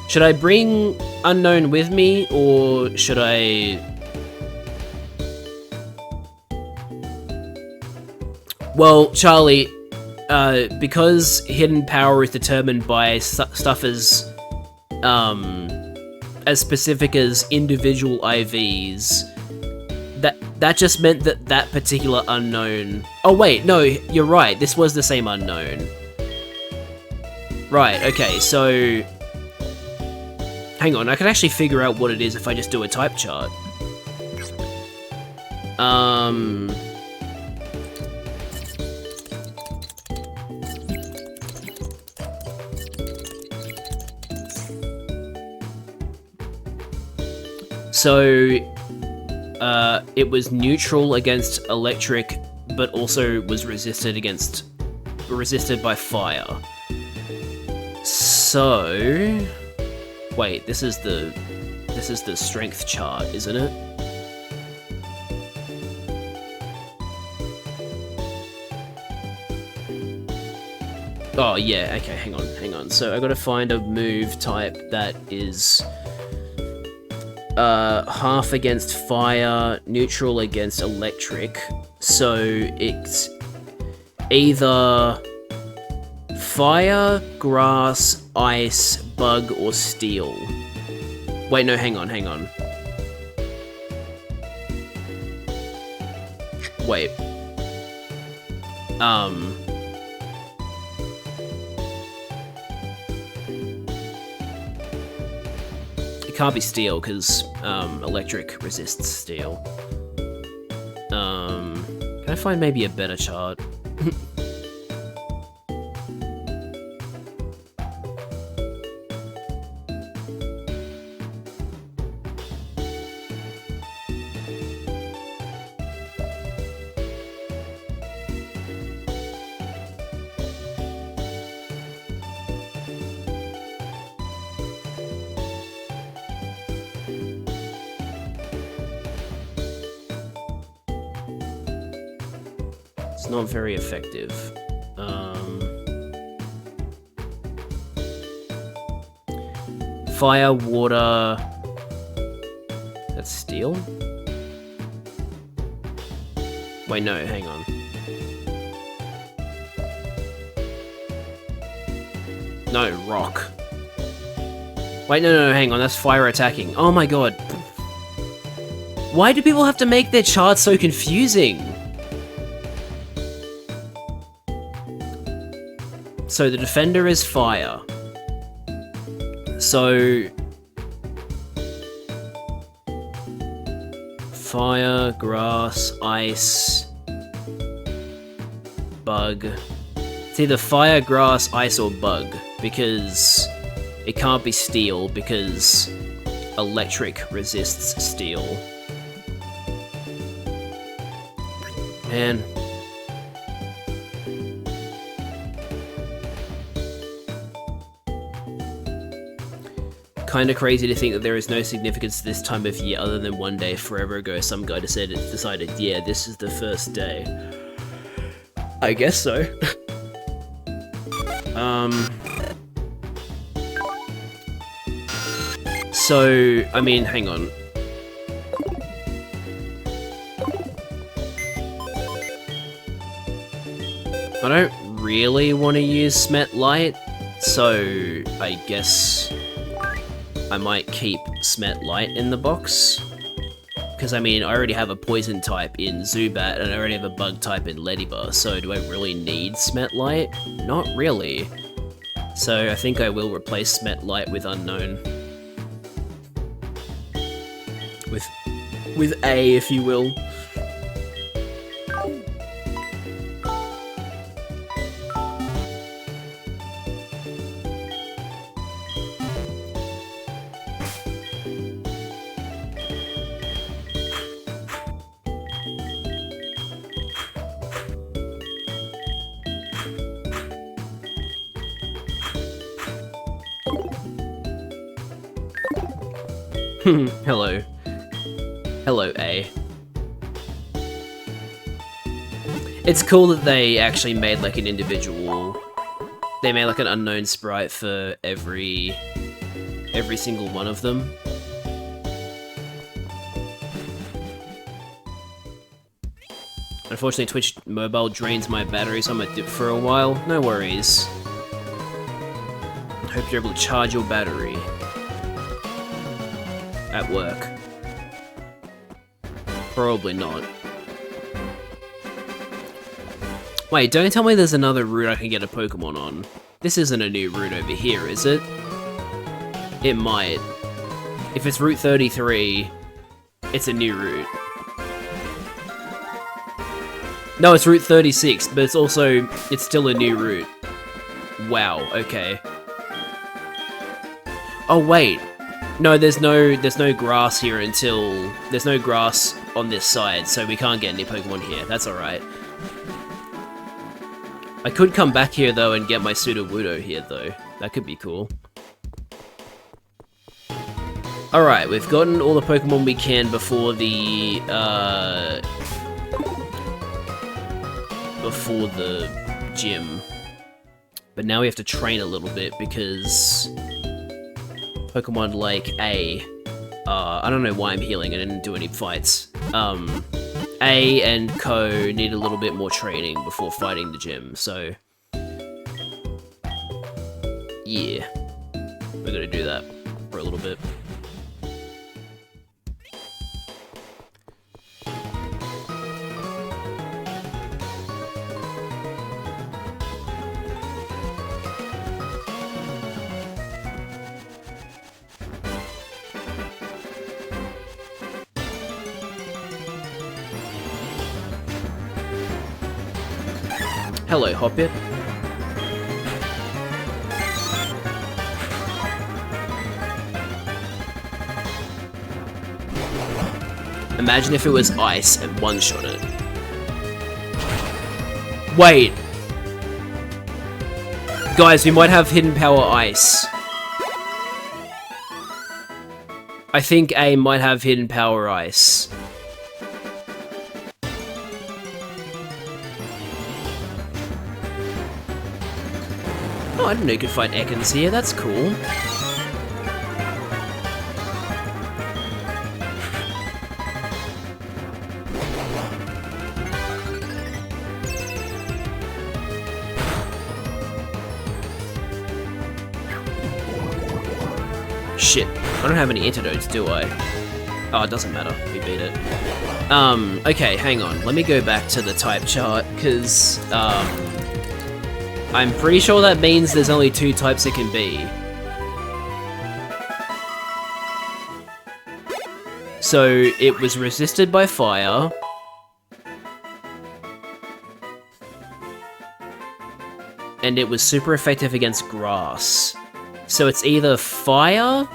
Should I bring Unknown with me, or should I... Well, Charlie, because hidden power is determined by stuff as specific as individual IVs, that just meant that particular unknown... Oh wait, no, you're right, this was the same unknown. Right, okay, so... Hang on, I can actually figure out what it is if I just do a type chart. So, it was neutral against electric, but also was resisted against resisted by fire. So, wait, this is the strength chart, isn't it? Oh yeah, okay, hang on. So I gotta find a move type that is half against fire, neutral against electric. So it's either fire, grass, ice, bug, or steel. Wait, no, hang on. Wait. It can't be steel, because, electric resists steel. Can I find maybe a better chart? It's not very effective. Fire, water... That's steel? Wait, no, hang on. No, rock. Wait, no, hang on, that's fire attacking. Oh my god. Why do people have to make their charts so confusing? So the defender is fire. So... fire, grass, ice... bug... It's either fire, grass, ice, or bug. Because... it can't be steel, because... electric resists steel. Man... Kinda crazy to think that there is no significance to this time of year other than one day forever ago some guy decided, yeah, this is the first day. I guess so. So, I mean, hang on. I don't really want to use Smet Light, so I guess I might keep Smet Light in the box. Because, I mean, I already have a poison type in Zubat, and I already have a bug type in Ladybug, so do I really need Smet Light? Not really. So I think I will replace Smet Light with Unknown. With A, if you will. Hello. Hello, A. It's cool that they actually made like an individual... They made like an unknown sprite for every single one of them. Unfortunately, Twitch Mobile drains my battery, so I'm gonna dip for a while. No worries. Hope you're able to charge your battery. At work. Probably not. Wait, don't tell me there's another route I can get a Pokemon on. This isn't a new route over here, is it? It might. If it's Route 33, it's a new route. No, it's Route 36, but it's still a new route. Wow, okay. Oh wait. No, there's no grass here until... There's no grass on this side, so we can't get any Pokemon here. That's alright. I could come back here, though, and get my Sudowoodo here, though. That could be cool. Alright, we've gotten all the Pokemon we can before the, gym. But now we have to train a little bit, because Pokemon like A, I don't know why I'm healing, I didn't do any fights. A and Co need a little bit more training before fighting the gym, so yeah, we're gonna do that for a little bit. Hello, Hoppit. Imagine if it was ice and one-shot it. Wait! Guys, we might have hidden power ice. I think A might have hidden power ice. Oh, I didn't know you could fight Ekans here, that's cool. Shit, I don't have any antidotes, do I? Oh, it doesn't matter, we beat it. Okay, hang on, let me go back to the type chart, because, I'm pretty sure that means there's only 2 types it can be. So, it was resisted by fire. And it was super effective against grass. So it's either fire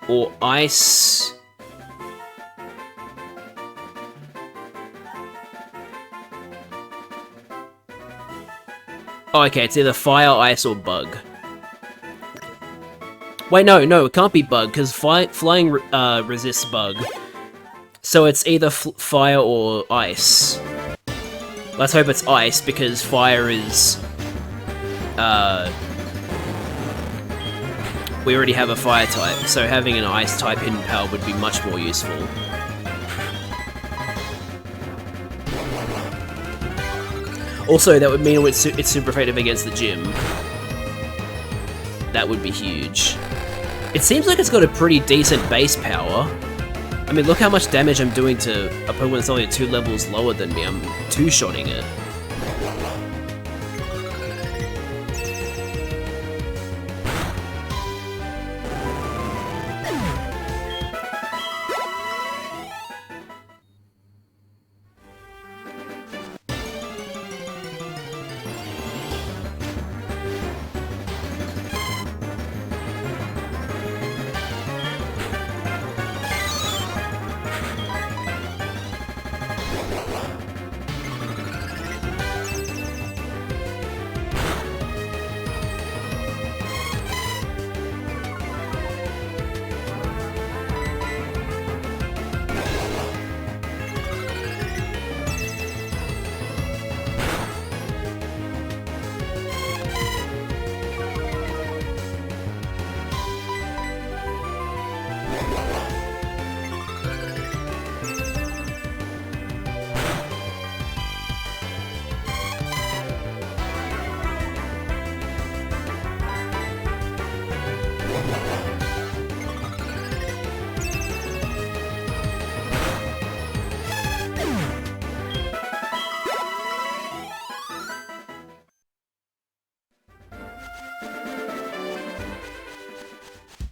or ice. Oh, okay, it's either fire, ice, or bug. Wait, no, it can't be bug, because flying resists bug. So it's either fire or ice. Let's hope it's ice, because fire is... we already have a fire type, so having an ice type hidden power would be much more useful. Also, that would mean it's super effective against the gym. That would be huge. It seems like it's got a pretty decent base power. I mean, look how much damage I'm doing to a Pokemon that's only 2 levels lower than me. I'm two-shotting it.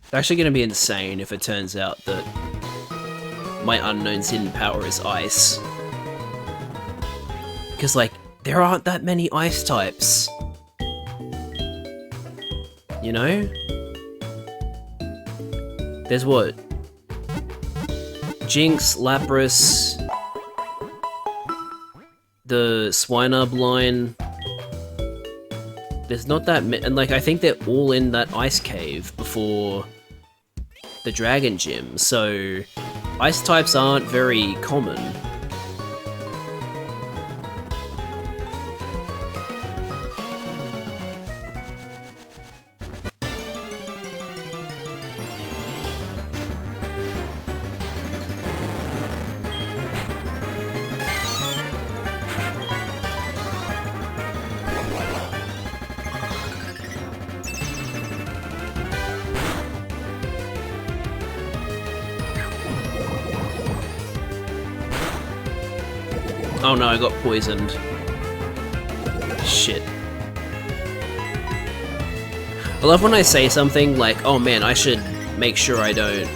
It's actually going to be insane if it turns out that my unknown's hidden power is ice. Because, like, there aren't that many ice types. You know? There's what? Jinx, Lapras, the Swinub line. There's not that many, and like I think they're all in that ice cave before the Dragon Gym, so ice types aren't very common. Oh no, I got poisoned. Shit. I love when I say something like, oh man, I should make sure I don't,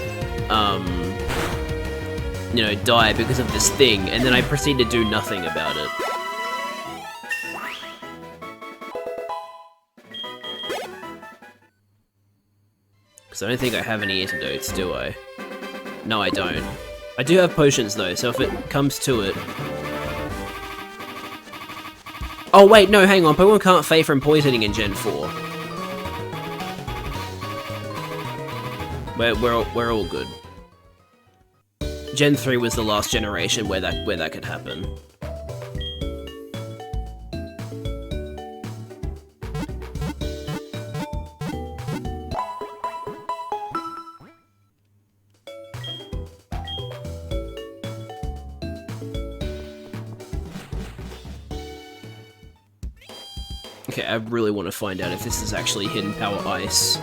you know, die because of this thing, and then I proceed to do nothing about it. Because I don't think I have any antidotes, do I? No, I don't. I do have potions though, so if it comes to it... Oh wait, no, hang on, Pokemon can't fade from poisoning in Gen 4. We're all good. Gen 3 was the last generation where that could happen. Okay, I really want to find out if this is actually Hidden Power Ice.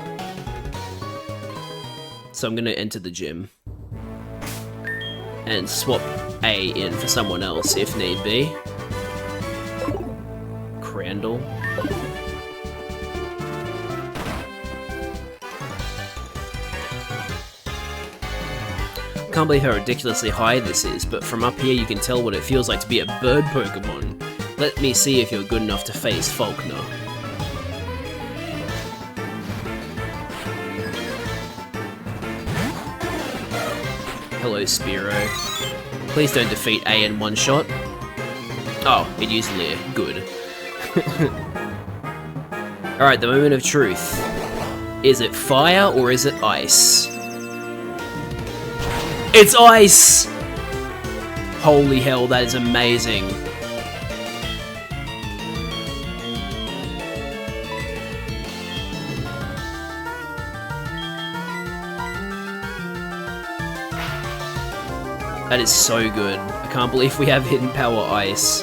So I'm gonna enter the gym. And swap A in for someone else, if need be. Crandall. Can't believe how ridiculously high this is, but from up here you can tell what it feels like to be a bird Pokemon. Let me see if you're good enough to face Faulkner. Hello, Spearow. Please don't defeat A in one shot. Oh, it used Leer. Good. Alright, the moment of truth. Is it fire or is it ice? It's ice! Holy hell, that is amazing. That is so good. I can't believe we have Hidden Power Ice.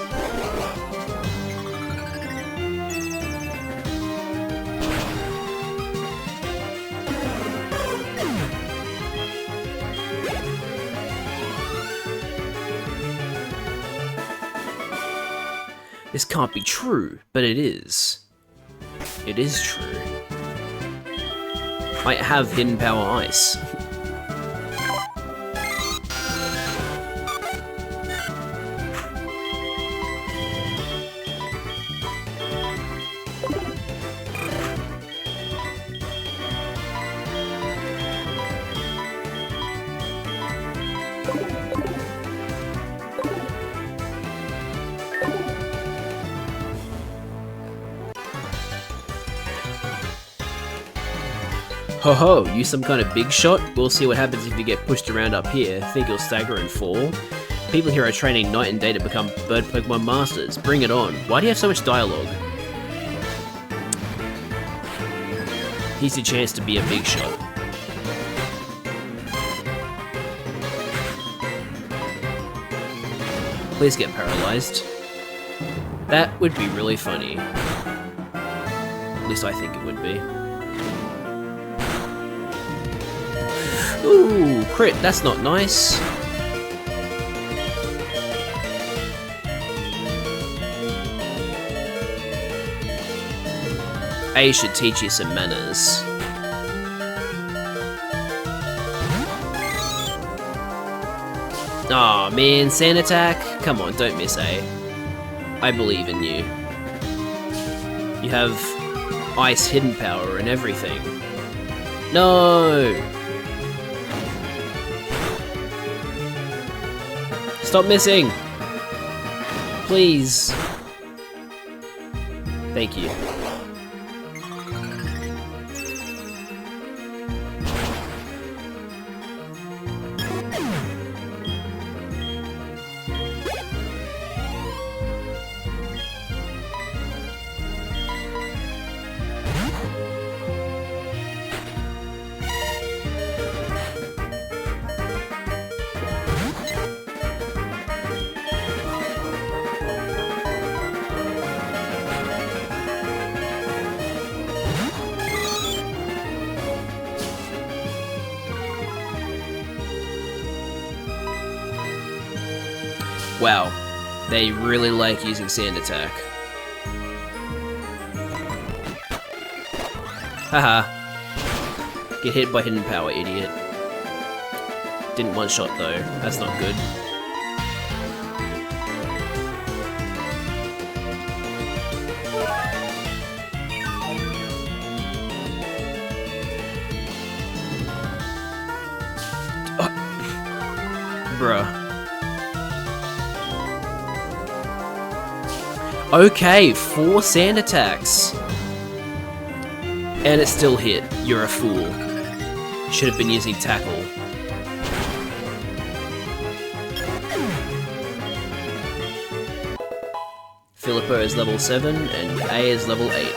This can't be true, but it is. It is true. I have Hidden Power Ice. Ho ho, use some kind of big shot? We'll see what happens if you get pushed around up here. Think you'll stagger and fall? People here are training night and day to become bird Pokemon masters. Bring it on. Why do you have so much dialogue? Here's your chance to be a big shot. Please get paralyzed. That would be really funny. At least I think it would be. Ooh, crit, that's not nice. A should teach you some manners. Aw, oh, man, Sand Attack? Come on, don't miss A. I believe in you. You have Ice Hidden Power and everything. No! Stop missing! Please. Thank you. Wow, they really like using sand attack. Haha. Get hit by hidden power, idiot. Didn't one shot though, that's not good. Oh. Bruh. Okay, 4 sand attacks. And it still hit. You're a fool. Should have been using tackle. Philippa is level 7 and A is level 8.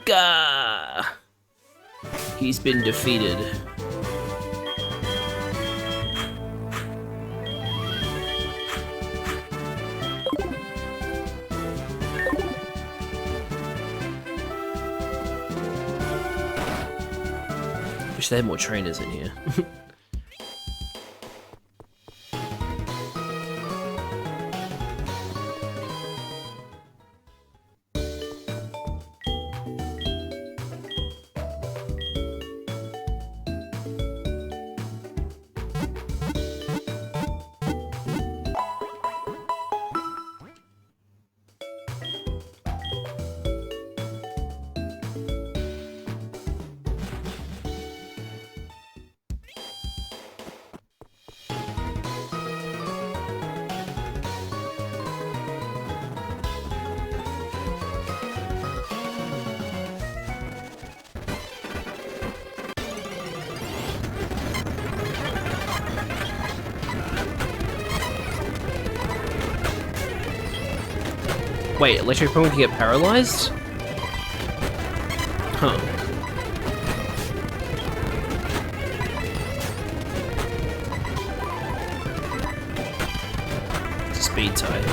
Gah! He's been defeated. Wish they had more trainers in here. Wait, electric Pokemon can get paralyzed? Huh. It's a speed type.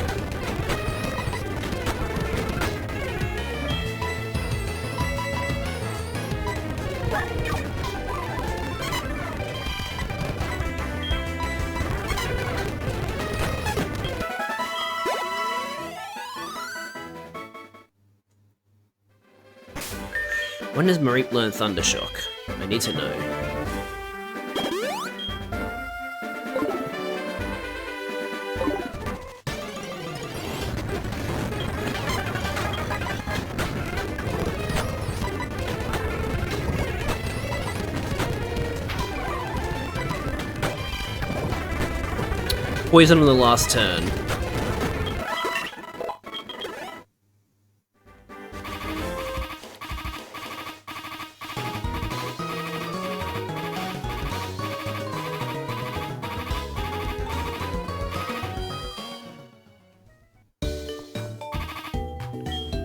When does Mareep learn Thunder Shock? I need to know. Poison on the last turn.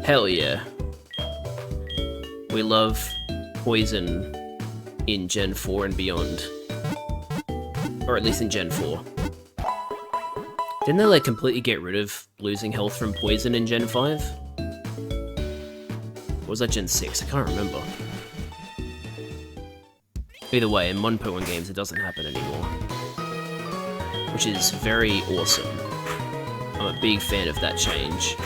Hell yeah. We love poison in Gen 4 and beyond. Or at least in Gen 4. Didn't they like completely get rid of losing health from poison in Gen 5? Or was that Gen 6? I can't remember. Either way, in modern Pokemon games it doesn't happen anymore. Which is very awesome. I'm a big fan of that change.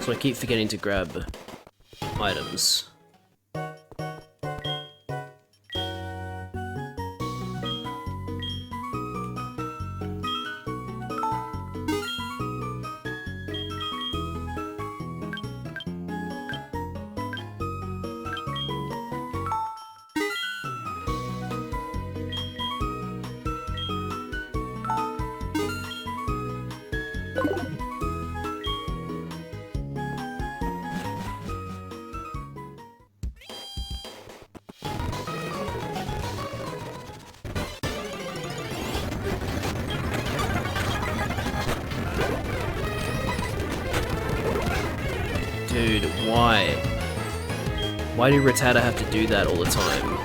So I keep forgetting to grab items. Dude, why? Why do Rattata have to do that all the time?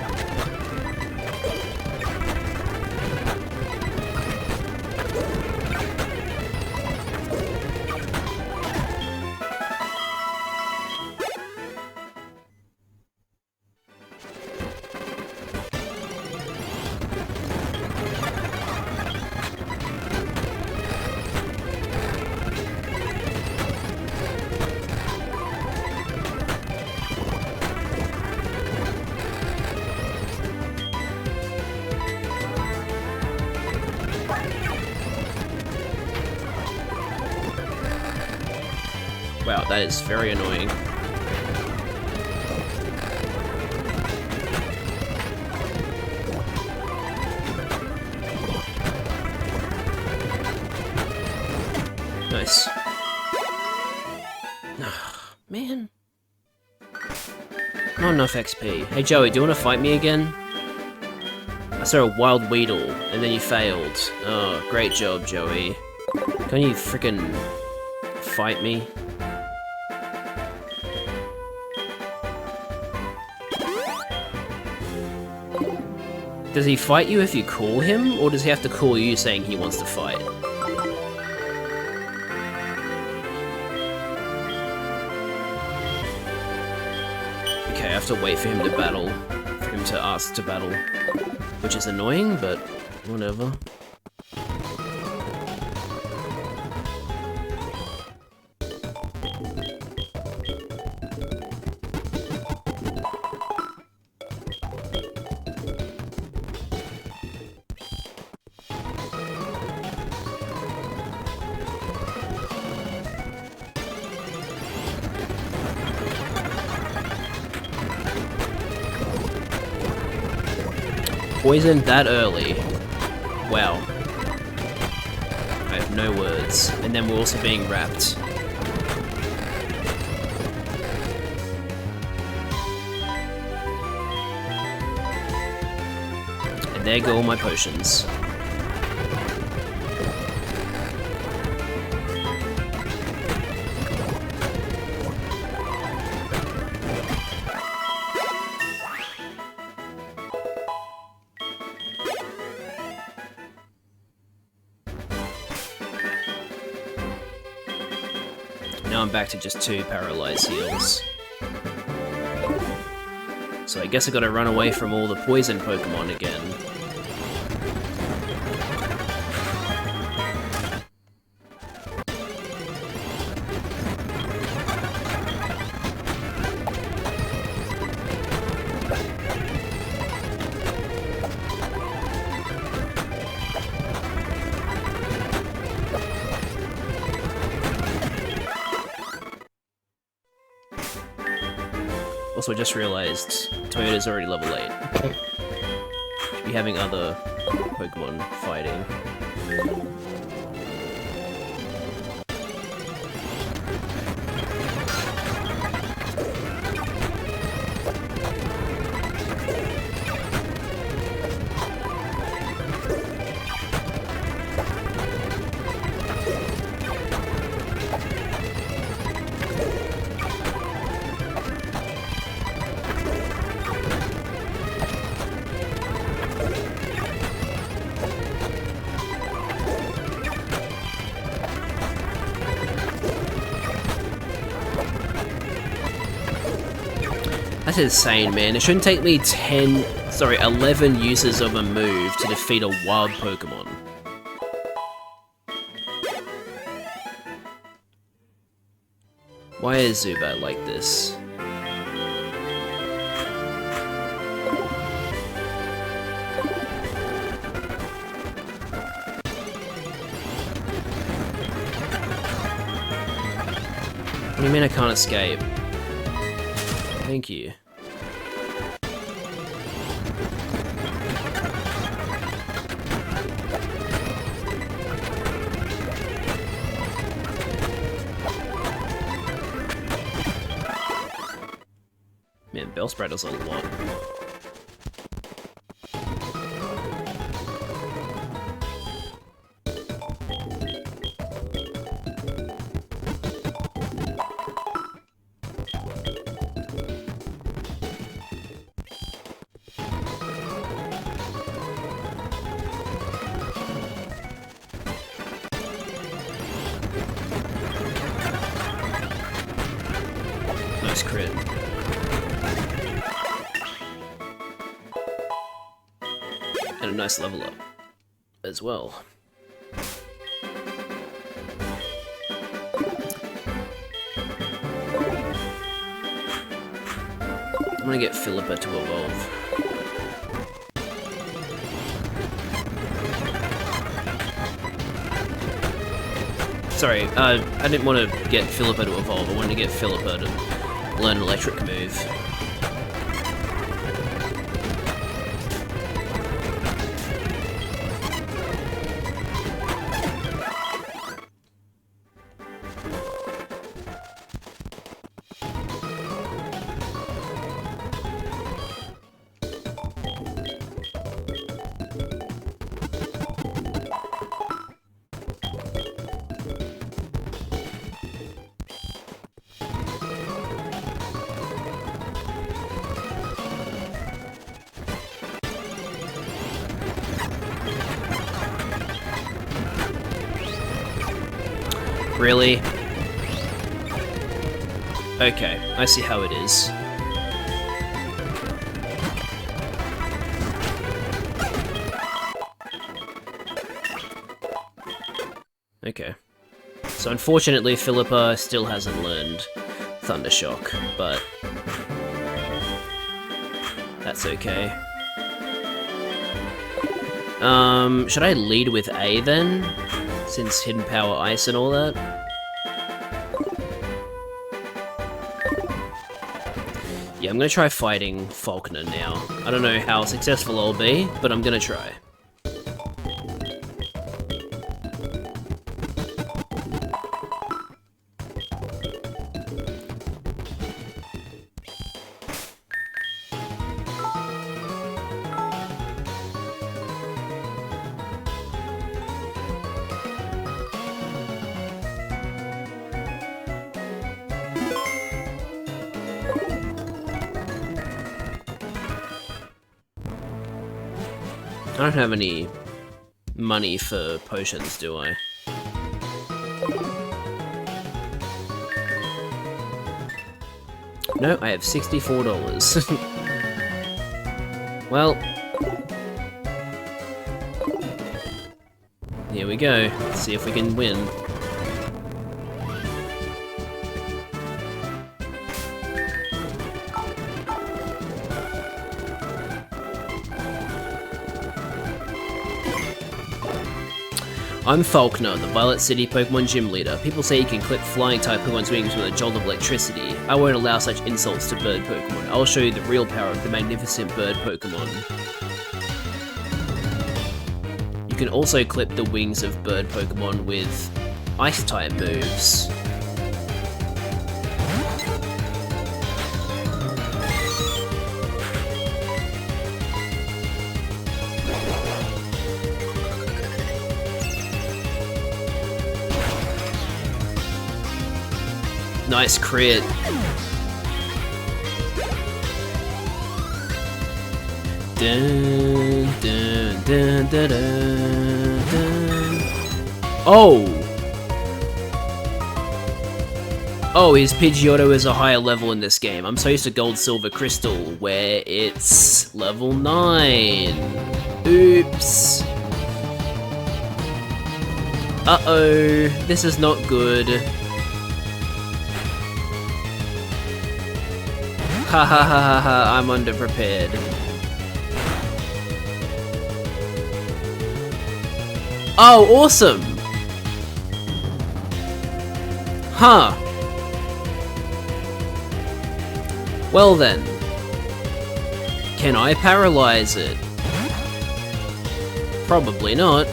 Wow, that is very annoying. Nice. Man. Not enough XP. Hey Joey, do you want to fight me again? I saw a wild Weedle, and then you failed. Oh, great job, Joey. Can you frickin' fight me? Does he fight you if you call him, or does he have to call you saying he wants to fight? Okay, I have to wait for him to battle, for him to ask to battle, which is annoying, but whatever. Poisoned that early. Wow. I have no words. And then we're also being wrapped. And there go all my potions. Now I'm back to just 2 paralyzed heals. So I guess I gotta run away from all the poison Pokemon again. Also, I just realized Toyota's already level 8. Should be having other Pokemon fighting. That's insane, man. It shouldn't take me 11 uses of a move to defeat a wild Pokemon. Why is Zubat like this? What do you mean I can't escape? Thank you. Man, Bellsprout does a lot. Nice crit. And a nice level up as well. I'm gonna get Philippa to evolve. Sorry, I didn't want to get Philippa to evolve, I wanted to get Philippa to learn an electric move. Really? Okay, I see how it is. Okay. So unfortunately, Philippa still hasn't learned Thundershock, but that's okay. Should I lead with A then? Since Hidden Power Ice and all that? Yeah, I'm gonna try fighting Faulkner now. I don't know how successful I'll be, but I'm gonna try. I don't have any money for potions, do I? No, I have $64. Well, here we go. Let's see if we can win. I'm Faulkner, the Violet City Pokemon Gym Leader. People say you can clip flying-type Pokemon's wings with a jolt of electricity. I won't allow such insults to bird Pokemon. I'll show you the real power of the magnificent bird Pokemon. You can also clip the wings of bird Pokemon with Ice-type moves. Nice crit. Dun, dun, dun, dun, dun, dun. Oh! Oh, his Pidgeotto is a higher level in this game. I'm so used to Gold, Silver, Crystal, where it's level 9. Oops. Uh-oh. This is not good. Ha ha ha ha ha, I'm underprepared. Oh, awesome! Huh. Well then. Can I paralyze it? Probably not.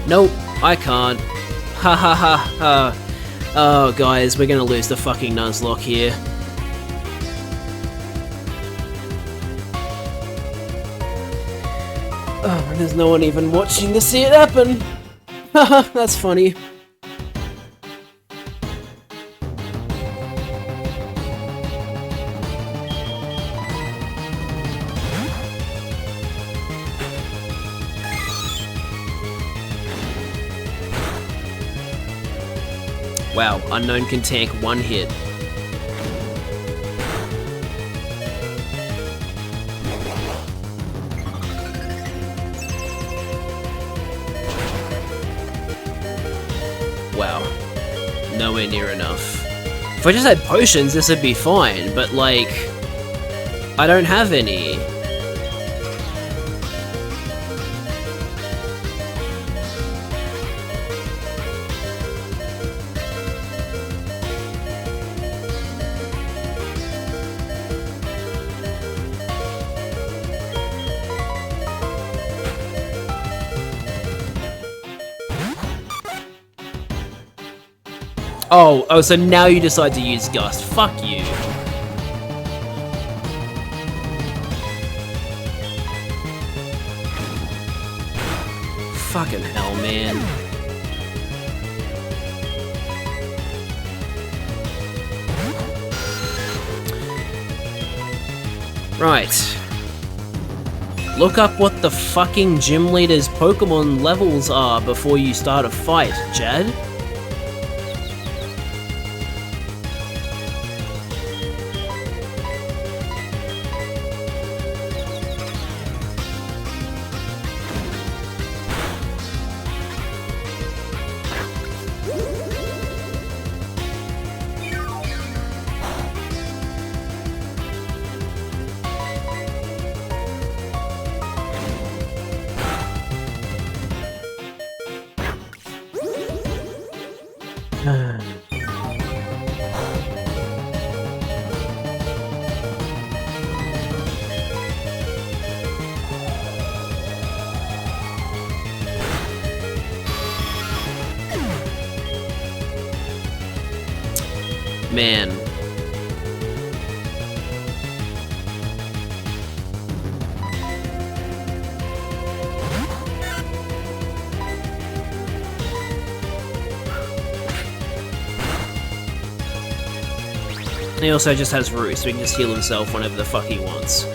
Nope, I can't. Ha ha ha ha. Oh, guys, we're gonna lose the fucking Nuzlocke here. Oh, there's no one even watching to see it happen. Haha, that's funny. Wow, Unknown can tank one hit. Wow, nowhere near enough. If I just had potions, this would be fine, but like, I don't have any. Oh, so now you decide to use Gust. Fuck you. Fucking hell, man. Right. Look up what the fucking gym leader's Pokemon levels are before you start a fight, Jad. Man. He also just has Roost, so he can just heal himself whenever the fuck he wants.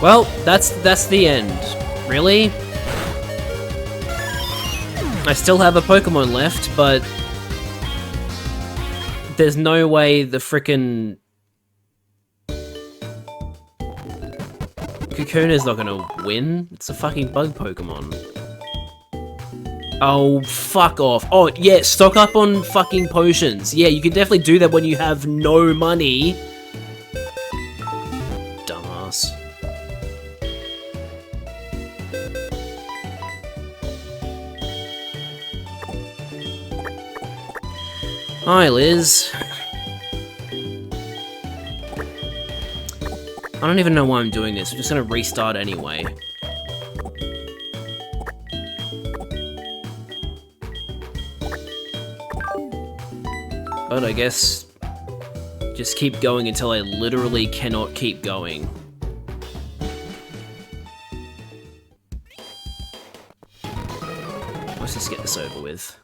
Well, that's the end. Really? I still have a Pokemon left, but there's no way the frickin' Kakuna's not gonna win. It's a fucking bug Pokemon. Oh, fuck off. Oh, yeah, stock up on fucking potions. Yeah, you can definitely do that when you have no money. Dumbass. Hi, Liz. I don't even know why I'm doing this. I'm just gonna restart anyway. But I guess just keep going until I literally cannot keep going. Let's just get this over with.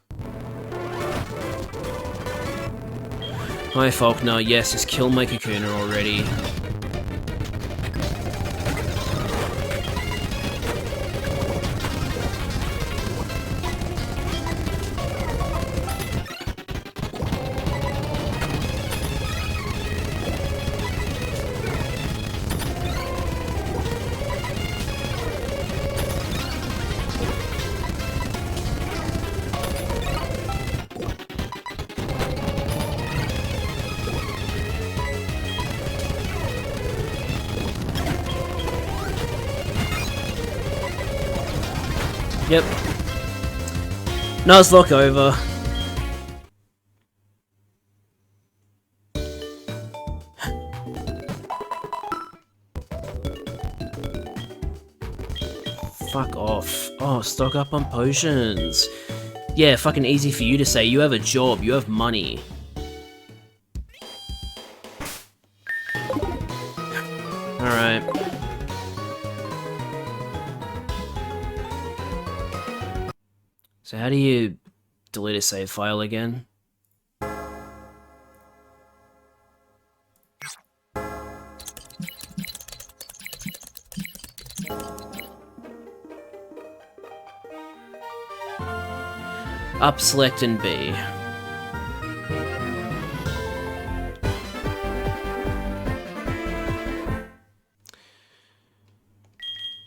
Hi Faulkner, yes, just kill my Kakuna already. Yep. Nuzlocke over. Fuck off. Oh, stock up on potions. Yeah, fucking easy for you to say. You have a job, you have money. Alright. So how do you delete a save file again? Up, select, and B.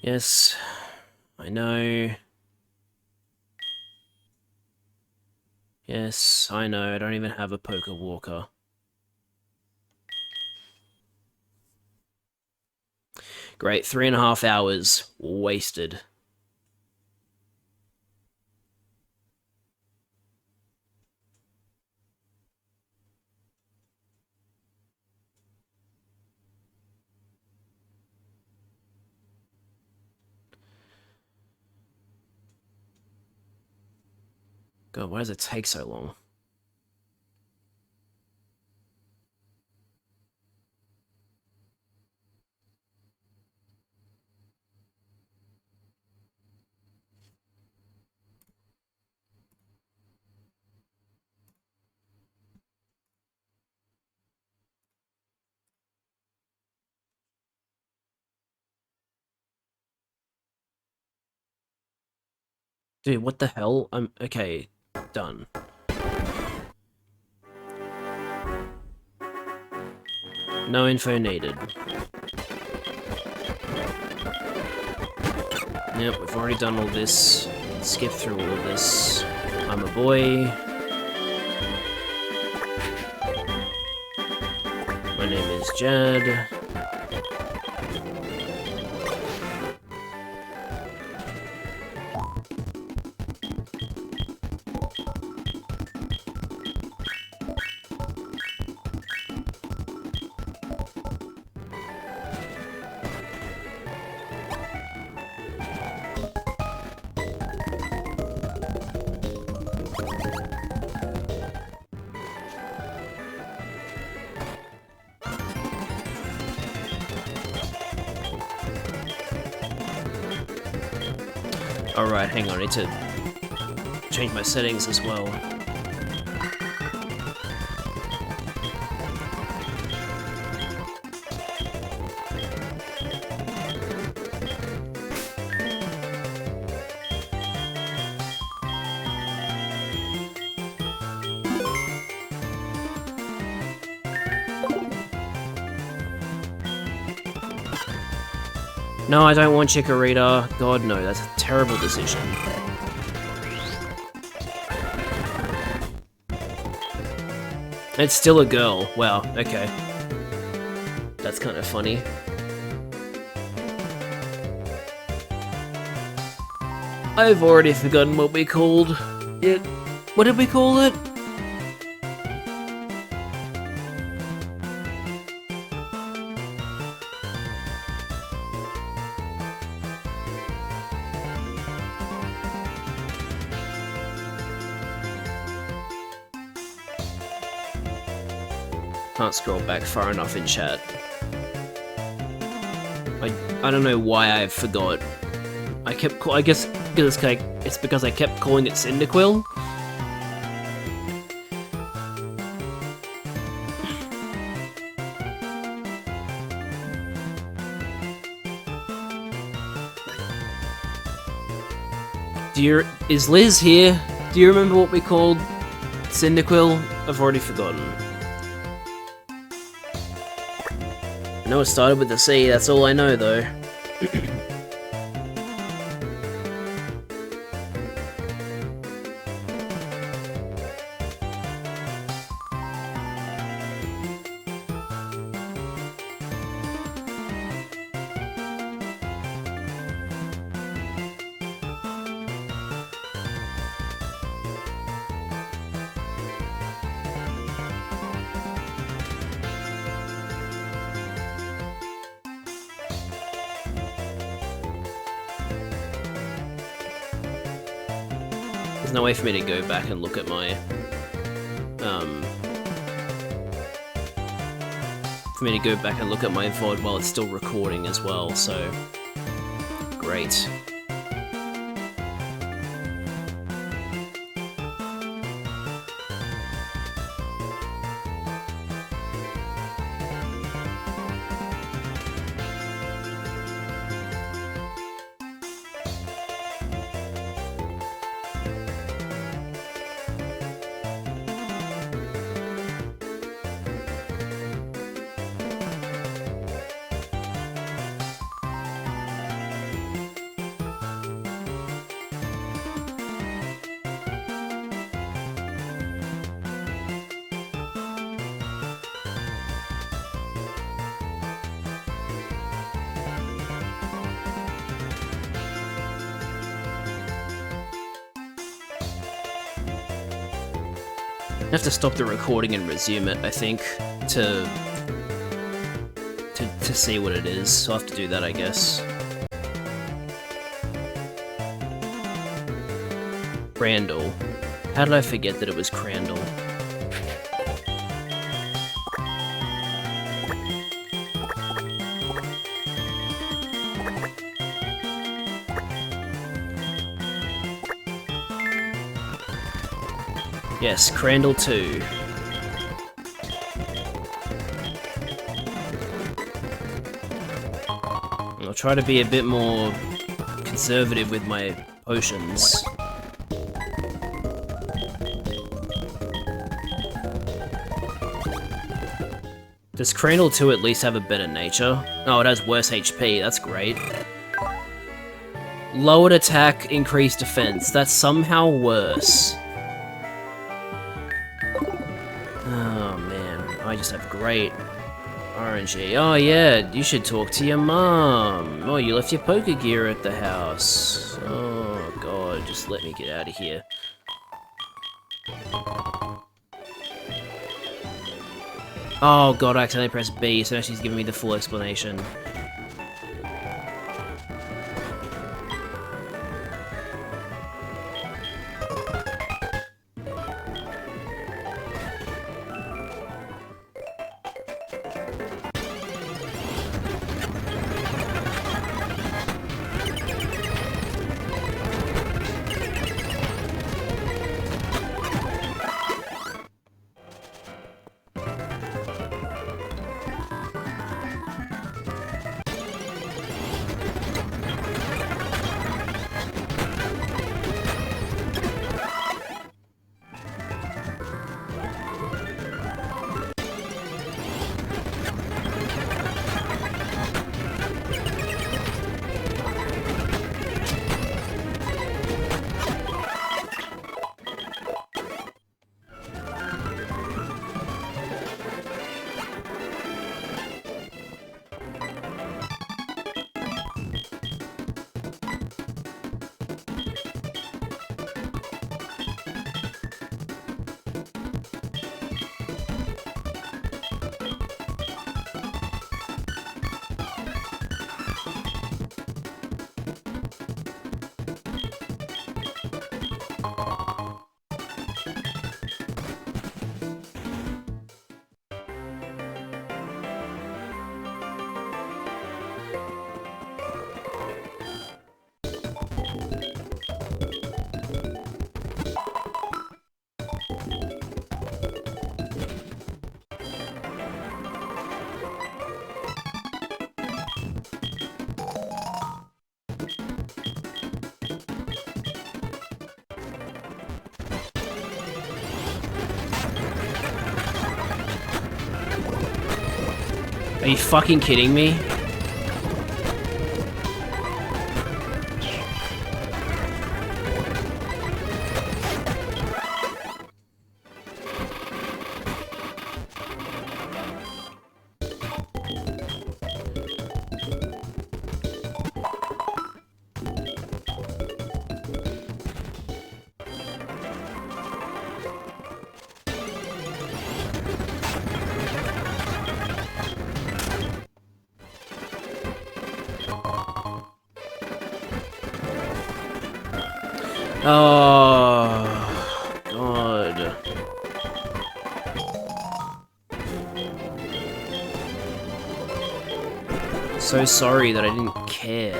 Yes, I know. Yes, I know, I don't even have a poker walker. Great, 3.5 hours wasted. God, why does it take so long? Dude, what the hell? I'm okay. Done. No info needed. Yep, we've already done all this. Skip through all of this. I'm a boy. My name is Jad. Alright, hang on, I need to change my settings as well. No, I don't want Chikorita. God, no, that's a terrible decision. It's still a girl. Wow, okay. That's kind of funny. I've already forgotten what we called it. What did we call it? Can't scroll back far enough in chat. I don't know why I forgot. I guess it's because I kept calling it Cyndaquil. Is Liz here? Do you remember what we called Cyndaquil? I've already forgotten. I know it started with a C, that's all I know though. There's no way for me to go back and look at my, VOD while it's still recording as well, so great. I have to stop the recording and resume it, I think, to see what it is. So I'll have to do that, I guess. Crandall. How did I forget that it was Crandall? Yes, Crandall 2. I'll try to be a bit more conservative with my potions. Does Crandall 2 at least have a better nature? Oh, it has worse HP, that's great. Lowered attack, increased defense. That's somehow worse. Oh man, I just have great RNG. Oh yeah, you should talk to your mom. Oh, you left your poker gear at the house. Oh god, just let me get out of here. Oh god, I accidentally pressed B, so now she's giving me the full explanation. you fucking kidding me? Oh, God. So sorry that I didn't care.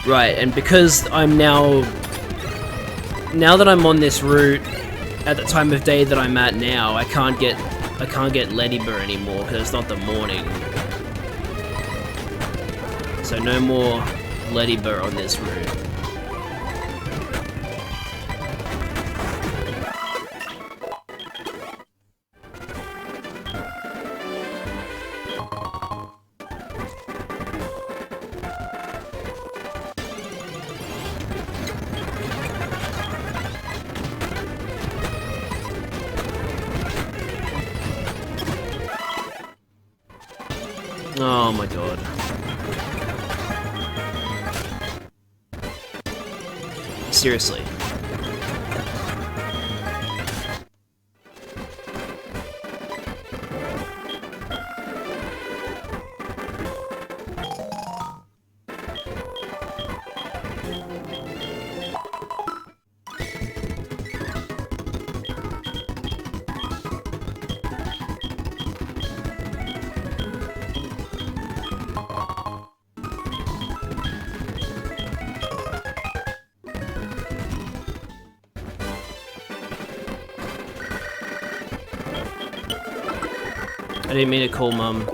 Right, and because I'm now that I'm on this route, at the time of day that I'm at now, I can't get Ladybur anymore because it's not the morning. So no more Ladybur on this route. Oh my god. Seriously. I didn't mean to call Mum.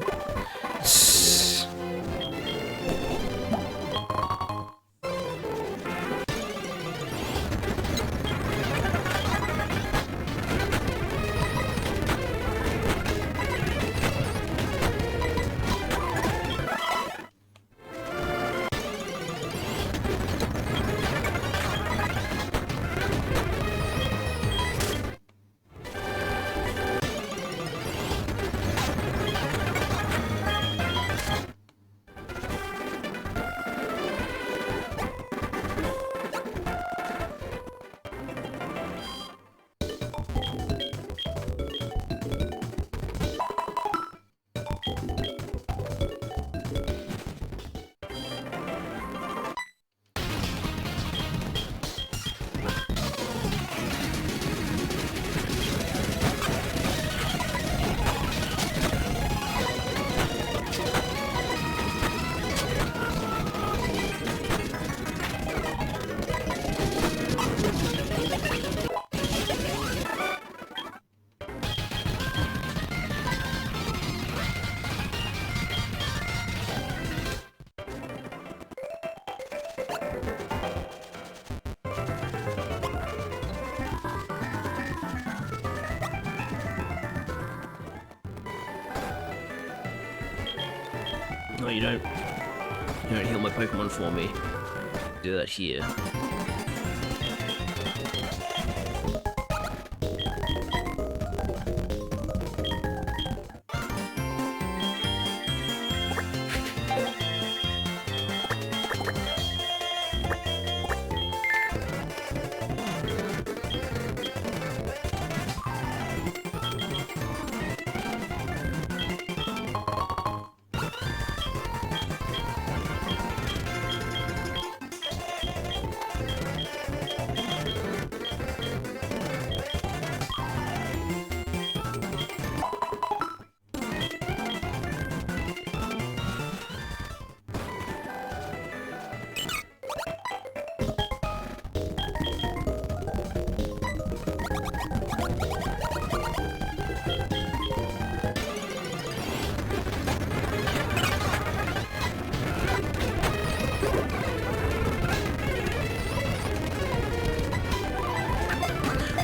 No, you don't heal my Pokemon for me. Do that here.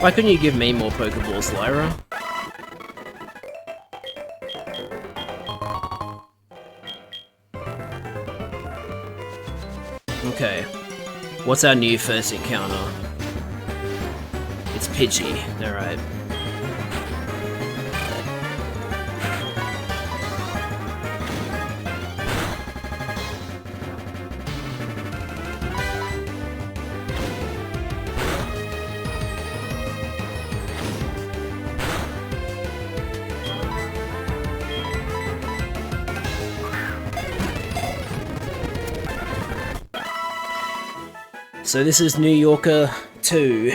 Why couldn't you give me more Pokeballs, Lyra? Okay. What's our new first encounter? It's Pidgey. Alright. So this is New Yorker 2.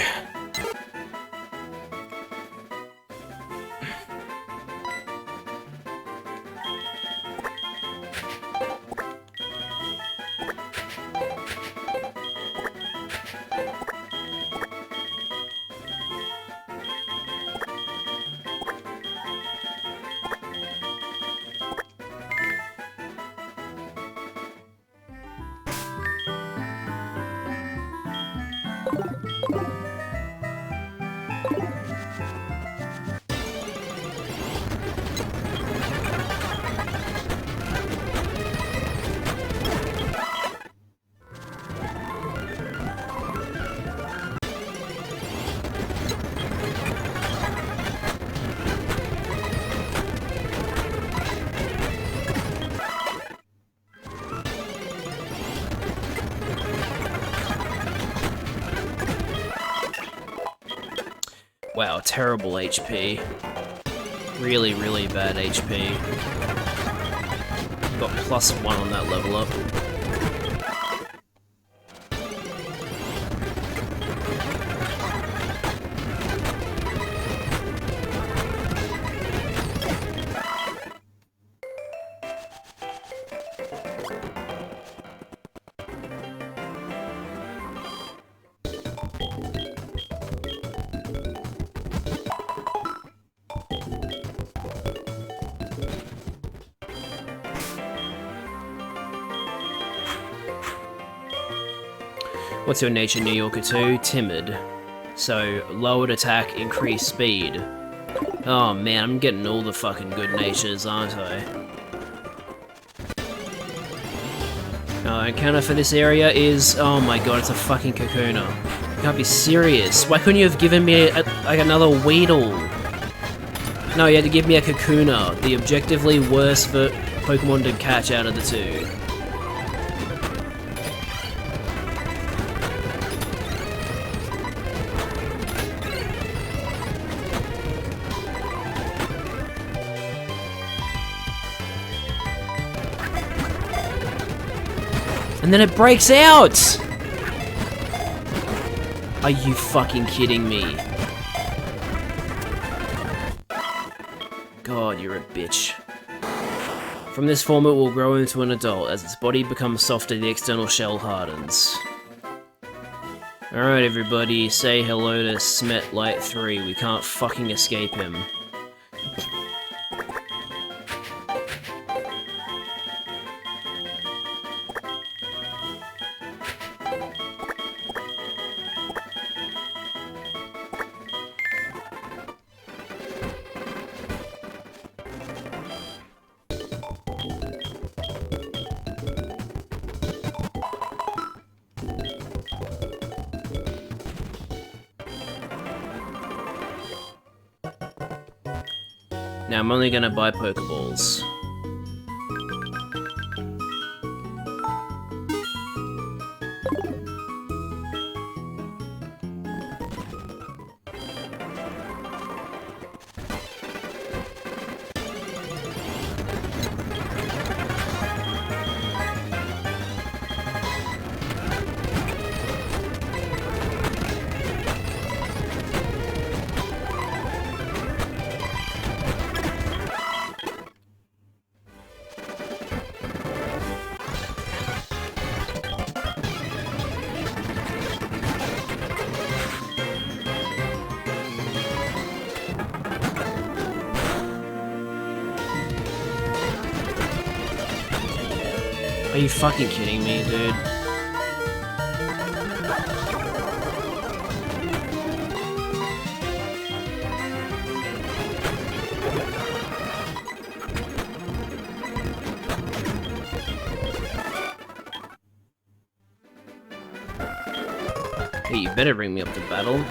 Wow, terrible HP. Really, really bad HP. Got +1 on that level up. What's your nature, New Yorker 2? Timid. So, lowered attack, increased speed. Oh man, I'm getting all the fucking good natures, aren't I? Encounter for this area is... oh my god, it's a fucking Kakuna. You can't be serious. Why couldn't you have given me like another Weedle? No, you had to give me a Kakuna, the objectively worst Pokemon to catch out of the two. And then it breaks out! Are you fucking kidding me? God, you're a bitch. From this form it will grow into an adult. As its body becomes softer, the external shell hardens. Alright everybody, say hello to Smet Light 3. We can't fucking escape him. Now I'm only gonna buy Pokeballs. Are you fucking kidding me, dude? Hey, you better bring me up to battle.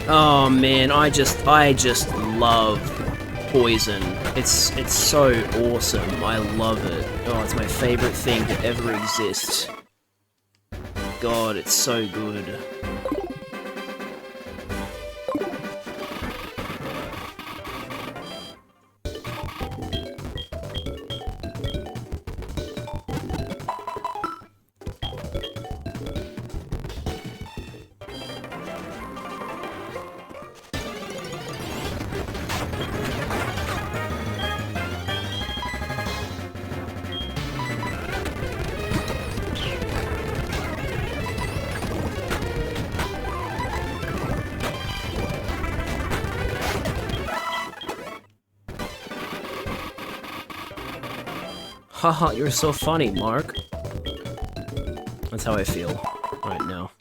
Oh man, I just love Poison. It's so awesome. I love it. Oh, it's my favorite thing to ever exist. God, it's so good. Haha, you're so funny, Mark. That's how I feel right now.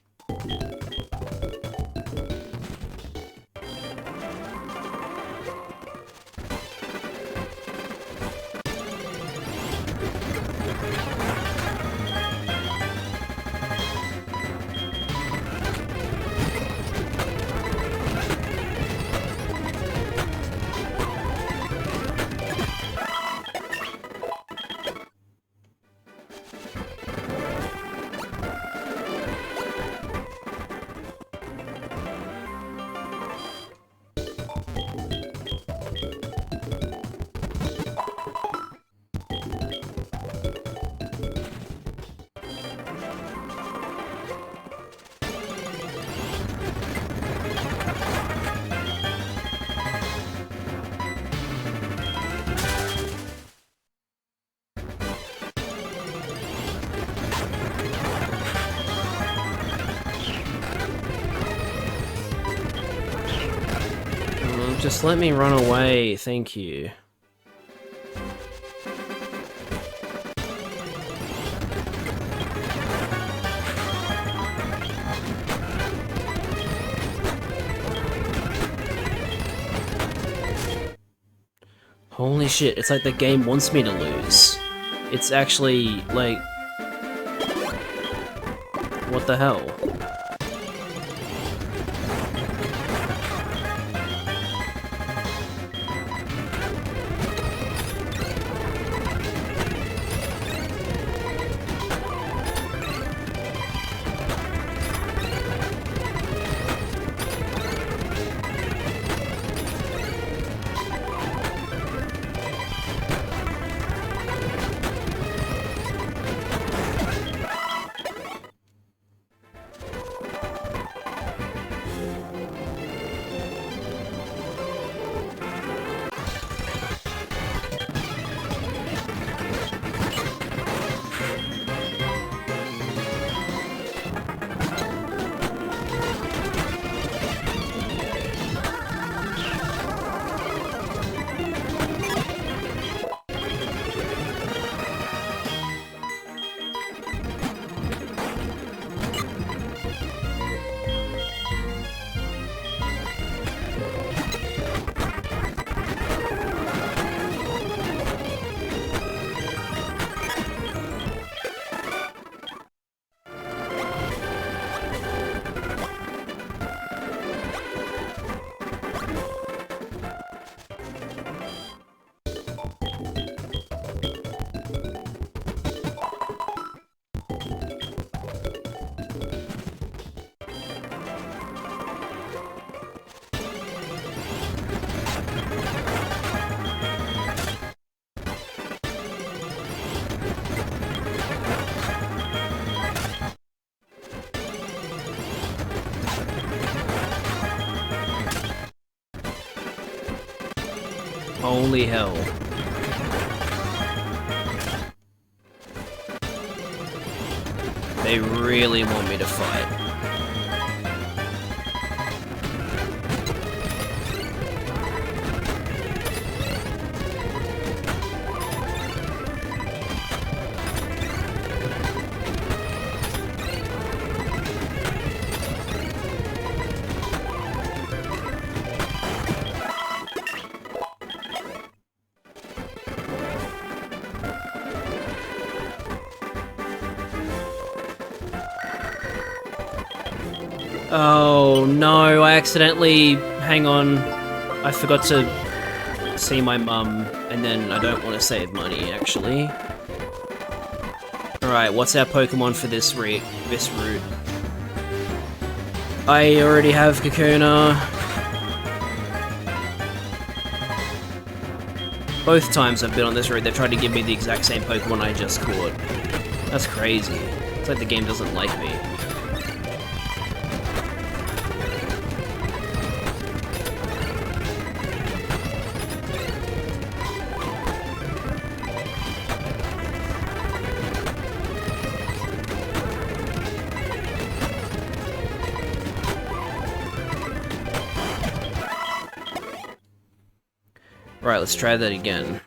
Just let me run away, thank you. Holy shit, it's like the game wants me to lose. It's actually, like... What the hell? Holy hell. They really want me to fight. Oh no, I accidentally... Hang on. I forgot to see my mum, and then I don't want to save money, actually. Alright, what's our Pokemon for this route? I already have Kakuna. Both times I've been on this route, they've tried to give me the exact same Pokemon I just caught. That's crazy. It's like the game doesn't like me. Right, let's try that again.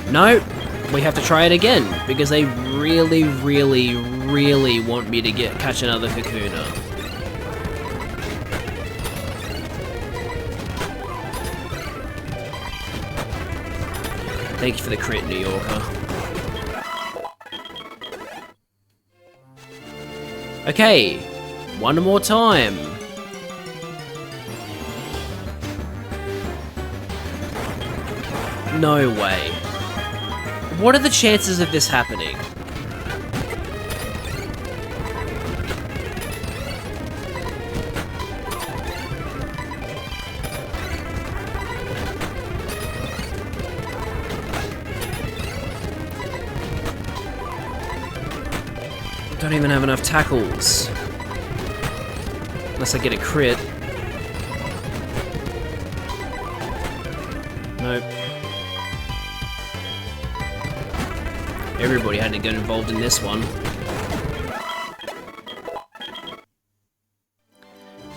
No, we have to try it again, because they really, really, really want me to catch another Kakuna. Thank you for the crit, New Yorker. Okay, one more time. No way. What are the chances of this happening? Don't even have enough tackles. Unless I get a crit. Nope. Everybody had to get involved in this one.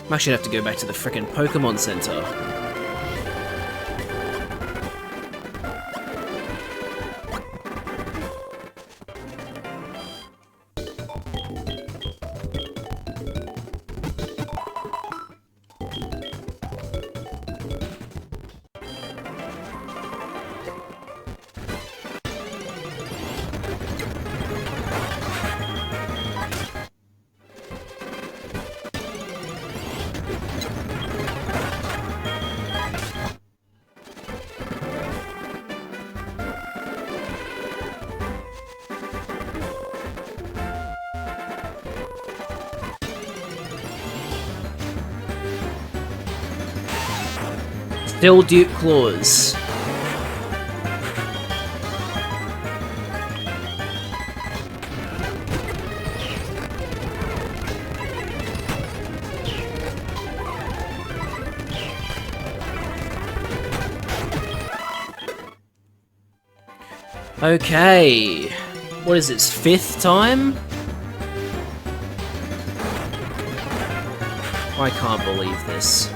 I'm actually gonna have to go back to the frickin' Pokemon Center. Still Duke Claws. Okay. What is this, 5th time? I can't believe this.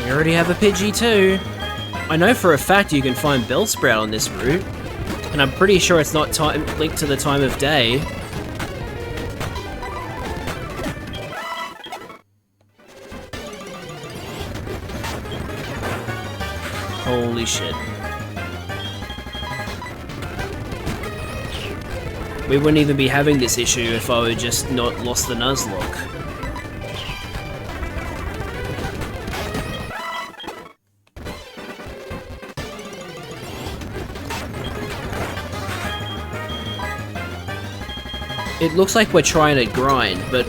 We already have a Pidgey too. I know for a fact you can find Bellsprout on this route, and I'm pretty sure it's not linked to the time of day. Holy shit. We wouldn't even be having this issue if I would just not lost the Nuzlocke. It looks like we're trying to grind, but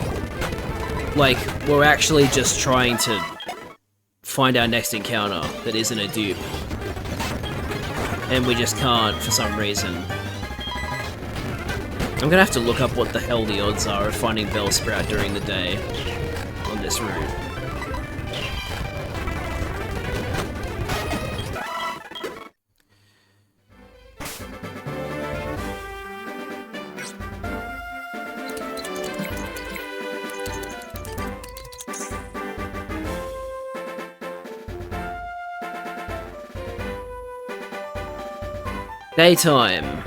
like we're actually just trying to find our next encounter that isn't a dupe. And we just can't for some reason. I'm gonna have to look up what the hell the odds are of finding Bellsprout during the day on this route. Daytime.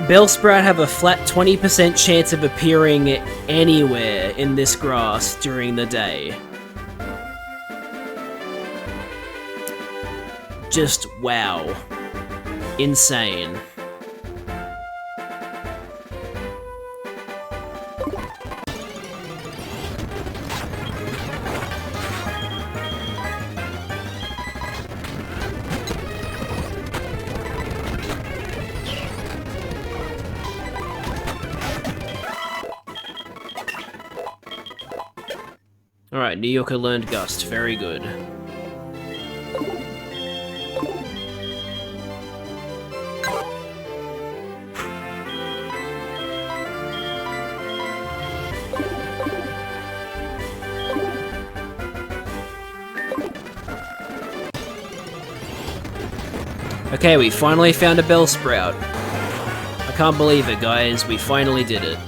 Bellsprout have a flat 20% chance of appearing anywhere in this grass during the day. Just wow. Insane. Alright, New Yorker learned Gust. Very good. Okay, we finally found a Bellsprout. I can't believe it, guys. We finally did it.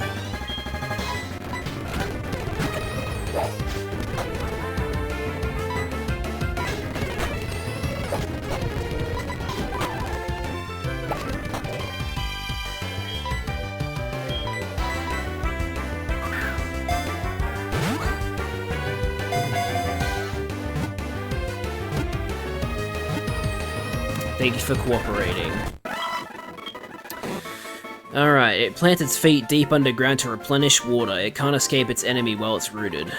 Thank you for cooperating. Alright, it plants its feet deep underground to replenish water. It can't escape its enemy while it's rooted.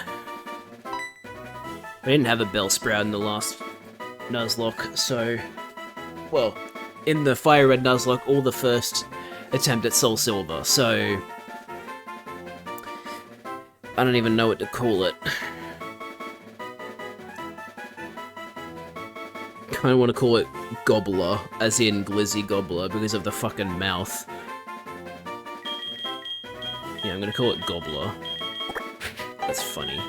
We didn't have a Bellsprout in the last Nuzlocke, so... Well, in the Fire Red Nuzlocke, or the first attempt at SoulSilver, so... I don't even know what to call it. I don't want to call it Gobbler, as in Glizzy Gobbler, because of the fucking mouth. Yeah, I'm gonna call it Gobbler. That's funny.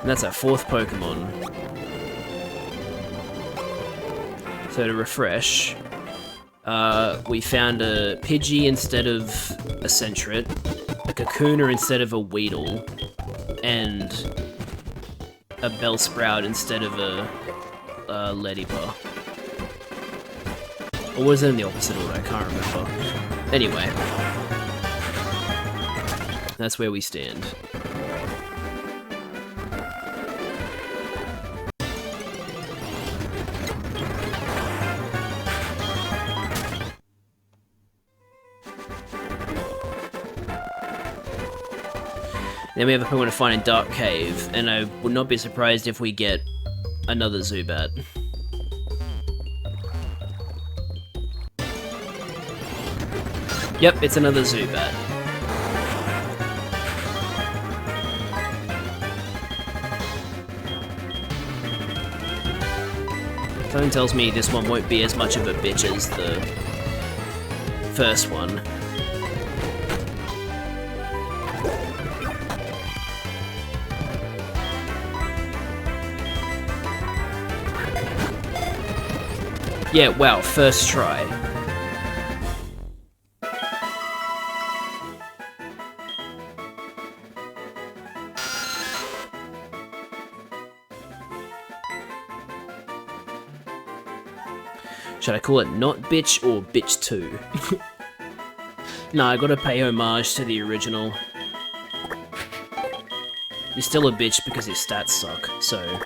And that's our fourth Pokemon. So to refresh... we found a Pidgey instead of a Sentret, a Kakuna instead of a Weedle, and a Bellsprout instead of a Ledipper. Or was it in the opposite order? I can't remember. Anyway. That's where we stand. Then we have a Pokemon to find in Dark Cave, and I would not be surprised if we get another Zubat. Yep, it's another Zubat. Something tells me this one won't be as much of a bitch as the first one. Yeah, wow, first try. Should I call it not bitch or bitch 2? Nah, I gotta pay homage to the original. You're still a bitch because your stats suck, so...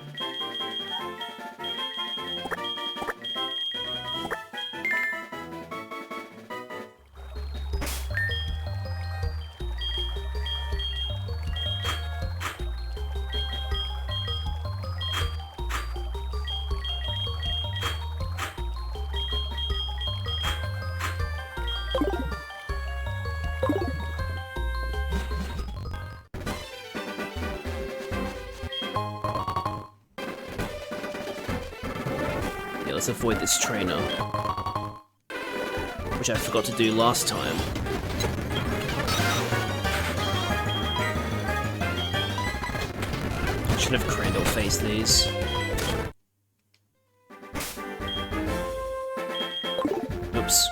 let's avoid this trainer. Which I forgot to do last time. Should have Crandall face these. Oops.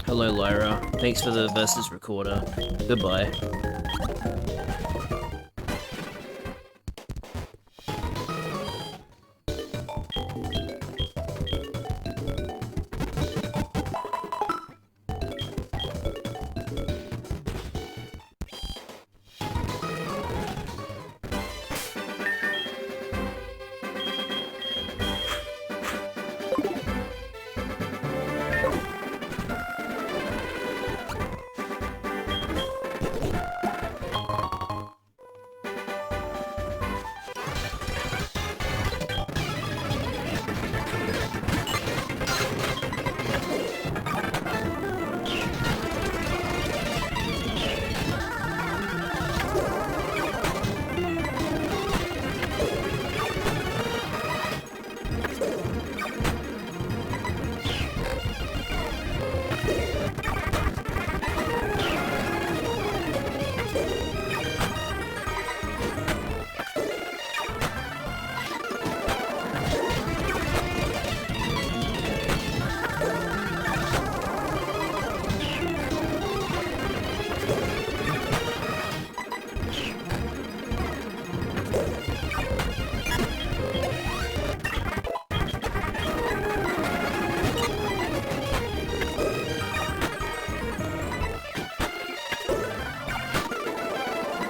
Hello, Lyra. Thanks for the versus recorder. Goodbye.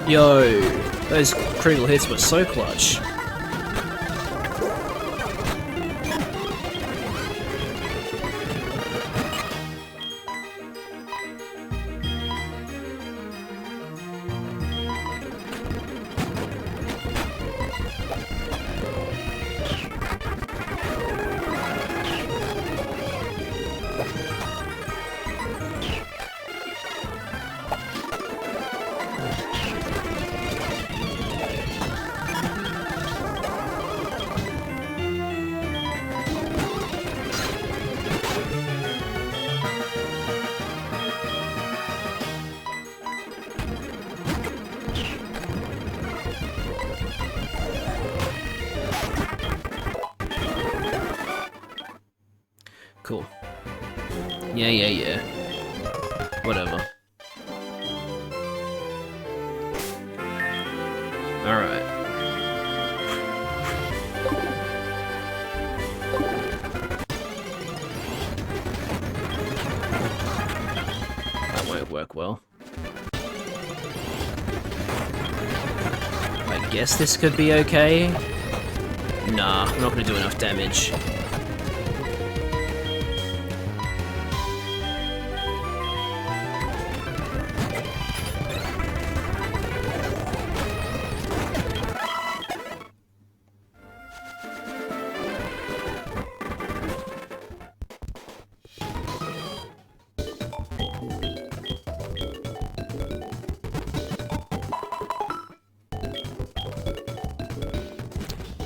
Yo, those critical hits were so clutch. Cool. Yeah. Whatever. Alright. That won't work well. I guess this could be okay. Nah, I'm not gonna do enough damage.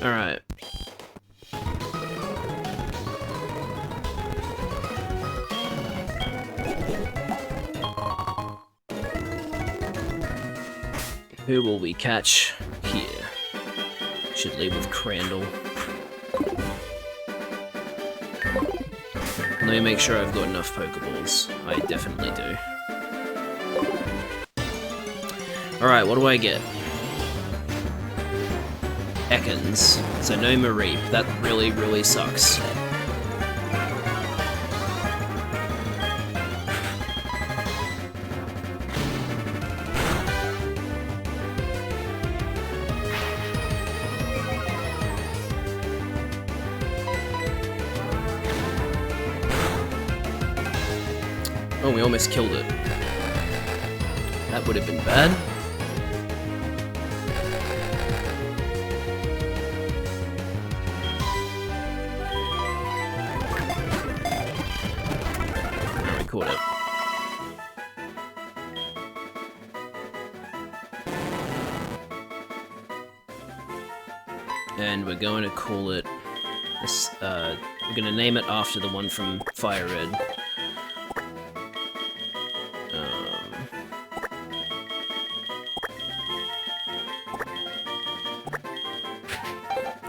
Alright. Who will we catch here? Should lead with Crandall. Let me make sure I've got enough Pokeballs. I definitely do. Alright, what do I get? Ekans. So no Mareep. That really sucks. Oh, we almost killed it. That would have been bad. No, we caught it. And we're going to call it this, we're gonna name it after the one from Fire Red.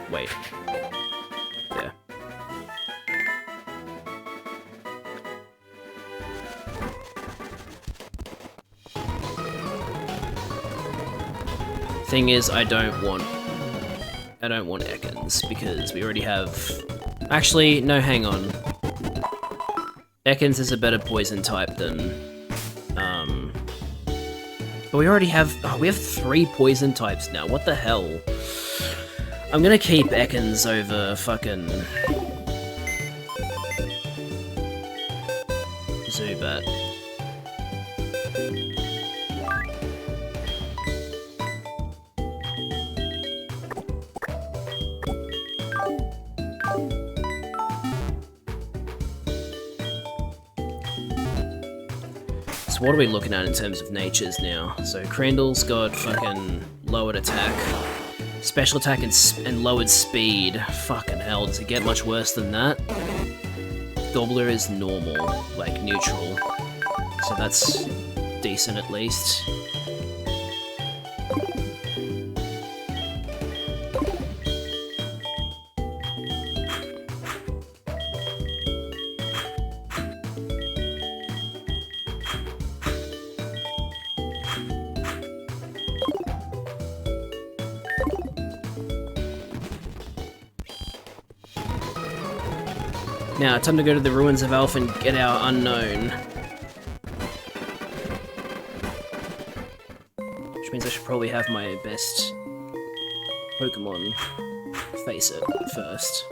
Wait. Yeah. Thing is, I don't want Ekans, because we already have... Actually, no, hang on. Ekans is a better poison type than... But we already have... Oh, we have 3 poison types now, what the hell? I'm gonna keep Ekans over fucking... Zubat. So what are we looking at in terms of natures now? So Crandall's got fucking lowered attack, special attack and lowered speed. Fucking hell, does it get much worse than that? Gobbler is normal, like neutral. So that's decent at least. Now, time to go to the Ruins of Elf and get our Unknown. Which means I should probably have my best Pokemon face it first.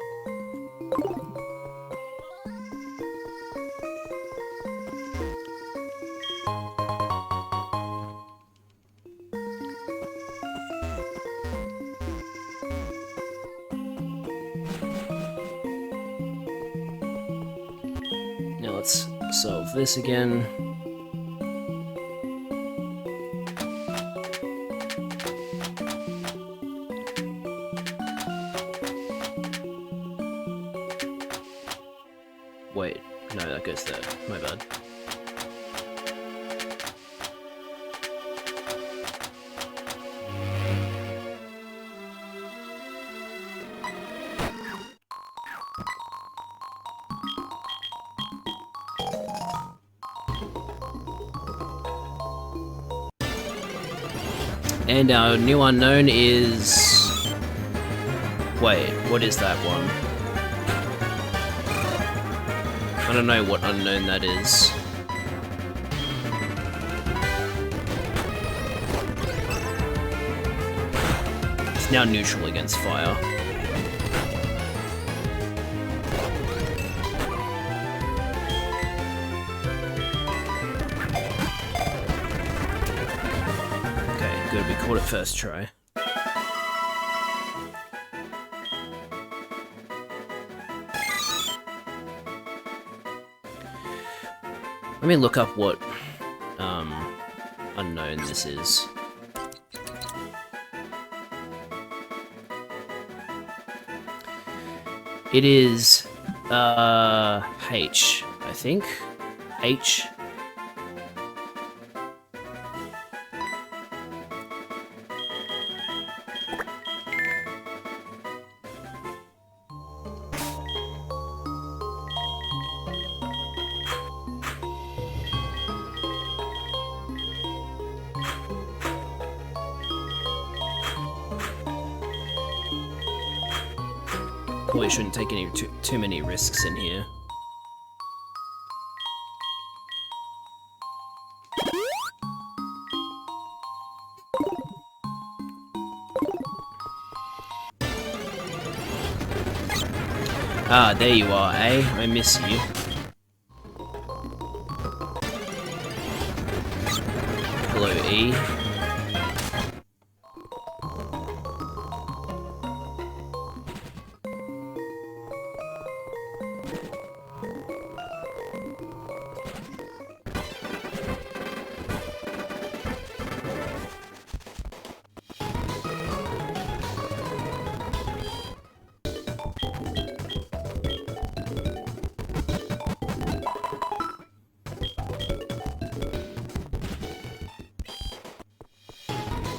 Now let's solve this again. Wait, no, that goes there. My bad. And our new unknown is... Wait, what is that one? I don't know what unknown that is. It's now neutral against fire. Good, we caught it first try. Let me look up what unknown this is. It is H, I think. H. Probably shouldn't take any too many risks in here. Ah, there you are, eh? I miss you. below E.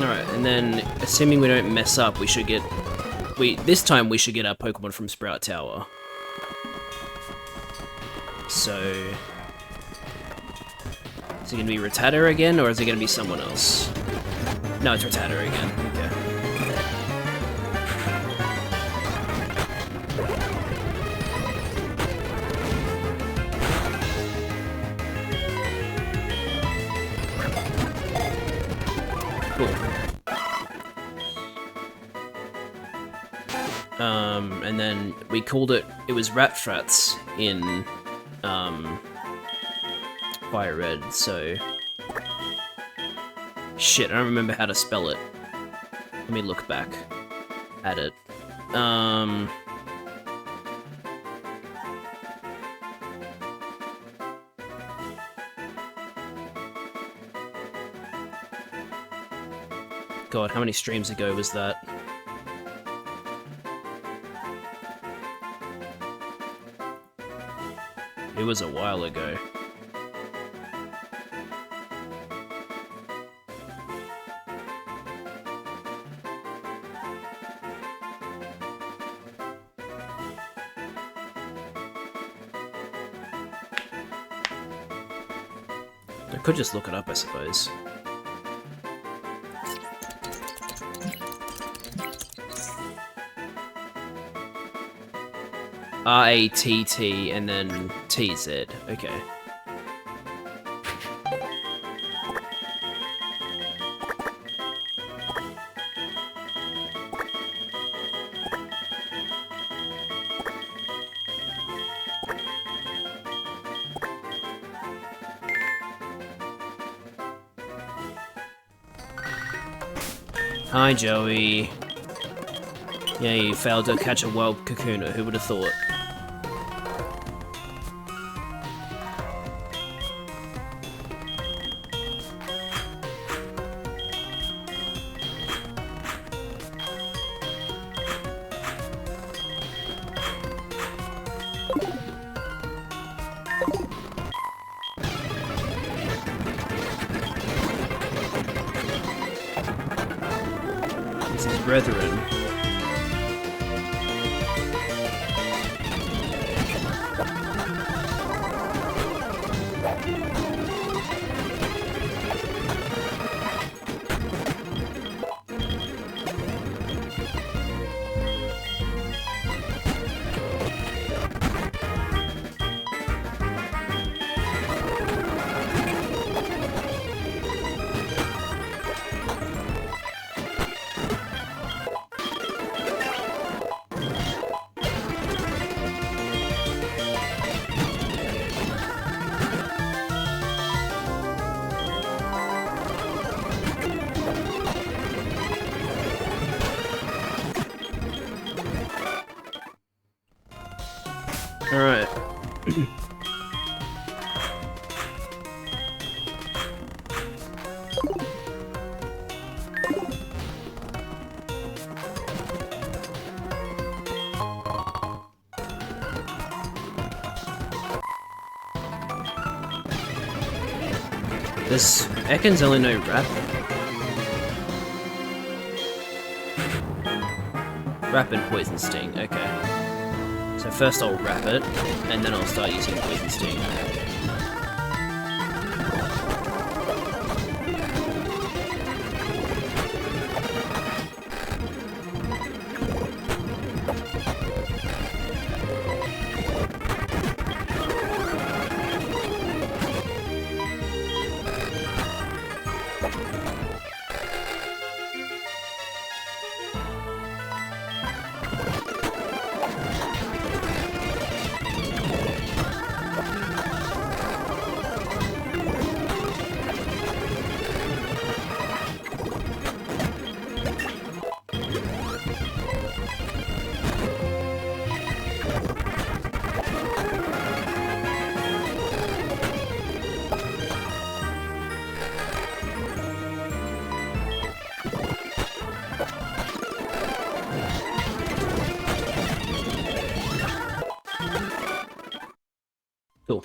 Alright, and then, assuming we don't mess up, we should get... this time we should get our Pokemon from Sprout Tower. So... is it gonna be Rattata again, or is it gonna be someone else? No, it's Rattata again, okay. Cool. And then we called it was Ratfrats in, Fire Red, so... Shit, I don't remember how to spell it. Let me look back at it. God, how many streams ago was that? It was a while ago. I could just look it up, I suppose. R-A-T-T and then T-Z. Okay. Hi, Joey. Yeah, you failed to catch a wild Kakuna. Who would have thought? It's his brethren. Alright. This Ekans only know rap. Rap and Poison Sting, okay. So first I'll wrap it, and then I'll start using Poison Sting. Cool.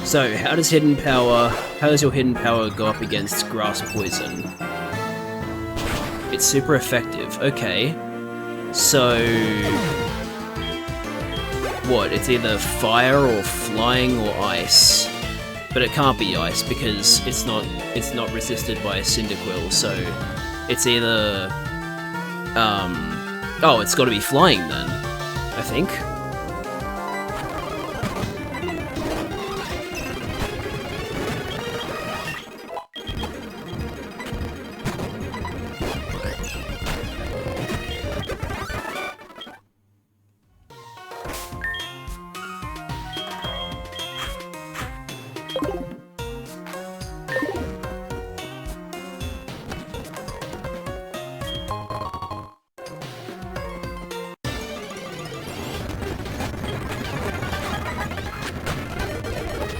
So, how does your hidden power go up against grass poison? It's super effective. Okay. So, what? It's either fire or flying or ice. But it can't be ice because it's not resisted by a Cyndaquil, so it's either oh, it's got to be flying then, I think.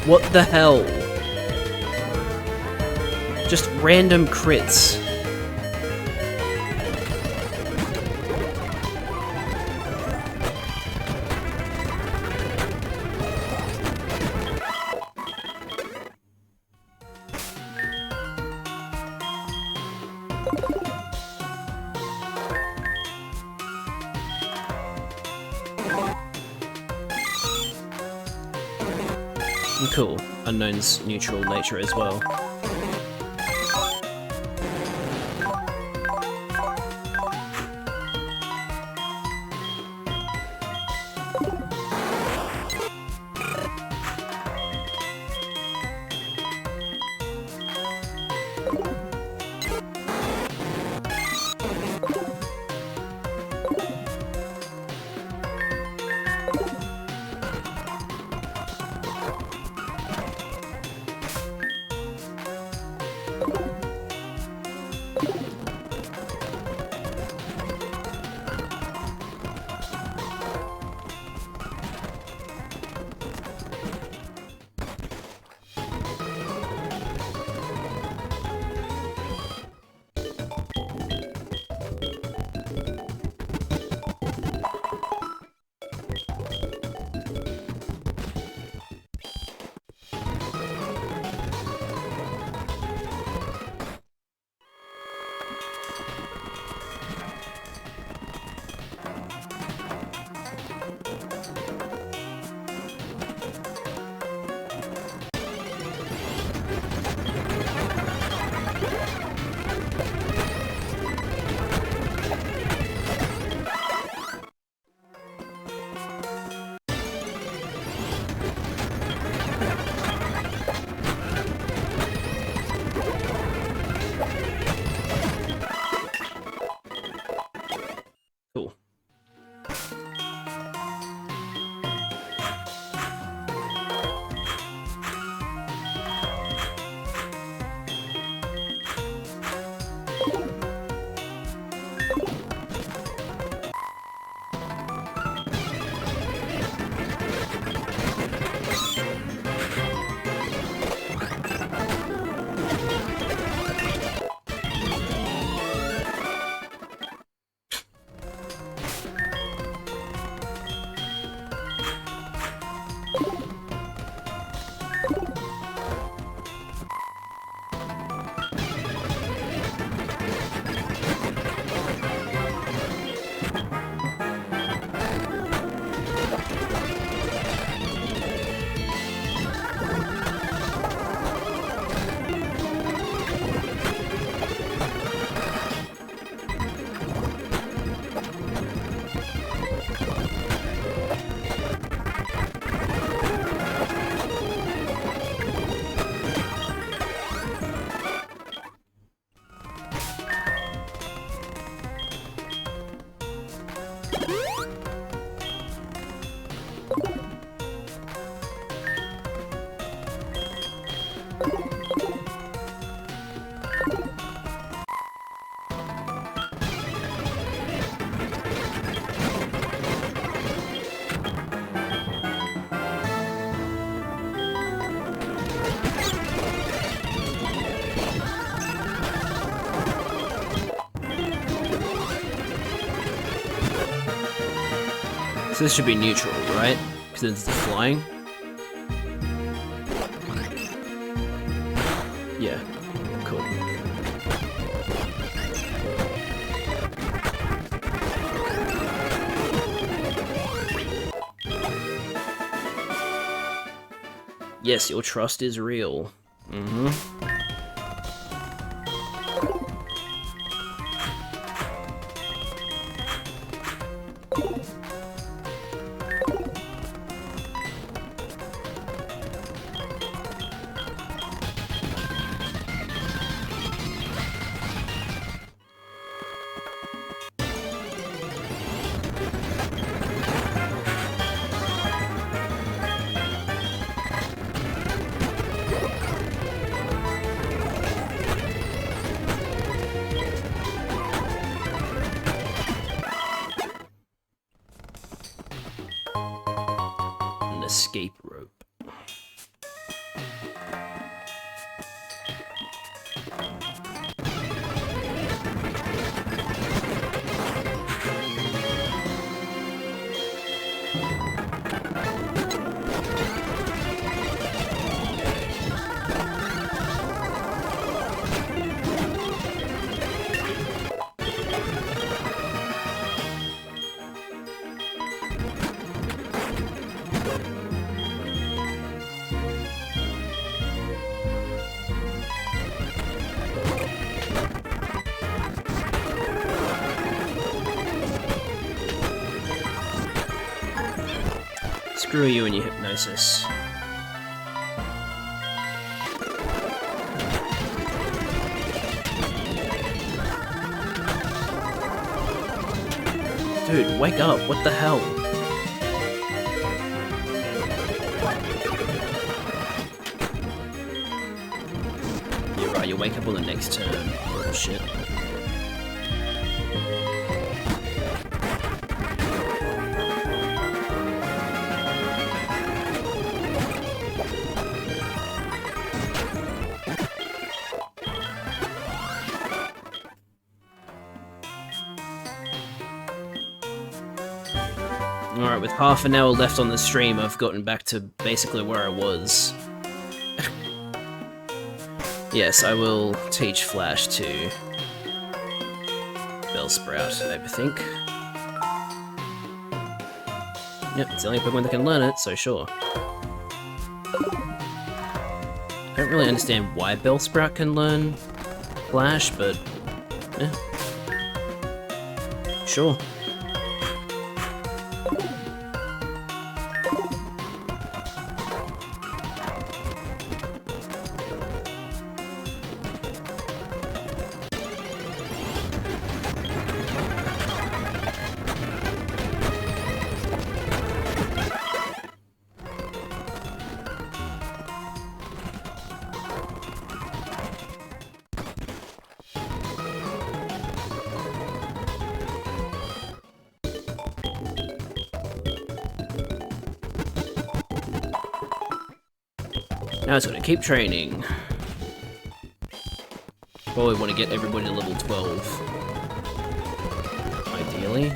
What the hell? Just random crits. Cool. Unknown's neutral nature as well. Cool. So this should be neutral, right? Because it's the flying. Yeah, cool. Yes, your trust is real. Mm-hmm. Escape rope. Screw you and your hypnosis. Dude, wake up, what the hell? You're right, you'll wake up on the next turn. Oh shit. Alright, with half an hour left on the stream, I've gotten back to basically where I was. Yes, I will teach Flash to Bellsprout, I think. Yep, it's the only Pokemon that can learn it, so sure. I don't really understand why Bellsprout can learn Flash, but... yeah. Sure. Now it's gonna keep training. Probably want to get everybody to level 12. Ideally.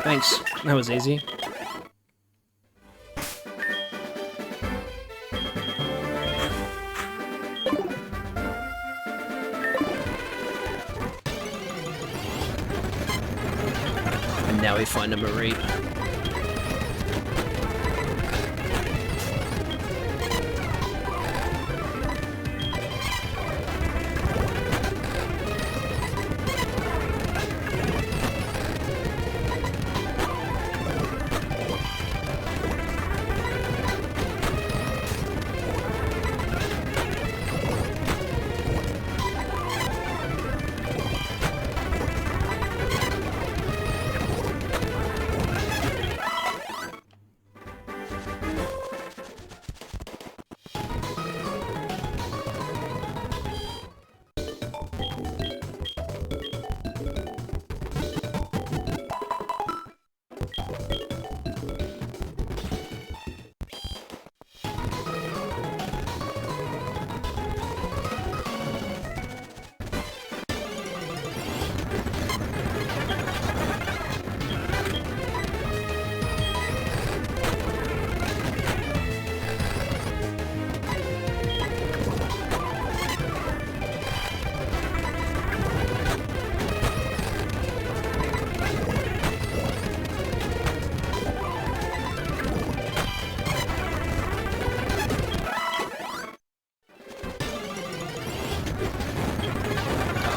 Thanks, that was easy. And now we find a Marie.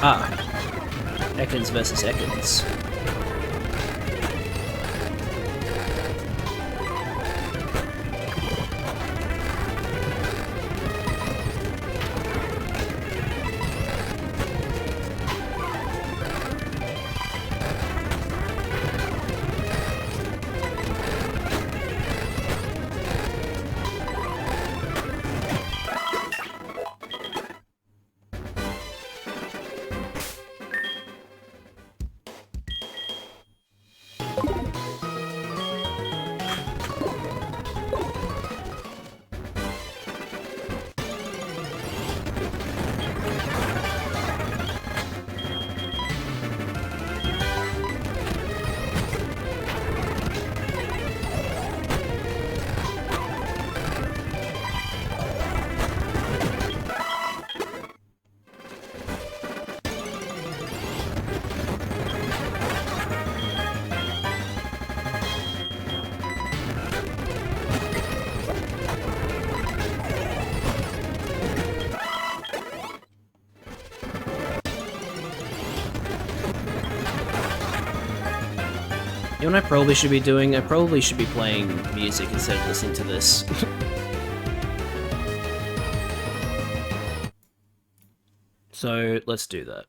Ah. Ekans versus Ekans. You know what I probably should be doing? I probably should be playing music instead of listening to this. So, let's do that.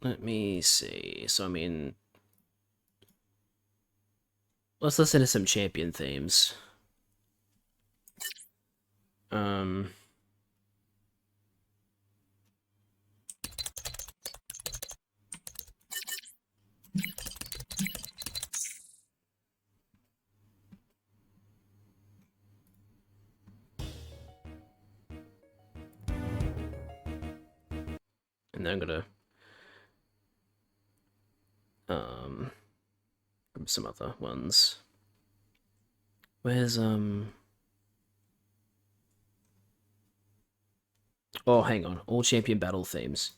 Let me see. So, I mean... let's listen to some champion themes. And then I'm gonna grab some other ones. Where's oh, hang on. All champion battle themes.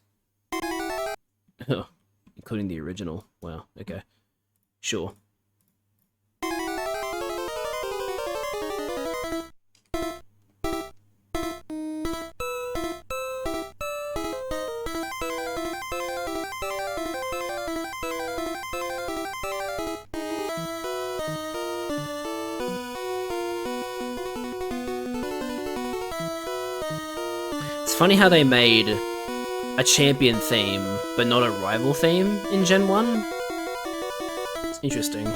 Including the original. Wow, okay. Sure. It's funny how they made a champion theme, but not a rival theme in Gen 1. It's interesting.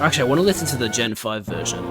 Actually, I want to listen to the Gen 5 version.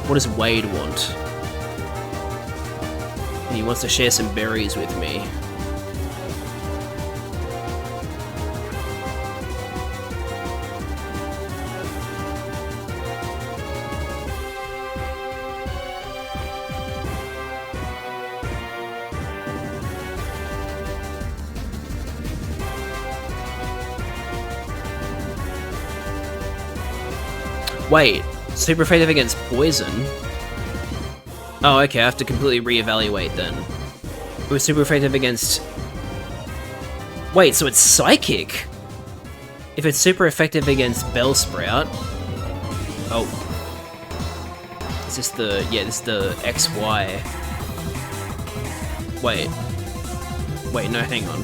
What does Wade want? He wants to share some berries with me. Wait, super effective against poison? Oh, okay, I have to completely reevaluate then. It was super effective against... Wait, so it's psychic? If it's super effective against Bellsprout... Oh. Is this the... Yeah, this is the XY. Wait. Wait, no, hang on.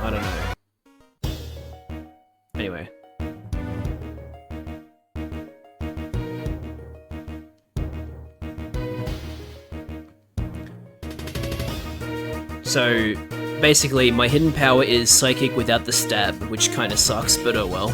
I don't know. Anyway. So, basically, my hidden power is Psychic without the stab, which kinda sucks, but oh well.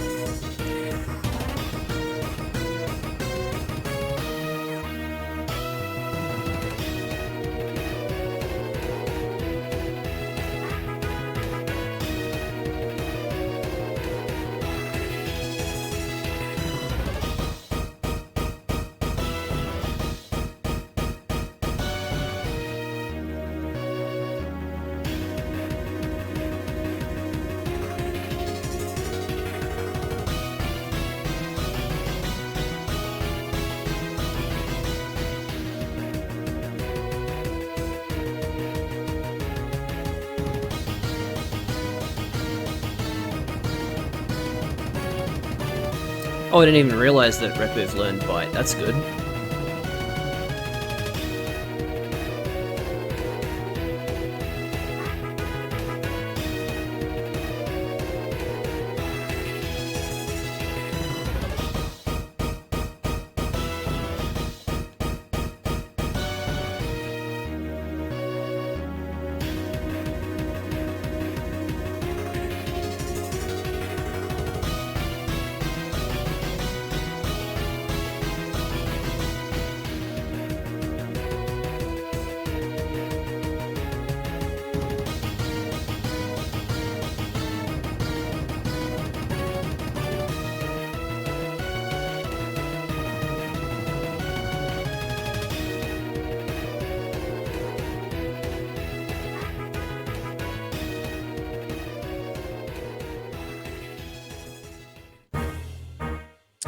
Oh, I didn't even realize that Repiv learned Bite. That's good.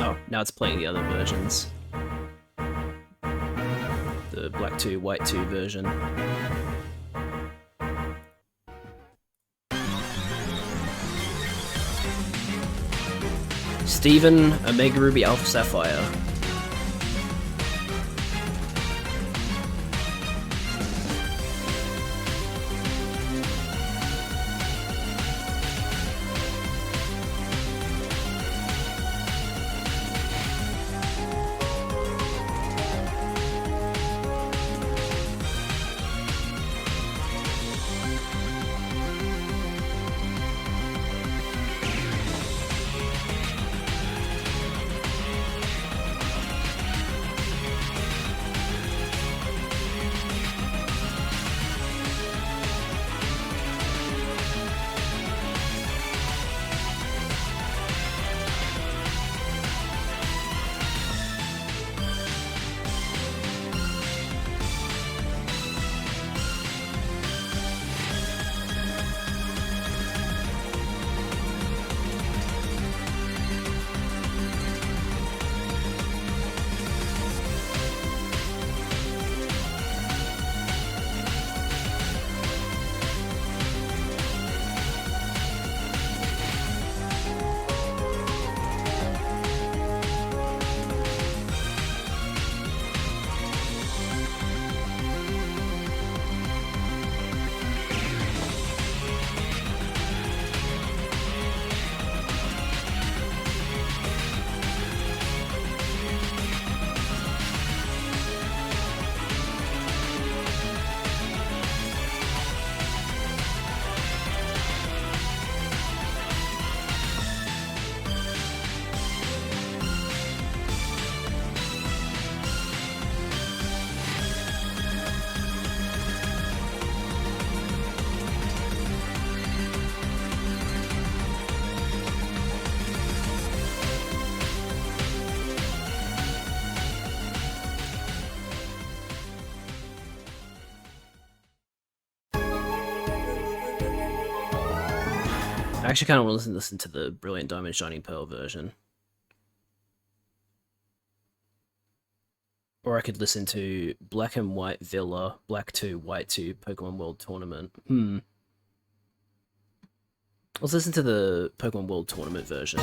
Oh, now it's playing the other versions. The Black 2, White 2 version. Steven, Omega Ruby Alpha Sapphire. I actually kind of want to listen to the Brilliant Diamond Shining Pearl version. Or I could listen to Black and White Villa, Black 2, White 2, Pokemon World Tournament. Let's listen to the Pokemon World Tournament version.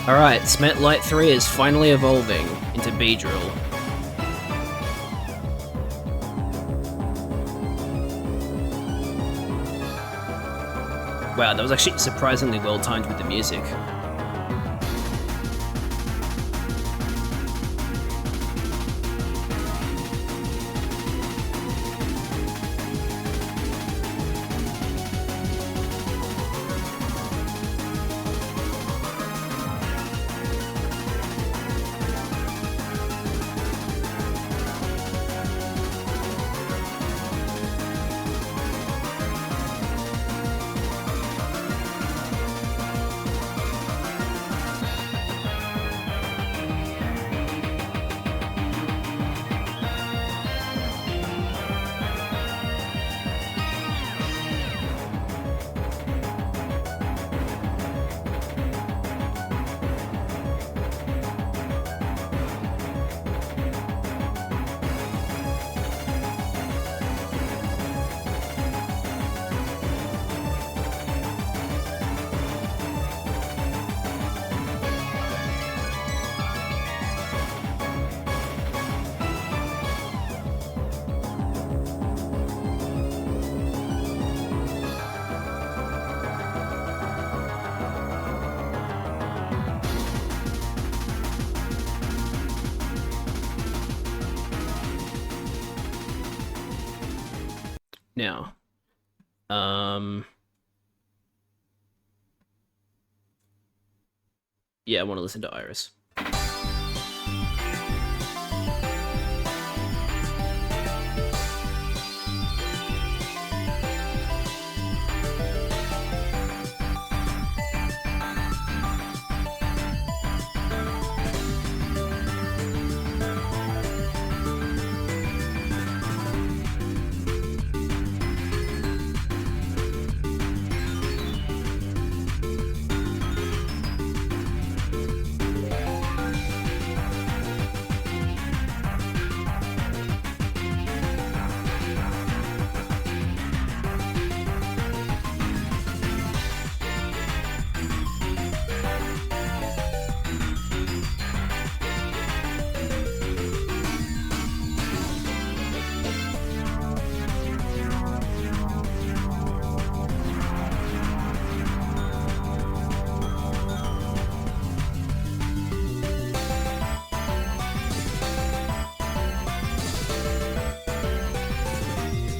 Alright, Smet Light 3 is finally evolving into Beedrill. Wow, that was actually surprisingly well timed with the music. Now, yeah, I want to listen to Iris.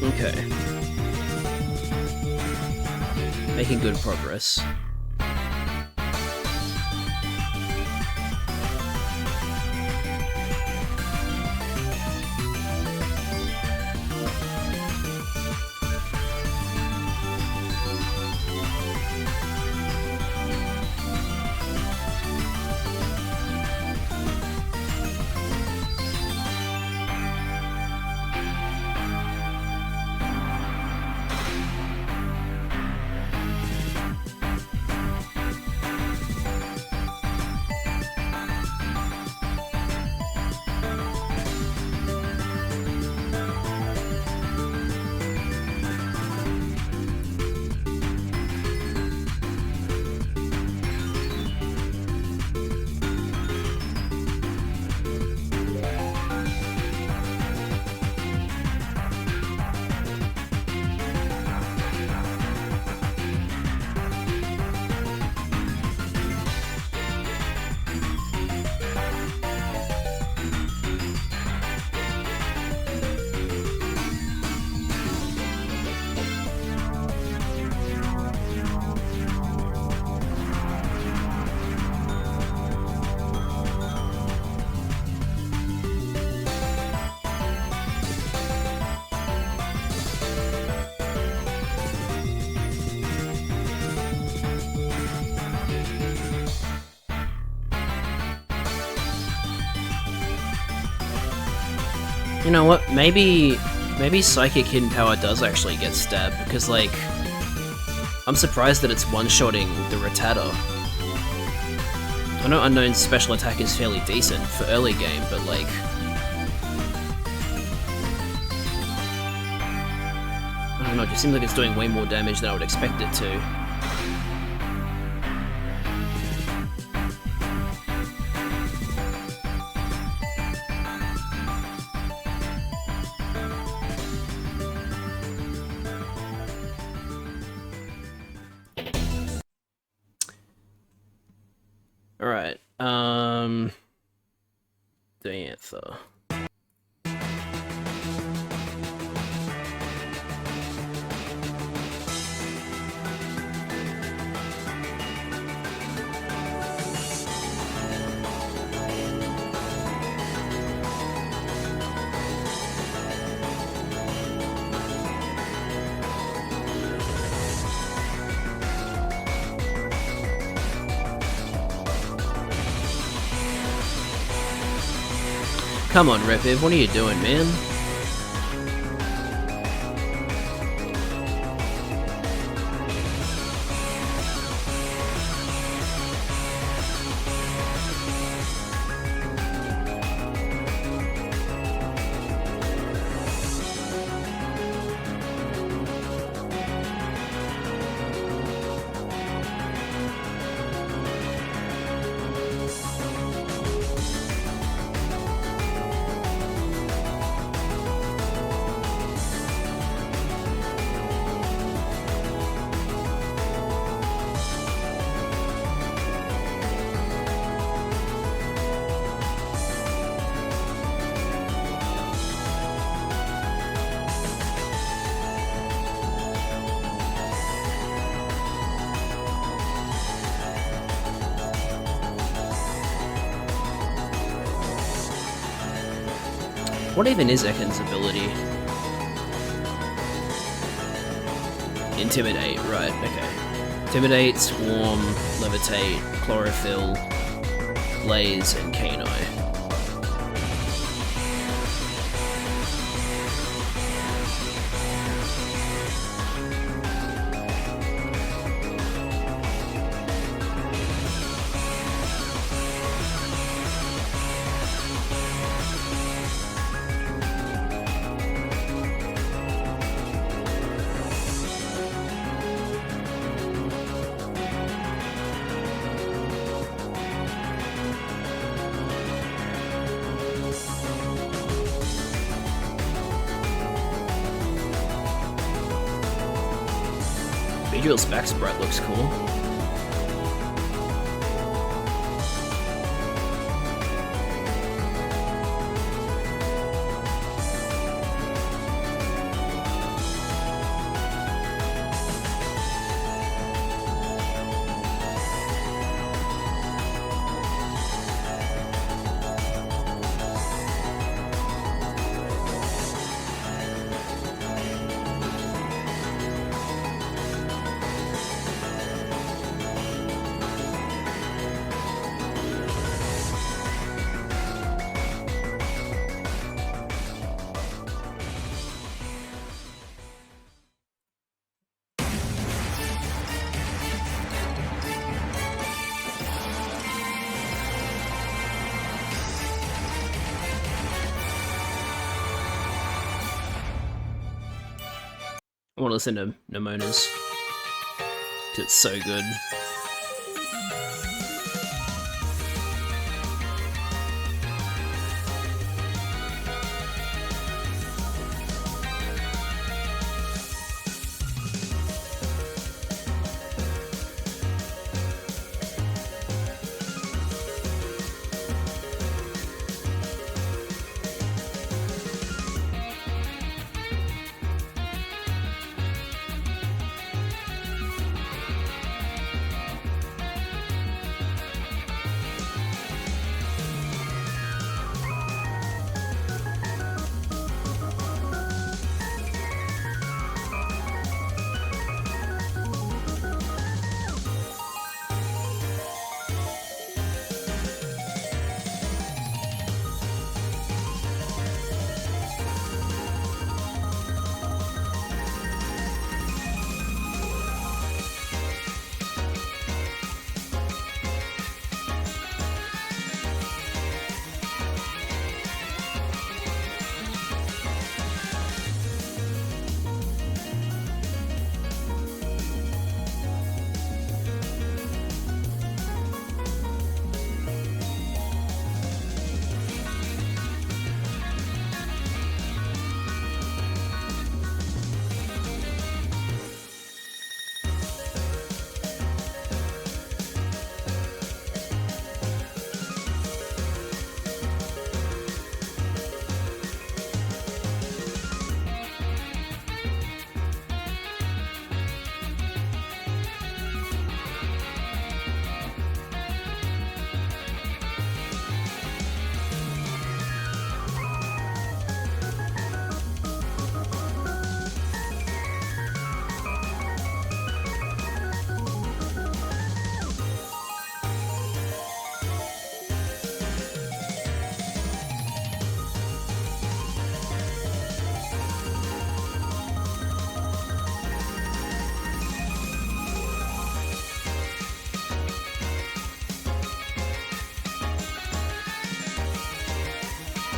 Okay. Making good progress. You know what? Maybe Psychic Hidden Power does actually get stabbed, because, like, I'm surprised that it's one-shotting the Rattata. I know Unknown's special attack is fairly decent for early game, but, like... I don't know, it just seems like it's doing way more damage than I would expect it to. Alright, the answer. Come on, Repiv, what are you doing, man? What even is Ekken's ability? Intimidate, right, okay. Intimidate, Swarm, Levitate, Chlorophyll, Blaze, and Canine. Beedrill's back sprite looks cool. I want to listen to Nemona's, because it's so good.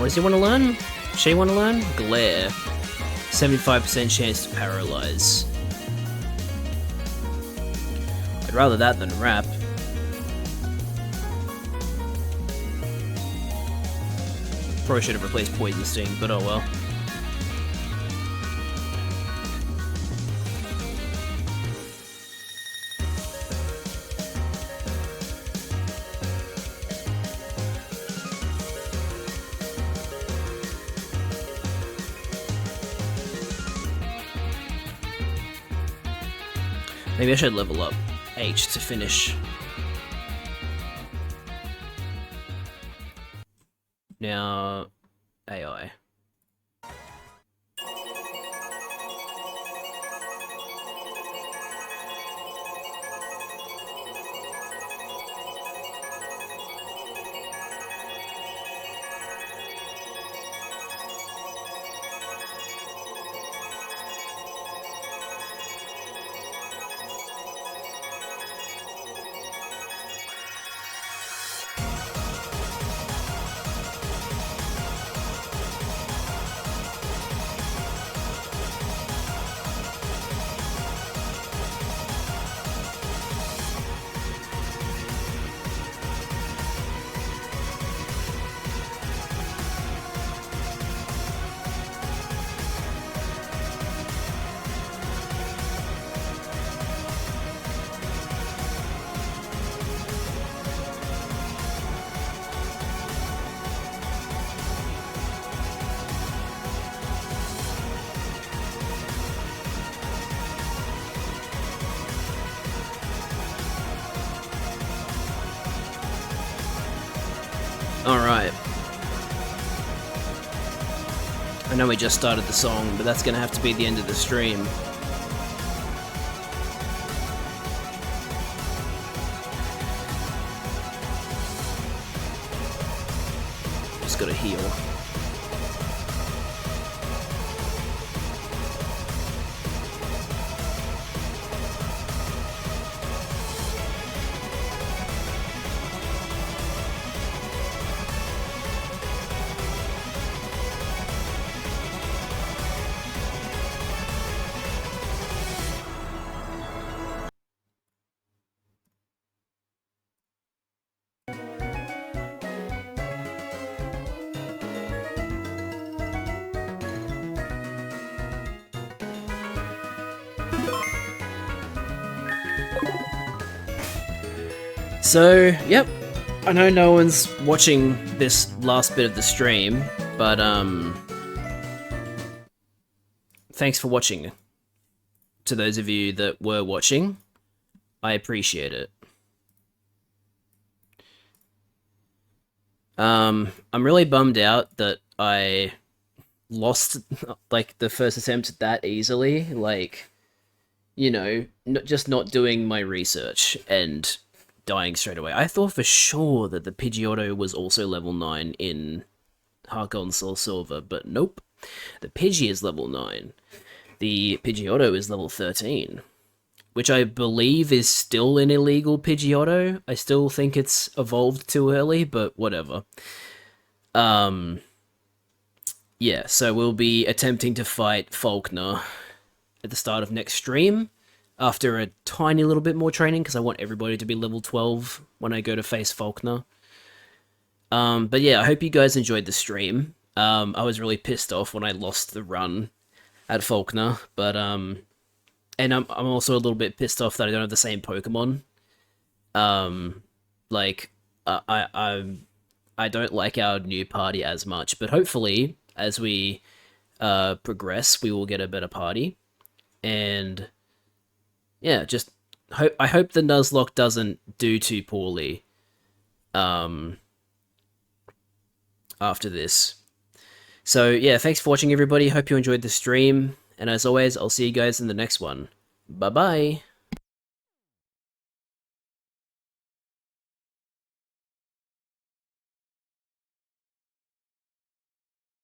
What does he want to learn? She want to learn? Glare. 75% chance to paralyze. I'd rather that than rap. Probably should have replaced Poison Sting, but oh well. Maybe I should level up H to finish. Now, AI. Alright. I know we just started the song, but that's gonna have to be the end of the stream. Just gotta heal. So, yep, I know no one's watching this last bit of the stream, but, thanks for watching. To those of you that were watching, I appreciate it. I'm really bummed out that I lost, like, the first attempt that easily, like, you know, just not doing my research and dying straight away. I thought for sure that the Pidgeotto was also level 9 in Heart Gold and SoulSilver, but nope. The Pidgey is level 9. The Pidgeotto is level 13, which I believe is still an illegal Pidgeotto. I still think it's evolved too early, but whatever. Yeah, so we'll be attempting to fight Faulkner at the start of next stream, after a tiny little bit more training, because I want everybody to be level 12 when I go to face Faulkner. But yeah, I hope you guys enjoyed the stream. I was really pissed off when I lost the run at Faulkner, but and I'm also a little bit pissed off that I don't have the same Pokemon. Like I don't like our new party as much, but hopefully as we progress, we will get a better party. And yeah, just I hope the Nuzlocke doesn't do too poorly after this. So yeah, thanks for watching everybody. Hope you enjoyed the stream, and as always, I'll see you guys in the next one. Bye bye.